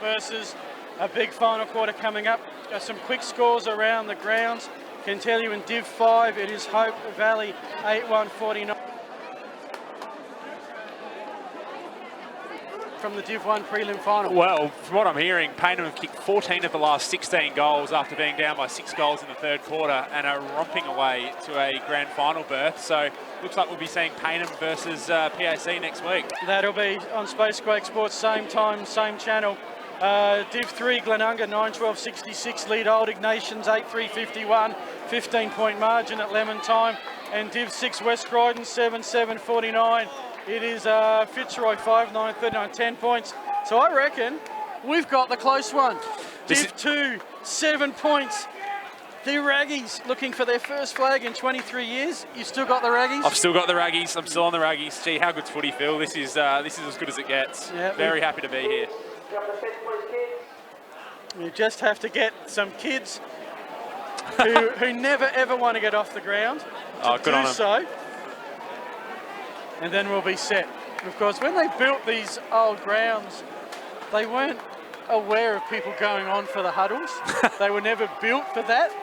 versus a big final quarter coming up. Got some quick scores around the grounds. Can tell you in Div 5 it is Hope Valley 8-1-49. From the Div 1 prelim final. Well, from what I'm hearing, Paynham have kicked 14 of the last 16 goals after being down by 6 goals in the third quarter and are romping away to a grand final berth. So looks like we'll be seeing Paynham versus PAC next week. That'll be on Space Quake Sports, same time, same channel. Div 3, Glenunga 9-12-66, lead Old Ignatians 8-3-51, 15-point margin at lemon time. And Div 6, West Croydon 7-7-49. It is Fitzroy 5-9-39, 10 points. So I reckon we've got the close one. Div 2, 7 points. The Raggies looking for their first flag in 23 years. You still got the Raggies? I've still got the Raggies. I'm still on the Raggies. Gee, how good's footy, Phil? This is as good as it gets. Yep. Very happy to be here. You just have to get some kids who never ever want to get off the ground to do so. And then we'll be set. Of course, when they built these old grounds, they weren't aware of people going on for the huddles. They were never built for that.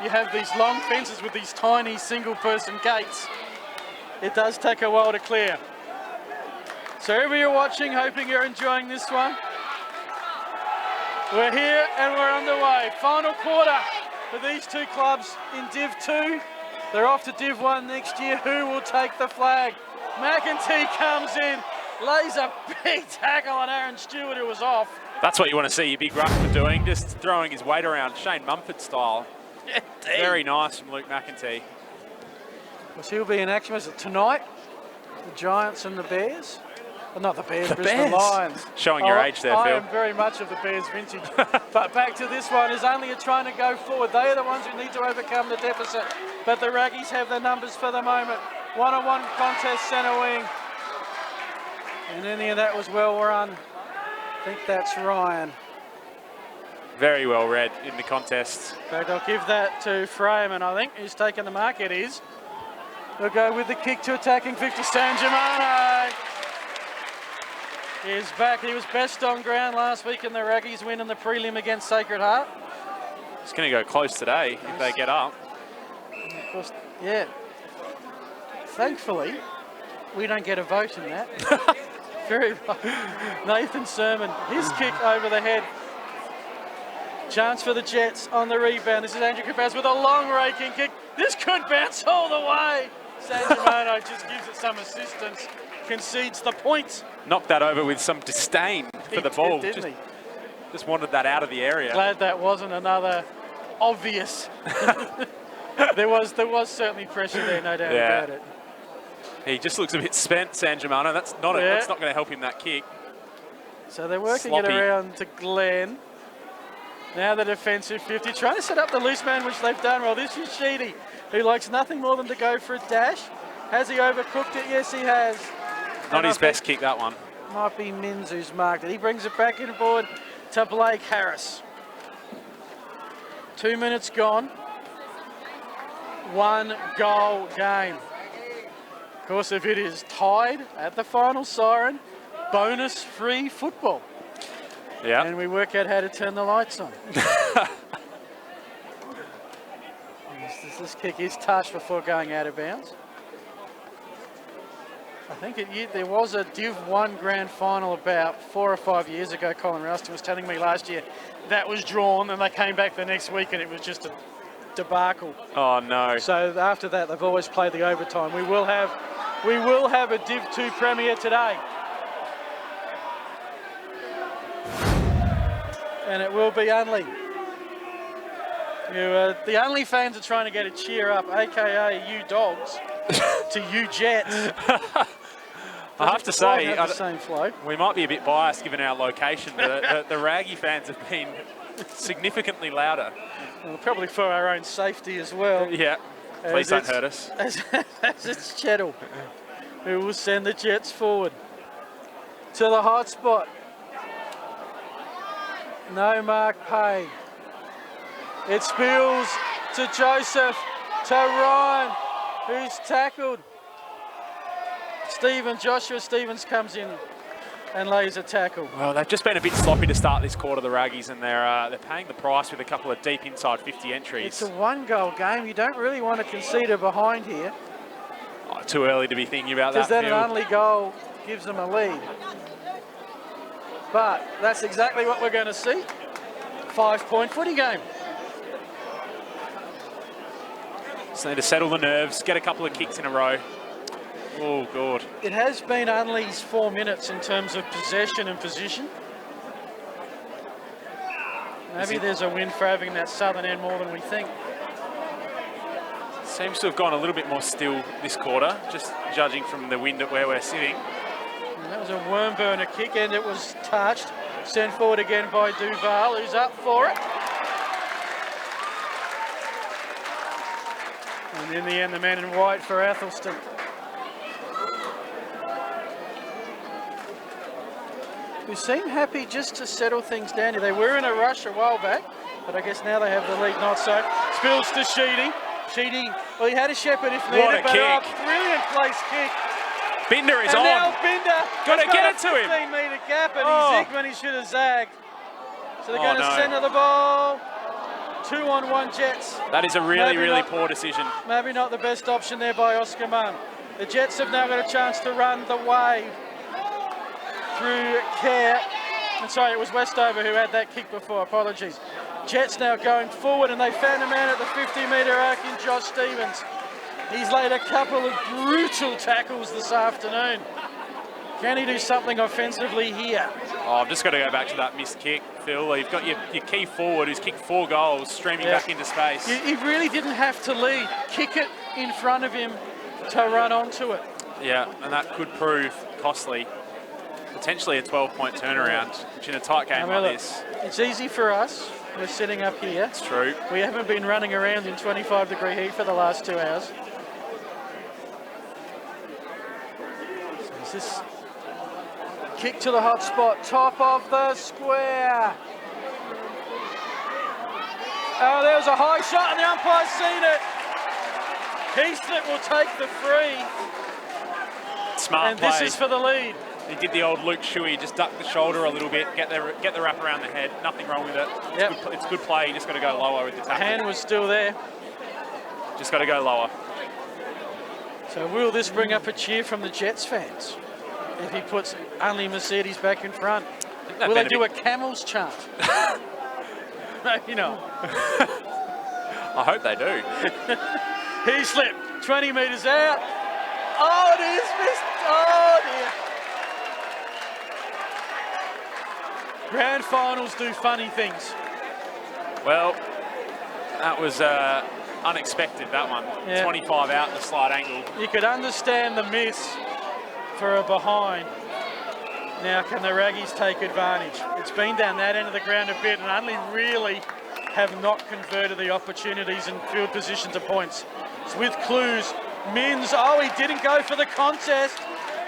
You have these long fences with these tiny single-person gates. It does take a while to clear. So whoever you're watching, hoping you're enjoying this one. We're here and we're underway. Final quarter for these two clubs in Div 2. They're off to Div 1 next year. Who will take the flag? McEntee comes in, lays a big tackle on Aaron Stewart, who was off. That's what you want to see your big ruckman doing, just throwing his weight around, Shane Mumford style. Very nice from Luke McEntee. Well, he'll be in action. Was it tonight? The Giants and the Bears? Well, not the Bears, Brisbane Lions. Showing your age there, Phil. I am very much of the Bears vintage. But back to this one, is Unley are trying to go forward. They are the ones who need to overcome the deficit. But the Raggies have the numbers for the moment. One-on-one contest, centre wing. And any of that was well run. I think that's Ryan. Very well read in the contest. In fact, I'll give that to Freeman, I think, who's taken the mark. It is. They'll go with the kick to attacking 50. San Germano is back. He was best on ground last week in the Raggies win in the prelim against Sacred Heart. It's going to go close today if they get up. And of course, yeah. Thankfully, we don't get a vote in that. Very Nathan Sermon, his kick over the head. Chance for the Jets on the rebound. This is Andrew Capaz with a long raking kick. This could bounce all the way. San Germano just gives it some assistance, concedes the point. Knocked that over with some disdain for the ball. Didn't he? Just wanted that out of the area. Glad that wasn't another obvious. There was certainly pressure there, no doubt about it. He just looks a bit spent, San Germano. That's not that's not going to help him, that kick. So they're working it around to Glenn. Now the defensive 50, trying to set up the loose man, which they've done well. This is Sheedy, who likes nothing more than to go for a dash. Has he overcooked it? Yes, he has. Not his best kick, that one. Might be Mins who's marked it. He brings it back in forward to Blake Harris. 2 minutes gone. 1 goal game. Of course, if it is tied at the final siren, bonus free football. Yeah. And we work out how to turn the lights on. This kick is touched before going out of bounds. I think there was a Div 1 grand final about 4 or 5 years ago. Colin Rustin was telling me last year that was drawn, and they came back the next week and it was just a debacle. Oh no. So after that, they've always played the overtime. We will have a Div 2 premiere today. And it will be Unley. The Unley fans are trying to get a cheer up, aka you dogs, to you Jets. I have to say, the same flow. We might be a bit biased given our location, but the Raggy fans have been significantly louder. Well, probably for our own safety as well. Yeah, please don't hurt us. As it's Chettle, who will send the Jets forward to the hot spot. No mark paid. It spills to Joseph, to Ryan, who's tackled. Joshua Stevens comes in. and lays a tackle. Well, they've just been a bit sloppy to start this quarter, the Raggies, and they're paying the price with a couple of deep inside 50 entries. It's a one-goal game. You don't really want to concede a behind here. Oh, too early to be thinking about that, Because then Phil. an Unley goal gives them a lead. But that's exactly what we're going to see. 5-point footy game. Just need to settle the nerves, get a couple of kicks in a row. Oh, God. It has been Unley's 4 minutes in terms of possession and position. Maybe there's a win for having that southern end more than we think. Seems to have gone a little bit more still this quarter, just judging from the wind at where we're sitting. And that was a worm burner kick, and it was touched. Sent forward again by Duval, who's up for it. And in the end, the man in white for Athelstone. Who seem happy just to settle things down here. They were in a rush a while back, but I guess now they have the lead, not so. Spills to Sheedy. Sheedy, well, he had a shepherd if needed, What a but kick. brilliant place kick. Binder is And on. now Binder Gotta has get got it to a him. 15-metre gap, and Oh. he zigged when he should have zagged. So they're Oh, going to no. centre the ball. 2-on-1 Jets. That is a really, Maybe really not. poor decision. Maybe not the best option there by Oscar Munn. The Jets have now got a chance to run the wave through Care. And sorry, it was Westover who had that kick before, apologies. Jets now going forward, and they found a man at the 50-metre arc in Josh Stevens. He's laid a couple of brutal tackles this afternoon. Can he do something offensively here? Oh, I've just got to go back to that missed kick, Phil. You've got your key forward who's kicked 4 goals, streaming back into space. He really didn't have to lead. Kick it in front of him to run onto it. Yeah, and that could prove costly. Potentially a 12-point turnaround, which in a tight game like this. It's easy for us. We're sitting up here. It's true. We haven't been running around in 25-degree heat for the last 2 hours. So is this kick to the hot spot, top of the square. Oh, there was a high shot and the umpire's seen it. Heathlet will take the free. Smart And play. this is for the lead. He did the old Luke Shuey, just duck the shoulder a little bit, get the wrap around the head. Nothing wrong with it. It's good play. You just got to go lower with the tackle. Hand was still there. Just got to go lower. So will this bring up a cheer from the Jets fans if he puts Unley Mercedes back in front? Will they do a Camels chant? Maybe not. I hope they do. He slipped 20 metres out. Oh, it is missed. Oh, dear. Grand finals do funny things. Well, that was unexpected, that one. Yeah. 25 out in the slight angle. You could understand the miss for a behind. Now, can the Raggies take advantage? It's been down that end of the ground a bit, and Unley really have not converted the opportunities and field position to points. It's with clues. Mins, oh, he didn't go for the contest.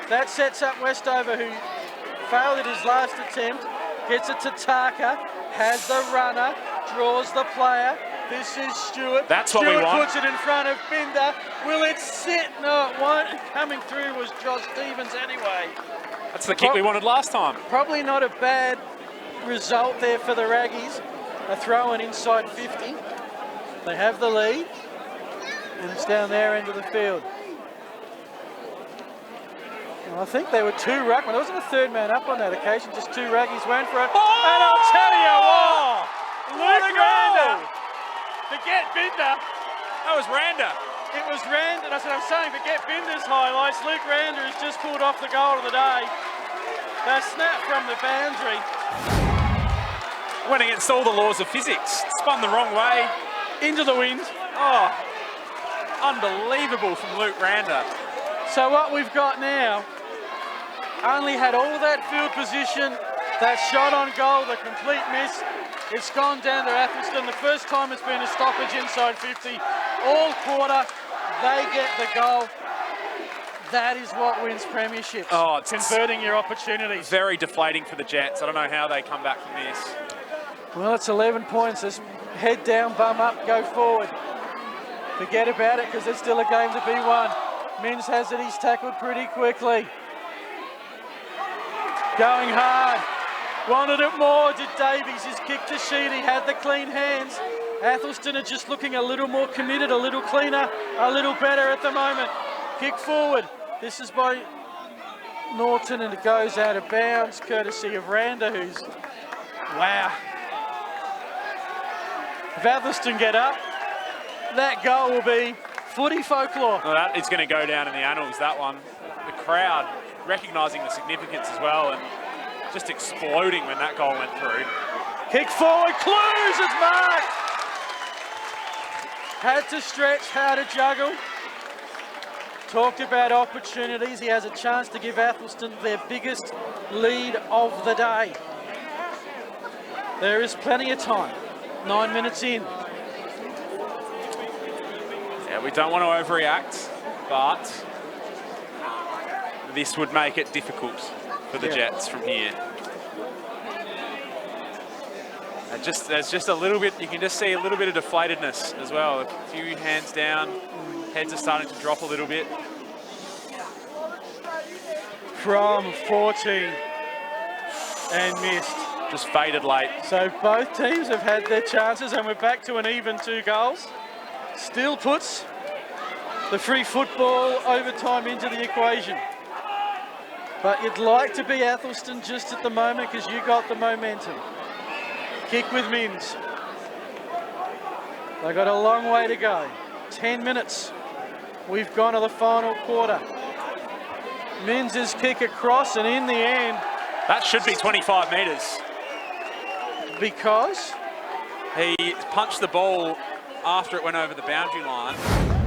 That sets up Westover, who failed at his last attempt. Gets it to Tarka, has the runner, draws the player. This is Stewart. That's what we want. Stewart puts it in front of Binder. Will it sit? No, it won't. Coming through was Josh Stevens anyway. That's the kick we wanted last time. Probably not a bad result there for the Raggies. A throw in inside 50. They have the lead, and it's down their end of the field. Well, I think they were 2 ruckmen. There wasn't a third man up on that occasion, just 2 Raggies went for it. Oh! And I'll tell you what, What a Luke goal! Randa, forget Binder. That was Randa. It was Randa, that's what I'm saying, forget Binder's highlights. Luke Randa has just pulled off the goal of the day. The snap from the boundary. Went against all the laws of physics. Spun the wrong way. Into the wind. Oh, unbelievable from Luke Randa. So what we've got now, Unley had all that field position, that shot on goal, the complete miss. It's gone down to Athelstone. The first time it's been a stoppage inside 50. All quarter, they get the goal. That is what wins premierships. Oh, it's converting your opportunities. Very deflating for the Jets. I don't know how they come back from this. Well, it's 11 points. It's head down, bum up, go forward. Forget about it because there's still a game to be won. Mins has it, he's tackled pretty quickly. Going hard. Wanted it more, did Davies. His kick to Sheedy, had the clean hands. Athelstone are just looking a little more committed, a little cleaner, a little better at the moment. Kick forward. This is by Norton and it goes out of bounds, courtesy of Randa, who's, wow. If Athelstone get up, that goal will be footy folklore. Well, that is going to go down in the annals, that one. The crowd recognising the significance as well and just exploding when that goal went through. Kick forward, Clues, it's marked. Had to stretch, had to juggle. Talked about opportunities. He has a chance to give Athelstone their biggest lead of the day. There is plenty of time. 9 minutes in. Yeah, we don't want to overreact, but this would make it difficult for the Jets from here. And there's just a little bit, you can just see a little bit of deflatedness as well. A few hands down, heads are starting to drop a little bit. From 14 and missed. Just faded late. So both teams have had their chances and we're back to an even 2 goals. Still puts the free football overtime into the equation. But you'd like to be Athelstone just at the moment because you got the momentum. Kick with Mims. They've got a long way to go. 10 minutes. We've gone to the final quarter. Mims' kick across and in the end. That should be 25 metres. Because? He punched the ball after it went over the boundary line.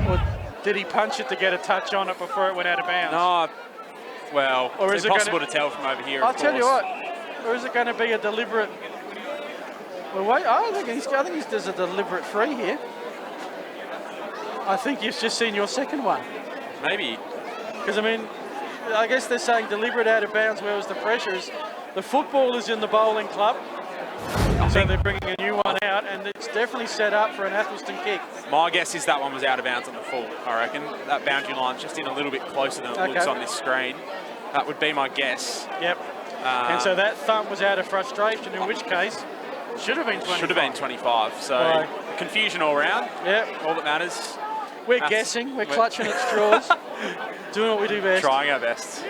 Or did he punch it to get a touch on it before it went out of bounds? No, well, or it's impossible to tell from over here, I'll tell you what, or is it going to be a deliberate... Well, wait, I think there's a deliberate free here. I think you've just seen your second one. Maybe. Because, I mean, I guess they're saying deliberate out of bounds, whereas the pressure is... The football is in the bowling club, so they're bringing a new one out, and it's definitely set up for an Athelstone kick. My guess is that one was out of bounds on the full, I reckon. That boundary line's just in a little bit closer than it looks on this screen. That would be my guess. Yep. And so that thump was out of frustration, in which case, should have been 25. Should have been 25, so confusion all round. Yep. All that matters. We're guessing, we're clutching at straws, doing what we do best. Trying our best.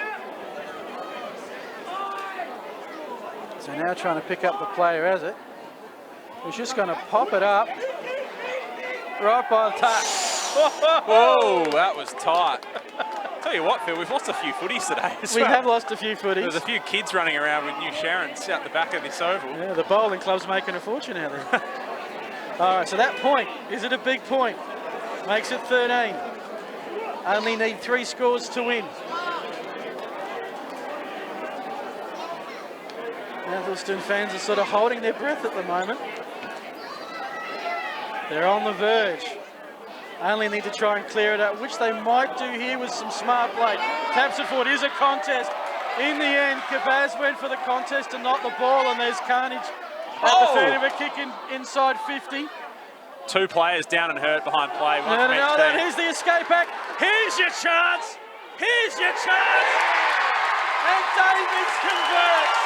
So now trying to pick up the player as it. He's just going to pop it up right by the touch. Whoa, that was tight. Tell you what, Phil, we've lost a few footies today as well. We have lost a few footies. There's a few kids running around with new Sharons out the back of this oval. Yeah, the bowling club's making a fortune out there. All right, so that point, is it a big point? Makes it 13. Only need 3 scores to win. Athelstone fans are sort of holding their breath at the moment. They're on the verge. Only need to try and clear it out, which they might do here with some smart play. Taps it forward, here's a contest. In the end, Kabaz went for the contest and not the ball, and there's carnage at the fan of a kick inside 50. 2 players down and hurt behind play. No, here's the escape back. Here's your chance. Here's your chance. And Davies converts.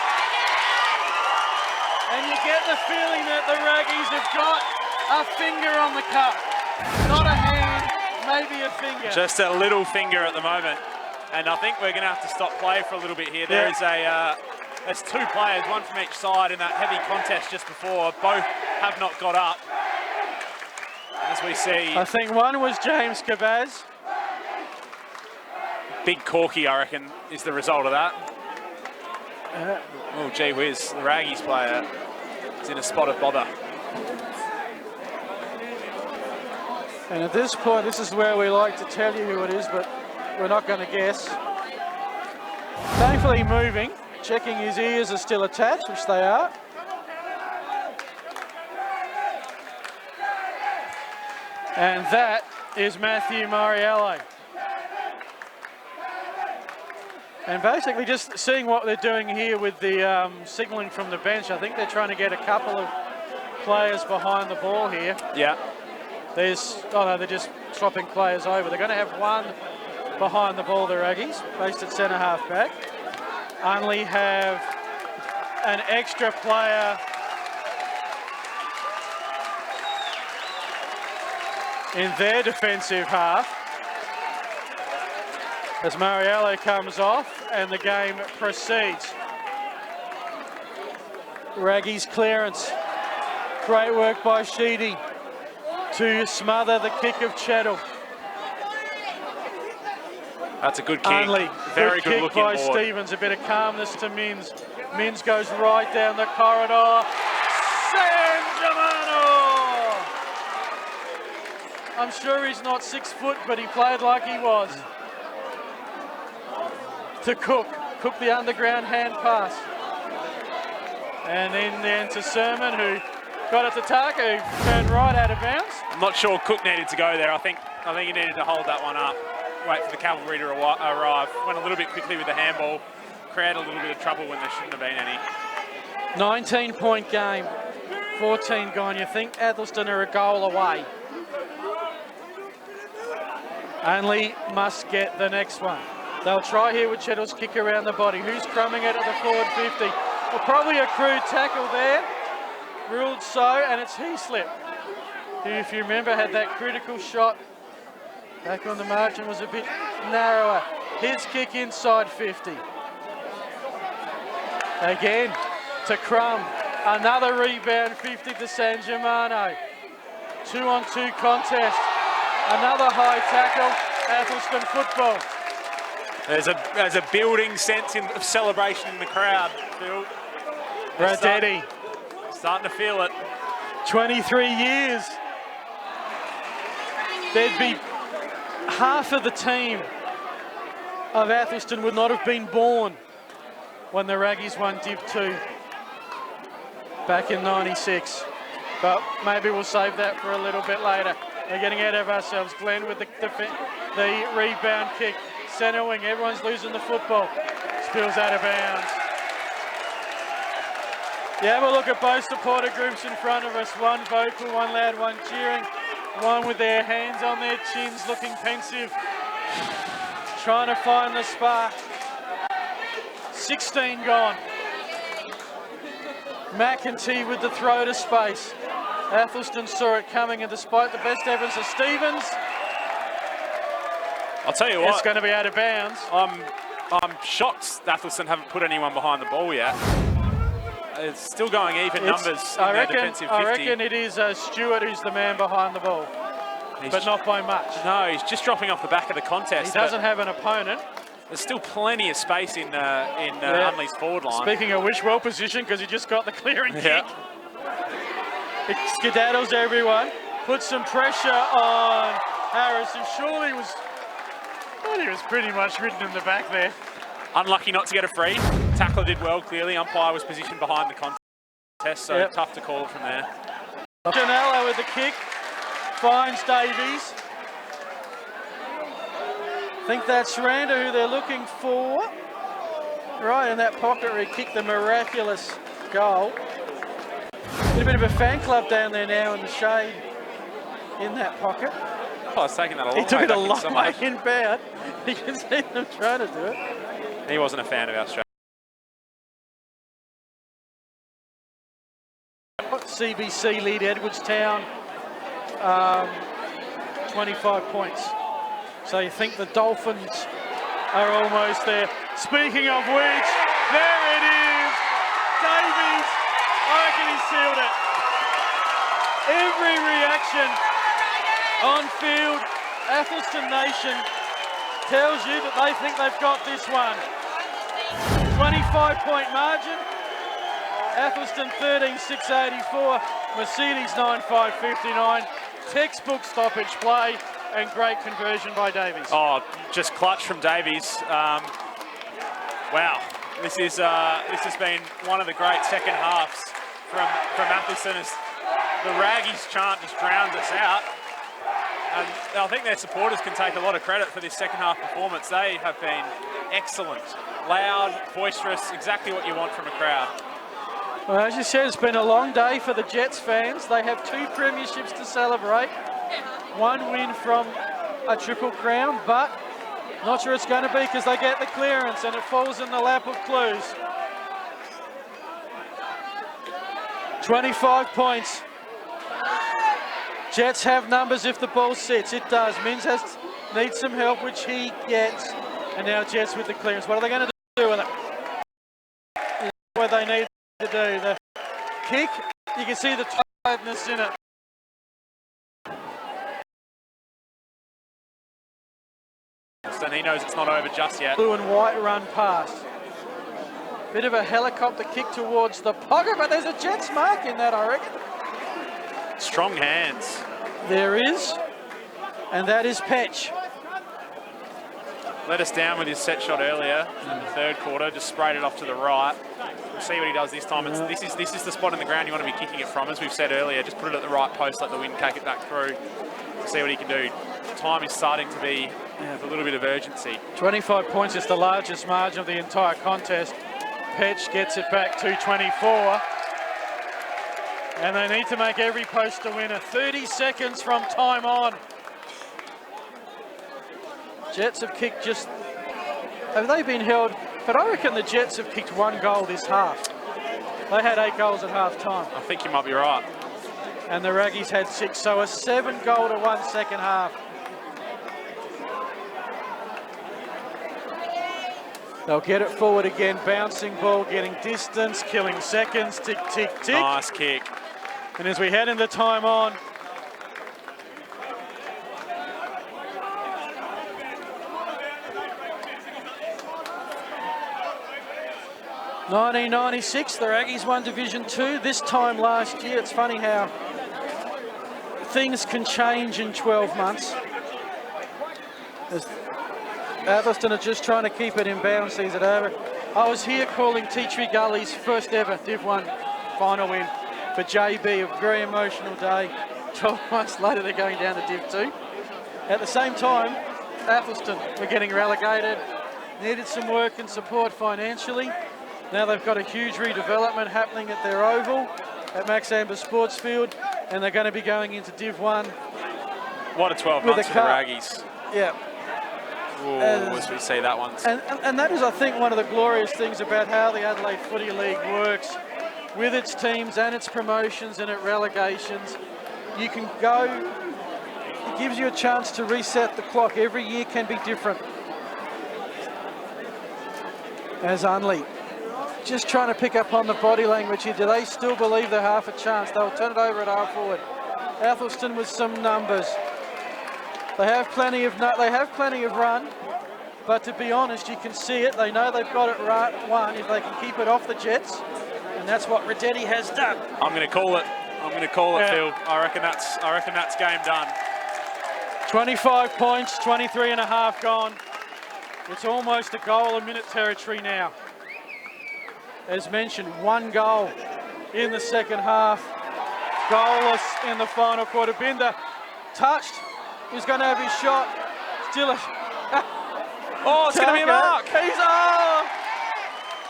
And you get the feeling that the Raggies have got a finger on the cup. Not a hand, maybe a finger. Just a little finger at the moment. And I think we're going to have to stop play for a little bit here. There's 2 players, one from each side in that heavy contest just before. Both have not got up. As we see. I think one was James Kabaz. Big corky, I reckon, is the result of that. Oh, gee whiz, the Raggies player is in a spot of bother. And at this point, this is where we like to tell you who it is, but we're not going to guess. Thankfully moving, checking his ears are still attached, which they are. And that is Matthew Moriello. And basically just seeing what they're doing here with the signalling from the bench, I think they're trying to get a couple of players behind the ball here. Yeah. They're just swapping players over. They're going to have one behind the ball, the Raggies, based at centre half back. Unley have an extra player in their defensive half as Mariello comes off and the game proceeds. Raggy's clearance. Great work by Sheedy to smother the kick of Chettle. That's a good kick. Unley, Very good kick looking by board. Stevens. A bit of calmness to Mins. Mins goes right down the corridor. San Germano! I'm sure he's not 6 foot, but he played like he was. To Cook. Cook the underground hand pass. And then to Sermon, who got it to Taka, who turned right out of bounds. I'm not sure Cook needed to go there. I think he needed to hold that one up. Wait for the cavalry to arrive. Went a little bit quickly with the handball. Created a little bit of trouble when there shouldn't have been any. 19-point game. 14 gone. You think Athelstone are a goal away. Unley must get the next one. They'll try here with Chettle's kick around the body. Who's crumbing it at the forward 50? Well, probably a crude tackle there. Ruled so, and it's Heaslip, who, if you remember, had that critical shot back on the margin, was a bit narrower. His kick inside 50. Again to Crum. Another rebound, 50 to San Germano. 2-on-2 contest. Another high tackle. Athelstone football. There's a building sense of celebration in the crowd, Phil. Radetti. Starting to feel it. 23 years. There'd be half of the team of Athelstone would not have been born when the Raggies won Div 2 back in '96. But maybe we'll save that for a little bit later. We're getting ahead of ourselves. Glenn with the rebound kick. Centre wing, everyone's losing the football. Spills out of bounds. Yeah, we'll look at both supporter groups in front of us. One vocal, one loud, one cheering. One with their hands on their chins, looking pensive. Trying to find the spark. 16 gone. McEntee with the throw to space. Athelstone saw it coming, and despite the best evidence of Stevens, I'll tell you what, it's going to be out of bounds. I'm shocked Athelstone haven't put anyone behind the ball yet. It's still going even numbers in their defensive 50. I reckon it is Stewart who's the man behind the ball, but not by much. No, he's just dropping off the back of the contest. He doesn't have an opponent. There's still plenty of space in Unley's forward line. Speaking of which, well positioned because he just got the clearing kick. It skedaddles everyone. Puts some pressure on Harris, who surely was... I thought he was pretty much ridden in the back there. Unlucky not to get a free. Tackler did well, clearly. Umpire was positioned behind the contest, so tough to call it from there. Janella with the kick. Finds Davies. I think that's Randa who they're looking for. Right in that pocket where he kicked the miraculous goal. A bit of a fan club down there now in the shade in that pocket. Oh, I was taking that a long way. He took it a long long way inbound. You can see them trying to do it. He wasn't a fan of our strategy. CBC lead Edwardstown 25 points. So you think the Dolphins are almost there. Speaking of which, there it is. Davies, I reckon he sealed it. Every reaction on field, Athelstone Nation tells you that they think they've got this one. 25-point margin. Athelstone 13,684, Mercedes 9,559. Textbook stoppage play and great conversion by Davies. Oh, just clutch from Davies. Wow, this has been one of the great second halves from Athelstone. As the Raggies chant just drowns us out. And I think their supporters can take a lot of credit for this second half performance. They have been excellent, loud, boisterous, exactly what you want from a crowd. Well, as you said, it's been a long day for the Jets fans. They have 2 premierships to celebrate. 1 win from a Triple Crown, but Not sure it's going to be because they get the clearance and it falls in the lap of Clues. 25 points. Jets have numbers if the ball sits. It does. Mins needs some help, which he gets. And now Jets with the clearance. What are they going to do with it? What they need to do. The kick, you can see the tiredness in it. And he knows it's not over just yet. Blue and white run past. Bit of a helicopter kick towards the pocket, but there's a Jets mark in that, I reckon. Strong hands. There is, and that is Petch. Let us down with his set shot earlier in the third quarter. Just sprayed it off to the right. We'll see what he does this time. This is the spot in the ground you want to be kicking it from, as we've said earlier. Just put it at the right post, let the wind take it back through. We'll see what he can do. Time is starting to be with a little bit of urgency. 25 points is the largest margin of the entire contest. Petch gets it back to 24. And they need to make every post a winner. 30 seconds from time on. Jets have kicked just... Have they been held? But I reckon the Jets have kicked 1 goal this half. They had 8 goals at half time. I think you might be right. And the Raggies had 6, so a 7-goal to 1 second half. They'll get it forward again, bouncing ball, getting distance, killing seconds, tick, tick, tick. Nice kick. And as we head into time on, ...1996, the Aggies won Division 2. This time last year, it's funny how things can change in 12 months. As Athelstone are just trying to keep it in bounds, sees it over. I was here calling Tea Tree Gully's first ever Div 1 final win for JB, a very emotional day. 12 months later, they're going down to Div 2. At the same time, Athelstone were getting relegated, needed some work and support financially. Now they've got a huge redevelopment happening at their oval at Max Amber Sports Field, and they're going to be going into Div 1. What a 12 months for the Raggies. Yeah. Ooh, as we see that one. And that is, I think, one of the glorious things about how the Adelaide Footy League works with its teams and its promotions and its relegations. You can go, it gives you a chance to reset the clock. Every year can be different. As Unley just trying to pick up on the body language here. Do they still believe they're half a chance? They'll turn it over at half forward. Athelstone with some numbers. They have plenty of run, but to be honest, you can see it. They know they've got it right one if they can keep it off the Jets, and that's what Radetti has done. I'm going to call it. I'm going to call it, Phil. I reckon that's game done. 25 points, 23 and a half gone. It's almost a goal a minute territory now. As mentioned, 1 goal in the second half. Goalless in the final quarter. Binder touched. He's going to have his shot. Still a... Oh, it's going to be a mark.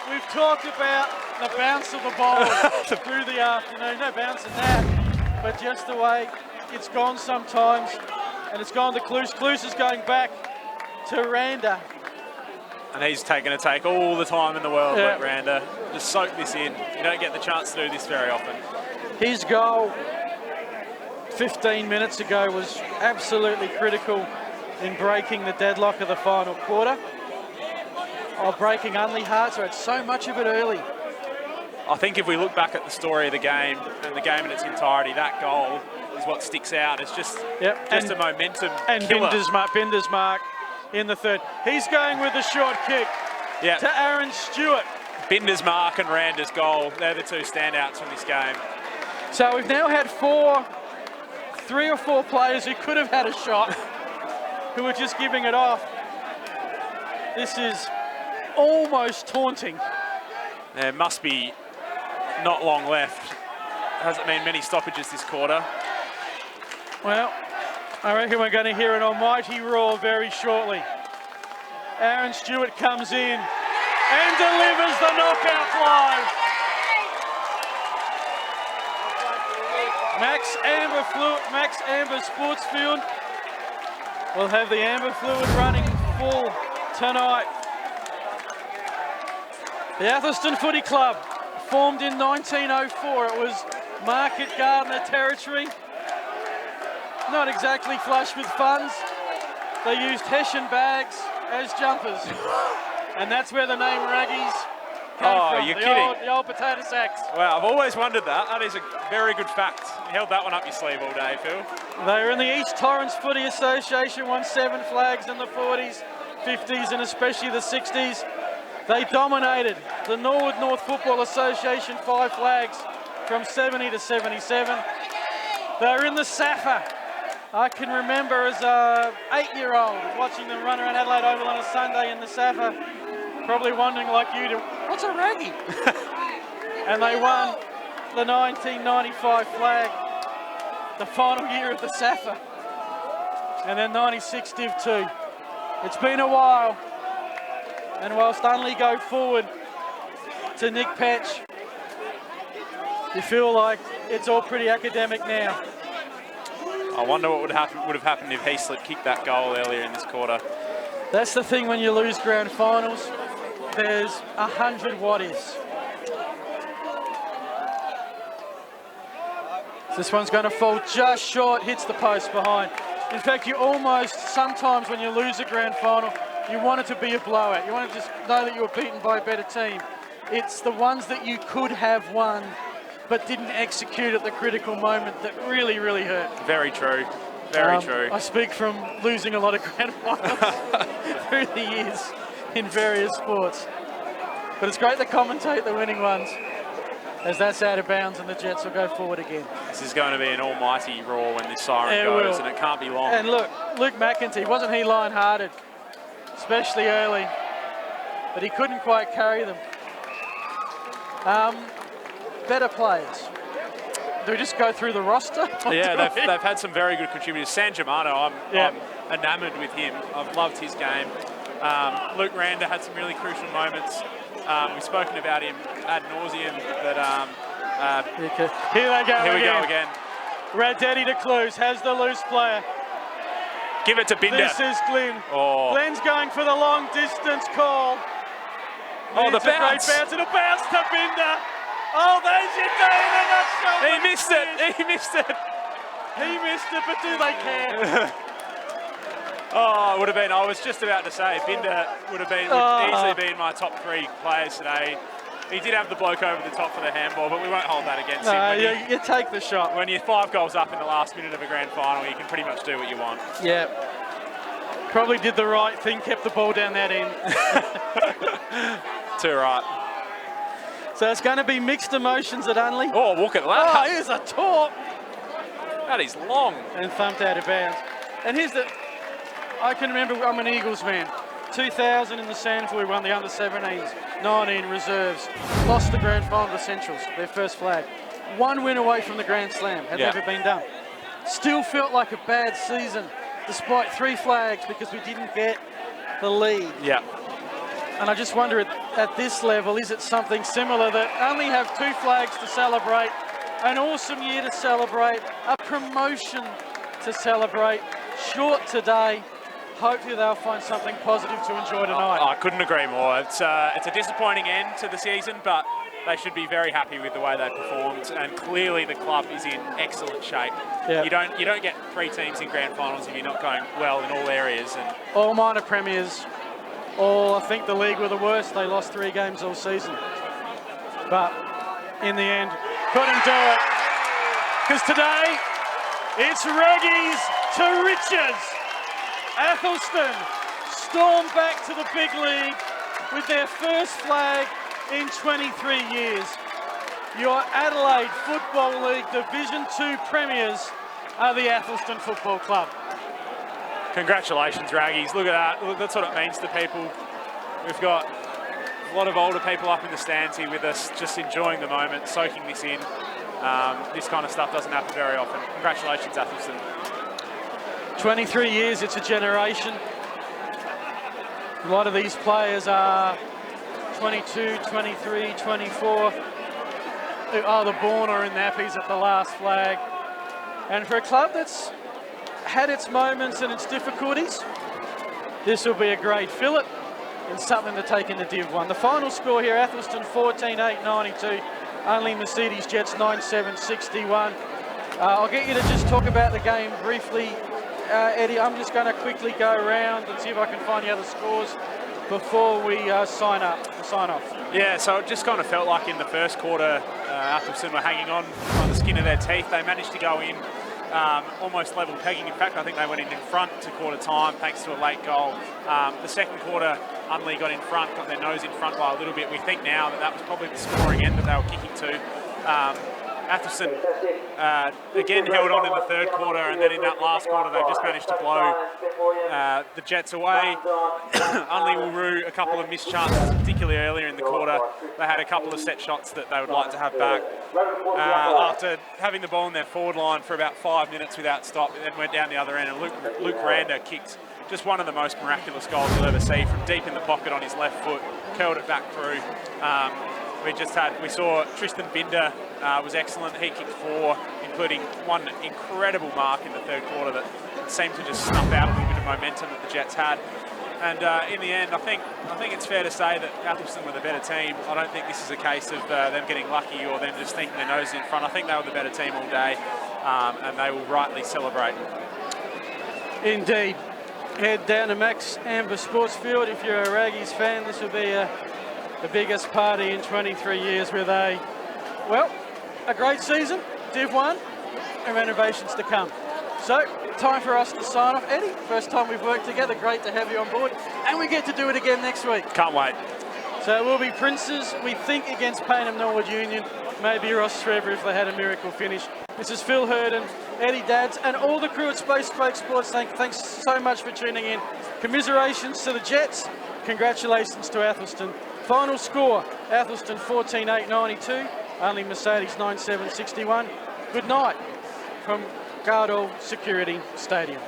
We've talked about the bounce of the ball through the afternoon. No bounce in that. But just the way it's gone sometimes. And it's gone to Clues. Clues is going back to Randa. And he's going to take all the time in the world, let Randa. Just soak this in. You don't get the chance to do this very often. His goal 15 minutes ago was absolutely critical in breaking the deadlock of the final quarter. Breaking Unley hearts, had so much of it early. I think if we look back at the story of the game and the game in its entirety, that goal is what sticks out. It's just a momentum killer. Binder's mark in the third. He's going with the short kick to Aaron Stewart. Binder's mark and Randa's goal, they're the two standouts from this game. So we've now had 3 or 4 players who could have had a shot, who are just giving it off. This is almost taunting. There must be not long left. Hasn't been many stoppages this quarter. Well, I reckon we're going to hear an almighty roar very shortly. Aaron Stewart comes in and delivers the knockout blow. Max Amber Sports Field will have the amber fluid running football tonight. The Athelstone Footy Club, formed in 1904. It was market gardener territory. Not exactly flush with funds. They used Hessian bags as jumpers. And that's where the name Raggies came from. You're kidding. The old potato sacks. Wow, I've always wondered that. That is a very good fact. You held that one up your sleeve all day, Phil. They were in the East Torrens Footy Association, won 7 flags in the 40s, 50s and especially the 60s. They dominated the Norwood North Football Association, 5 flags from 70 to 77. They were in the SAFA. I can remember as an 8-year-old watching them run around Adelaide Oval on a Sunday in the SAFA, probably wondering like you do, what's a raggy? And they won the 1995 flag, the final year of the SAFA, and then 96 Div 2. It's been a while, and whilst Unley go forward to Nick Petch, you feel like it's all pretty academic now. I wonder what would have happened if Heaslip kicked that goal earlier in this quarter. That's the thing when you lose grand finals. There's 100 what ifs. This one's going to fall just short, hits the post behind. In fact, you almost, sometimes when you lose a grand final, you want it to be a blowout. You want to just know that you were beaten by a better team. It's the ones that you could have won but didn't execute at the critical moment that really, really hurt. Very true. Very true. I speak from losing a lot of grand finals through the years in various sports. But it's great to commentate the winning ones, as that's out of bounds and the Jets will go forward again. This is going to be an almighty roar when this siren goes, and it can't be long. And look, Luke McEntee, wasn't he lion-hearted, especially early, but he couldn't quite carry them. Better players. Do we just go through the roster? Yeah, they've had some very good contributors. San Germano, I'm enamoured with him. I've loved his game. Luke Randa had some really crucial moments. We've spoken about him ad nauseum, but here they go. Here we go again. Radetti to Clues, has the loose player. Give it to Binder. This is Glenn. Oh. Glenn's going for the long distance call. Oh, the It's a great bounce. bounce and a bounce to Binder. Oh, there's your day in a nutshell. He missed it. He missed it. He missed it, but do they care? Oh, it would have been, I was just about to say, Binder would easily be in my top 3 players today. He did have the bloke over the top for the handball, but we won't hold that against him. You take the shot. When you're 5 goals up in the last minute of a grand final, you can pretty much do what you want. Yeah. Probably did the right thing, kept the ball down that end. Too right. So it's going to be mixed emotions at Unley. Oh, look at Oh, that. here's a talk. That is long. And thumped out of bounds. And here's the, I can remember, I'm an Eagles man. 2000 in the Sandford, we won the under-17s, 19 reserves. Lost the grand final to Centrals, their first flag. 1 win away from the Grand Slam, had never been done. Still felt like a bad season, despite 3 flags because we didn't get the lead. Yeah. And I just wonder at this level, is it something similar that only have 2 flags to celebrate, an awesome year to celebrate, a promotion to celebrate, short today. Hopefully they'll find something positive to enjoy tonight. I couldn't agree more. It's a disappointing end to the season, but they should be very happy with the way they performed, and clearly the club is in excellent shape. Yep. You don't get 3 teams in grand finals if you're not going well in all areas. And all minor premiers. I think the league were the worst. They lost 3 games all season. But in the end, couldn't do it. Because today, it's Raggies to riches. Athelstone storm back to the big league with their first flag in 23 years. Your Adelaide Football League Division 2 premiers are the Athelstone Football Club. congratulations, Raggies. Look at that. Look, that's what it means to people. We've got a lot of older people up in the stands here with us, just enjoying the moment, soaking this in. This kind of stuff doesn't happen very often. Congratulations, Athelstone. 23 years, it's a generation. A lot of these players are 22, 23, 24, who either born or in nappies at the last flag. And for a club that's had its moments and its difficulties, This will be a great fillet and something to take into Div 1. The final score here, Athelstone 14-8-92, Unley Mercedes Jets 9-7-61. I'll get you to just talk about the game briefly, Eddie. I'm just going to quickly go around and see if I can find the other scores before we sign off. Yeah, so it just kind of felt like in the first quarter, Athelstone were hanging on by the skin of their teeth. They managed to go in almost level pegging. In fact, I think they went in front to quarter time thanks to a late goal. The second quarter, Unley got in front, got their nose in front by a little bit. We think now that was probably the scoring end that they were kicking to. Athelstone again held on in the third quarter, and then in that last quarter they just managed to blow the Jets away. Unley will rue a couple of missed chances, particularly earlier in the quarter. They had a couple of set shots that they would like to have back. After having the ball in their forward line for about 5 minutes without stop, it then went down the other end, and Luke Randa kicked just one of the most miraculous goals you'll ever see from deep in the pocket on his left foot, curled it back through. We saw Tristan Binder was excellent. He kicked 4, including one incredible mark in the third quarter that seemed to just snuff out a little bit of momentum that the Jets had. And in the end, I think it's fair to say that Athelstone were the better team. I don't think this is a case of them getting lucky or them just thinking their nose in front. I think they were the better team all day, and they will rightly celebrate. Indeed. Head down to Max Amber Sports Field. If you're a Raggies fan, this will be the biggest party in 23 years with a great season, Div 1, and renovations to come. So, time for us to sign off. Eddie, first time we've worked together, great to have you on board, and we get to do it again next week. Can't wait. So it will be Princes, we think, against Payneham Norwood Union, maybe Ross Trevor if they had a miracle finish. This is Phil Herden, Eddie Dadds, and all the crew at Space Spoke Sports. Thanks so much for tuning in. Commiserations to the Jets, congratulations to Athelstone. Final score, Athelstone 14-8-92, Unley Mercedes 9-7-61. Good night from Gardell Security Stadium.